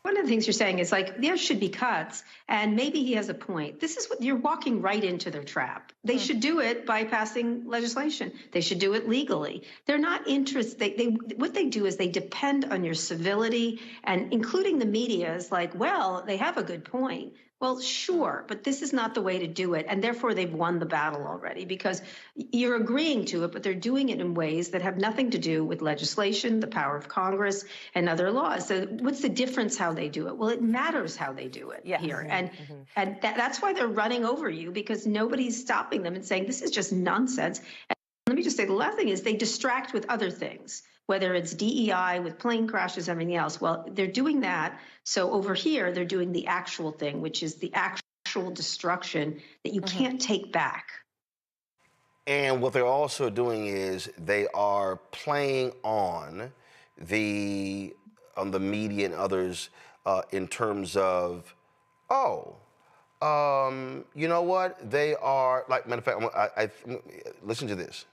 One of the things you're saying is like, there should be cuts, and maybe he has a point. This is what you're walking right into their trap. They should do it by passing legislation. They should do it legally. They're not interested. What they do is they depend on your civility, and including the media is like, well, they have a good point. Well, sure, but this is not the way to do it, and therefore they've won the battle already because you're agreeing to it, but they're doing it in ways that have nothing to do with legislation, the power of Congress, and other laws. So what's the difference how they do it? Well, it matters how they do it here, and that's why they're running over you, because nobody's stopping them and saying this is just nonsense. And let me just say the last thing is they distract with other things, whether it's DEI with plane crashes, everything else. Well, they're doing that. So over here, they're doing the actual thing, which is the actual destruction that you can't take back. And what they're also doing is they are playing on the media and others in terms of, you know what? They are, like, matter of fact, listen to this.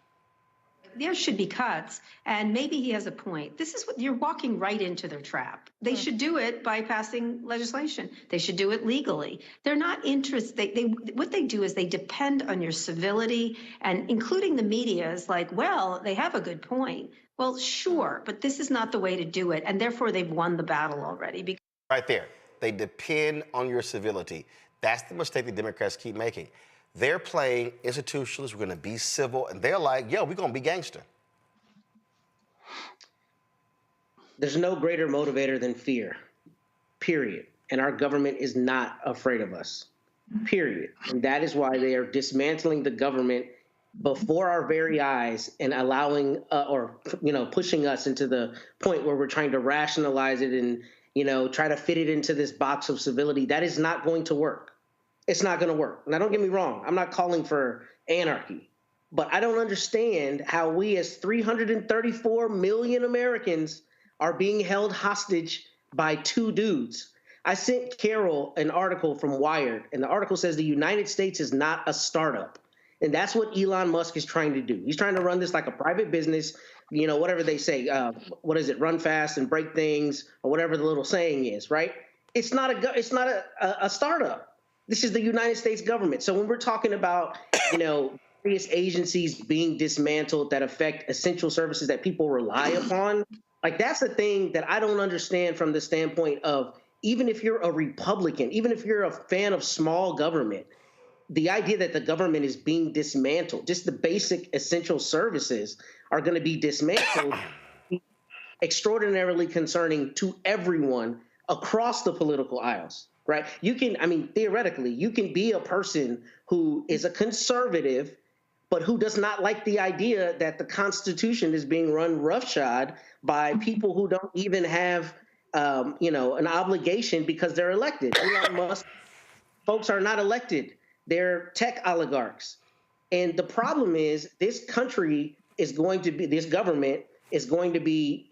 There should be cuts, and maybe he has a point. This is what you're walking right into their trap. They should do it by passing legislation. They should do it legally. They're not interested. What they do is they depend on your civility, and including the media is like, well, they have a good point. Well, sure, but this is not the way to do it, and therefore they've won the battle already. Right there. They depend on your civility. That's the mistake the Democrats keep making. They're playing institutionalists. We're going to be civil. And they're like, yo, we're going to be gangster. There's no greater motivator than fear, period. And our government is not afraid of us, period. And that is why they are dismantling the government before our very eyes and allowing pushing us into the point where we're trying to rationalize it and, try to fit it into this box of civility. That is not going to work. It's not going to work. Now, don't get me wrong. I'm not calling for anarchy, but I don't understand how we as 334 million Americans are being held hostage by two dudes. I sent Carol an article from Wired, and the article says the United States is not a startup. And that's what Elon Musk is trying to do. He's trying to run this like a private business, whatever they say. What is it? Run fast and break things, or whatever the little saying is, right? It's not a startup. This is the United States government. So when we're talking about, various agencies being dismantled that affect essential services that people rely upon, like that's the thing that I don't understand from the standpoint of, even if you're a Republican, even if you're a fan of small government, the idea that the government is being dismantled, just the basic essential services are going to be dismantled, extraordinarily concerning to everyone across the political aisles. Right? Theoretically, you can be a person who is a conservative, but who does not like the idea that the Constitution is being run roughshod by people who don't even have, an obligation because they're elected. Elon Musk, folks are not elected. They're tech oligarchs. And the problem is this government is going to be,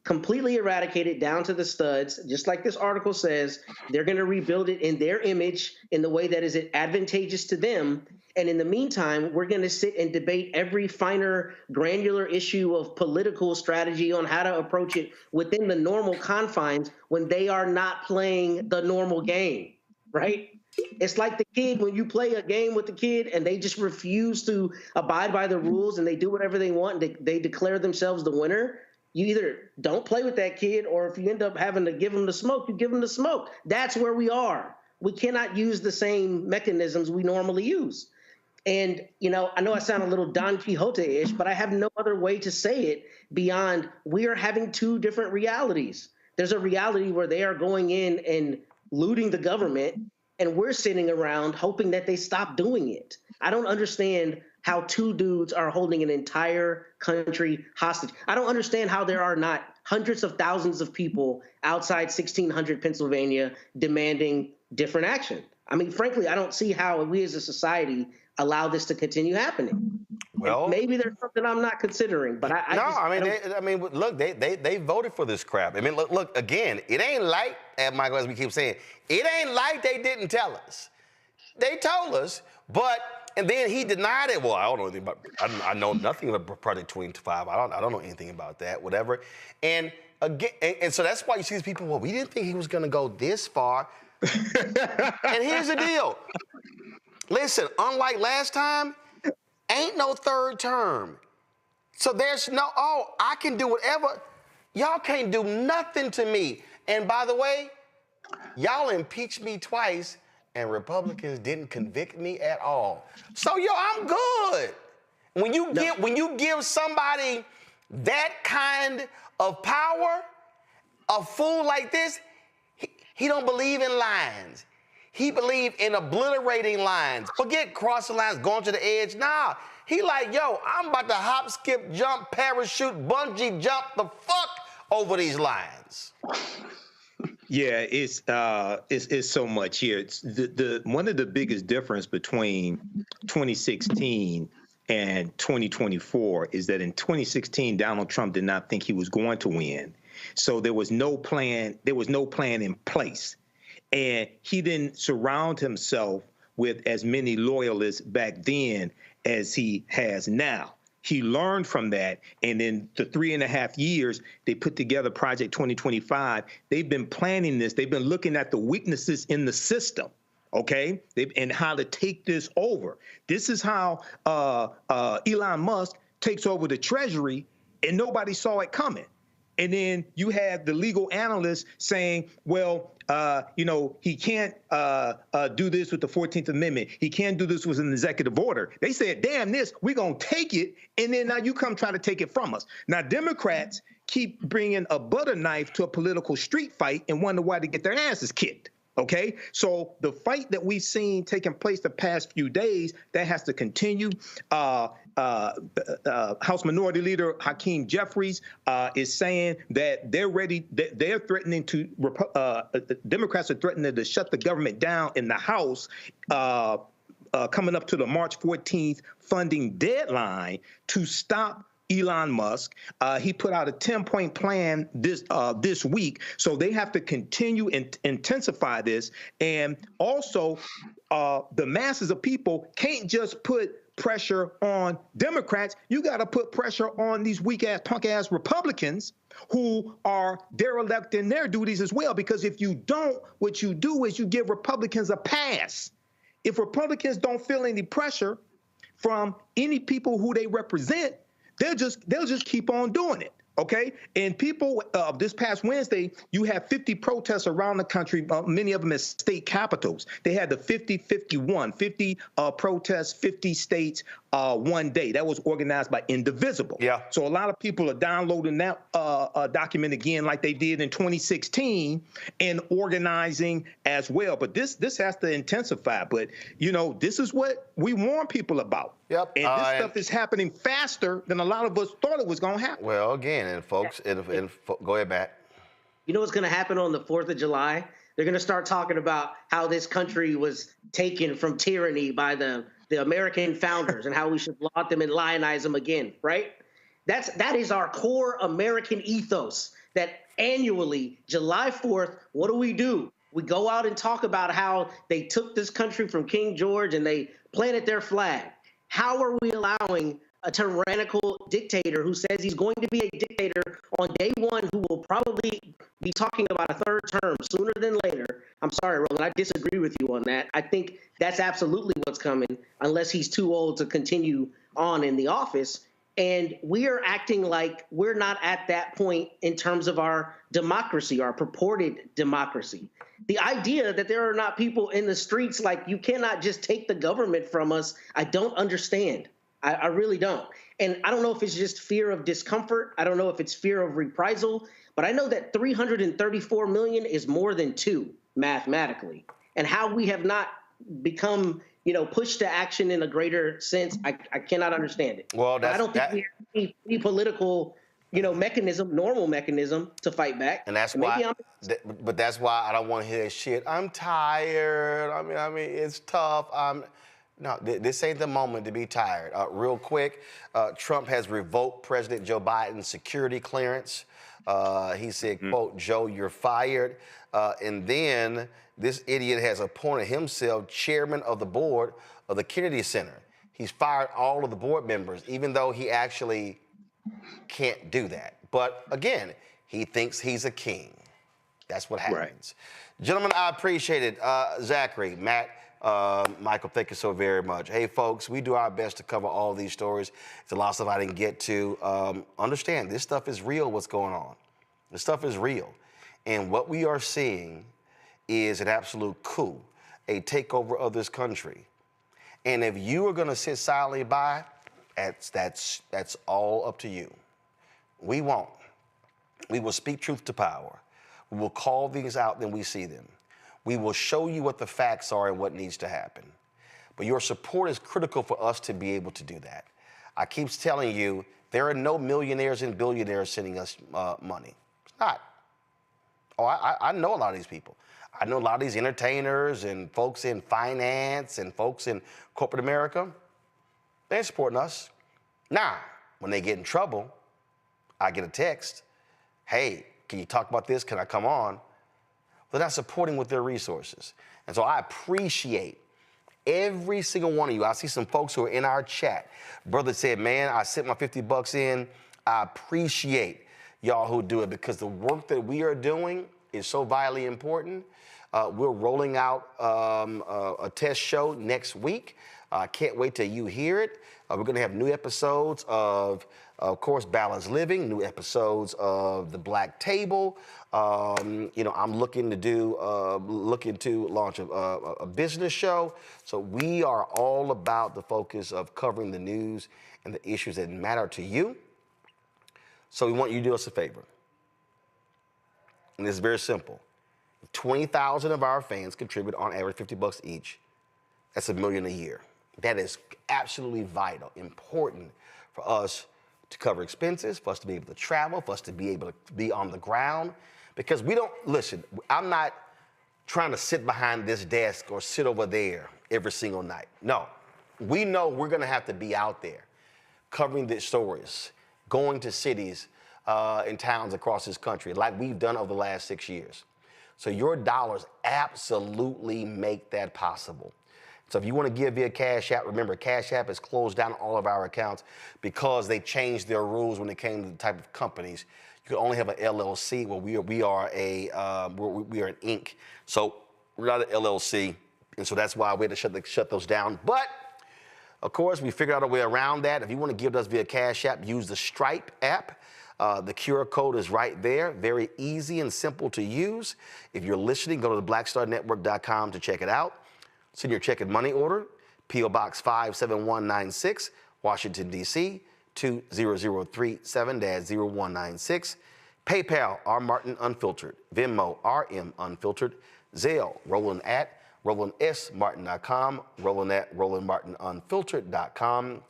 completely eradicated down to the studs, just like this article says. They're going to rebuild it in their image in the way that is advantageous to them. And in the meantime, we're going to sit and debate every finer, granular issue of political strategy on how to approach it within the normal confines when they are not playing the normal game, right? It's like the kid, when you play a game with the kid and they just refuse to abide by the rules and they do whatever they want, they declare themselves the winner. You either don't play with that kid, or if you end up having to give them the smoke, you give them the smoke. That's where we are. We cannot use the same mechanisms we normally use. And, I know I sound a little Don Quixote-ish, but I have no other way to say it beyond we are having two different realities. There's a reality where they are going in and looting the government, and we're sitting around hoping that they stop doing it. I don't understand how two dudes are holding an entire country hostage. I don't understand how there are not hundreds of thousands of people outside 1600 Pennsylvania demanding different action. Frankly, I don't see how we as a society allow this to continue happening. Well, and maybe there's something I'm not considering, but look, they voted for this crap. Look, again, it ain't like, Michael, as we keep saying, it ain't like they didn't tell us. They told us, but And then he denied it. Well, I don't know anything about. I know nothing about Project 25. I don't know anything about that. Whatever. And again, and so that's why you see these people. Well, we didn't think he was going to go this far. And here's the deal. Listen, unlike last time, ain't no third term. So there's no, oh, I can do whatever. Y'all can't do nothing to me. And by the way, y'all impeached me twice, and Republicans didn't convict me at all. So I'm good. When you give somebody that kind of power, a fool like this, he don't believe in lines. He believe in obliterating lines. Forget crossing lines, going to the edge. Nah, he like, yo, I'm about to hop, skip, jump, parachute, bungee jump the fuck over these lines. Yeah, it's so much here. It's the one of the biggest difference between 2016 and 2024 is that in 2016, Donald Trump did not think he was going to win. So there was no plan. There was no plan in place. And he didn't surround himself with as many loyalists back then as he has now. He learned from that. And in the 3.5 years they put together Project 2025, they've been planning this. They've been looking at the weaknesses in the system, okay, and how to take this over. This is how Elon Musk takes over the Treasury, and nobody saw it coming. And then you have the legal analysts saying, well, he can't do this with the 14th Amendment. He can't do this with an executive order. They said, damn this, we're going to take it. And then now you come try to take it from us. Now, Democrats keep bringing a butter knife to a political street fight and wonder why they get their asses kicked. OK, so the fight that we've seen taking place the past few days, that has to continue. House Minority Leader Hakeem Jeffries is saying that they're ready. They're threatening to. Democrats are threatening to shut the government down in the House, coming up to the March 14th funding deadline to stop Elon Musk. He put out a 10-point plan this week, so they have to continue and intensify this. And also, the masses of people can't just put pressure on Democrats. You got to put pressure on these weak-ass, punk-ass Republicans who are derelict in their duties as well. Because if you don't, what you do is you give Republicans a pass. If Republicans don't feel any pressure from any people who they represent, they'll just keep on doing it, okay? And people, this past Wednesday, you had 50 protests around the country, many of them at state capitals. They had the 50-51, 50 protests, 50 states, one day. That was organized by Indivisible. Yeah. So a lot of people are downloading that document again like they did in 2016 and organizing as well. But this has to intensify. But, this is what we warn people about. Yep. And this stuff is happening faster than a lot of us thought it was going to happen. Well, again, and folks, go ahead, Matt. You know what's going to happen on the 4th of July? They're going to start talking about how this country was taken from tyranny by the American founders and how we should laud them and lionize them again, right? That is our core American ethos, that annually, July 4th, what do? We go out and talk about how they took this country from King George and they planted their flag. How are we allowing a tyrannical dictator who says he's going to be a dictator on day one, who will probably be talking about a third term sooner than later? I'm sorry, Roland, I disagree with you on that. I think that's absolutely what's coming, unless he's too old to continue on in the office. And we are acting like we're not at that point in terms of our democracy, our purported democracy. The idea that there are not people in the streets, like, you cannot just take the government from us, I don't understand. I really don't. And I don't know if it's just fear of discomfort. I don't know if it's fear of reprisal. But I know that 334 million is more than 2 mathematically. And how we have not become, pushed to action in a greater sense, I cannot understand it. Well, I don't think we have any political, normal mechanism to fight back. And that's why. But that's why I don't want to hear that shit. I'm tired. I mean, it's tough. No, this ain't the moment to be tired. Real quick, Trump has revoked President Joe Biden's security clearance. He said, quote, Joe, you're fired. And then this idiot has appointed himself chairman of the board of the Kennedy Center. He's fired all of the board members, even though he actually can't do that. But again, he thinks he's a king. That's what happens. Right. Gentlemen, I appreciate it. Zachary, Matt, Michael, thank you so very much. Hey, folks, we do our best to cover all these stories. It's a lot of stuff I didn't get to. Understand, this stuff is real, what's going on. This stuff is real. And what we are seeing is an absolute coup, a takeover of this country. And if you are going to sit silently by, that's all up to you. We won't. We will speak truth to power. We will call things out when we see them. We will show you what the facts are and what needs to happen. But your support is critical for us to be able to do that. I keep telling you, there are no millionaires and billionaires sending us money. It's not. Oh, I know a lot of these people. I know a lot of these entertainers and folks in finance and folks in corporate America. They ain't supporting us. Now, when they get in trouble, I get a text. Hey, can you talk about this? Can I come on? They're not supporting with their resources. And so I appreciate every single one of you. I see some folks who are in our chat. Brother said, man, I sent my $50 in. I appreciate y'all who do it because the work that we are doing is so vitally important. We're rolling out a test show next week. I can't wait till you hear it. We're going to have new episodes of course, Balanced Living, new episodes of The Black Table. I'm looking to launch a business show. So we are all about the focus of covering the news and the issues that matter to you. So we want you to do us a favor. And it's very simple. 20,000 of our fans contribute on average $50 each. That's $1 million a year. That is absolutely vital, important for us to cover expenses, for us to be able to travel, for us to be able to be on the ground. Because listen, I'm not trying to sit behind this desk or sit over there every single night. No, we know we're gonna have to be out there covering the stories, going to cities and towns across this country like we've done over the last 6 years. So your dollars absolutely make that possible. So if you want to give via Cash App, remember Cash App has closed down all of our accounts because they changed their rules when it came to the type of companies. You can only have an LLC. Well, we are an Inc. So we're not an LLC, and so that's why we had to shut those down. But of course, we figured out a way around that. If you want to give us via Cash App, use the Stripe app. The QR code is right there. Very easy and simple to use. If you're listening, go to theblackstarnetwork.com to check it out. Send your check and money order, P.O. Box 57196, Washington, D.C., 20037-0196. PayPal, R. Martin Unfiltered. Venmo, RM Unfiltered. Zelle, Roland at RolandSMartin.com. Roland at RolandMartinUnfiltered.com.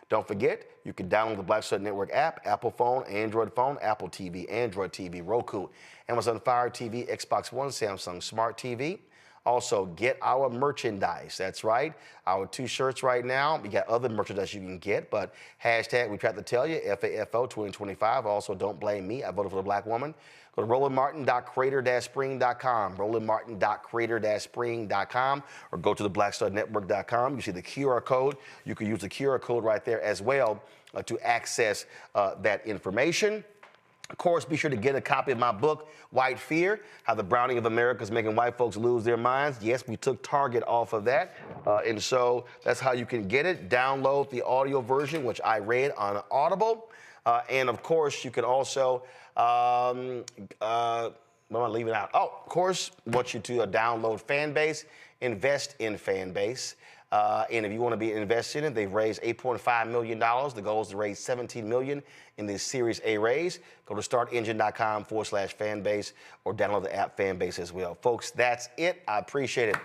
Don't forget, you can download the Black Star Network app, Apple phone, Android phone, Apple TV, Android TV, Roku, Amazon Fire TV, Xbox One, Samsung Smart TV. Also, get our merchandise. That's right. Our 2 shirts right now. We got other merchandise you can get, but hashtag, we tried to tell you, FAFO 2025. Also, don't blame me. I voted for the black woman. Go to RolandMartin.creator-spring.com, RolandMartin.creator-spring.com, or go to theblackstarnetwork.com. You see the QR code. You can use the QR code right there as well to access that information. Of course, be sure to get a copy of my book, White Fear, How the Browning of America is Making White Folks Lose Their Minds. Yes, we took Target off of that. And so that's how you can get it. Download the audio version, which I read on Audible. And of course, you can also, what am I leaving out? Oh, of course, want you to download Fanbase, invest in Fanbase. And if you want to be invested in it, they've raised $8.5 million. The goal is to raise $17 million in this Series A raise. Go to startengine.com/fanbase or download the app Fanbase as well. Folks, that's it. I appreciate it.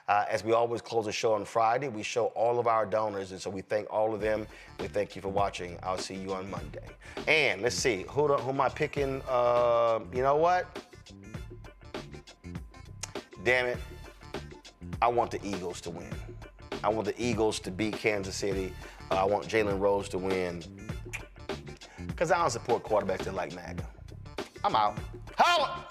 As we always close the show on Friday, we show all of our donors, and so we thank all of them. We thank you for watching. I'll see you on Monday. And let's see, who am I picking? You know what? Damn it. I want the Eagles to win. I want the Eagles to beat Kansas City. I want Jalen Rose to win. Because I don't support quarterbacks that like MAGA. I'm out. Holla!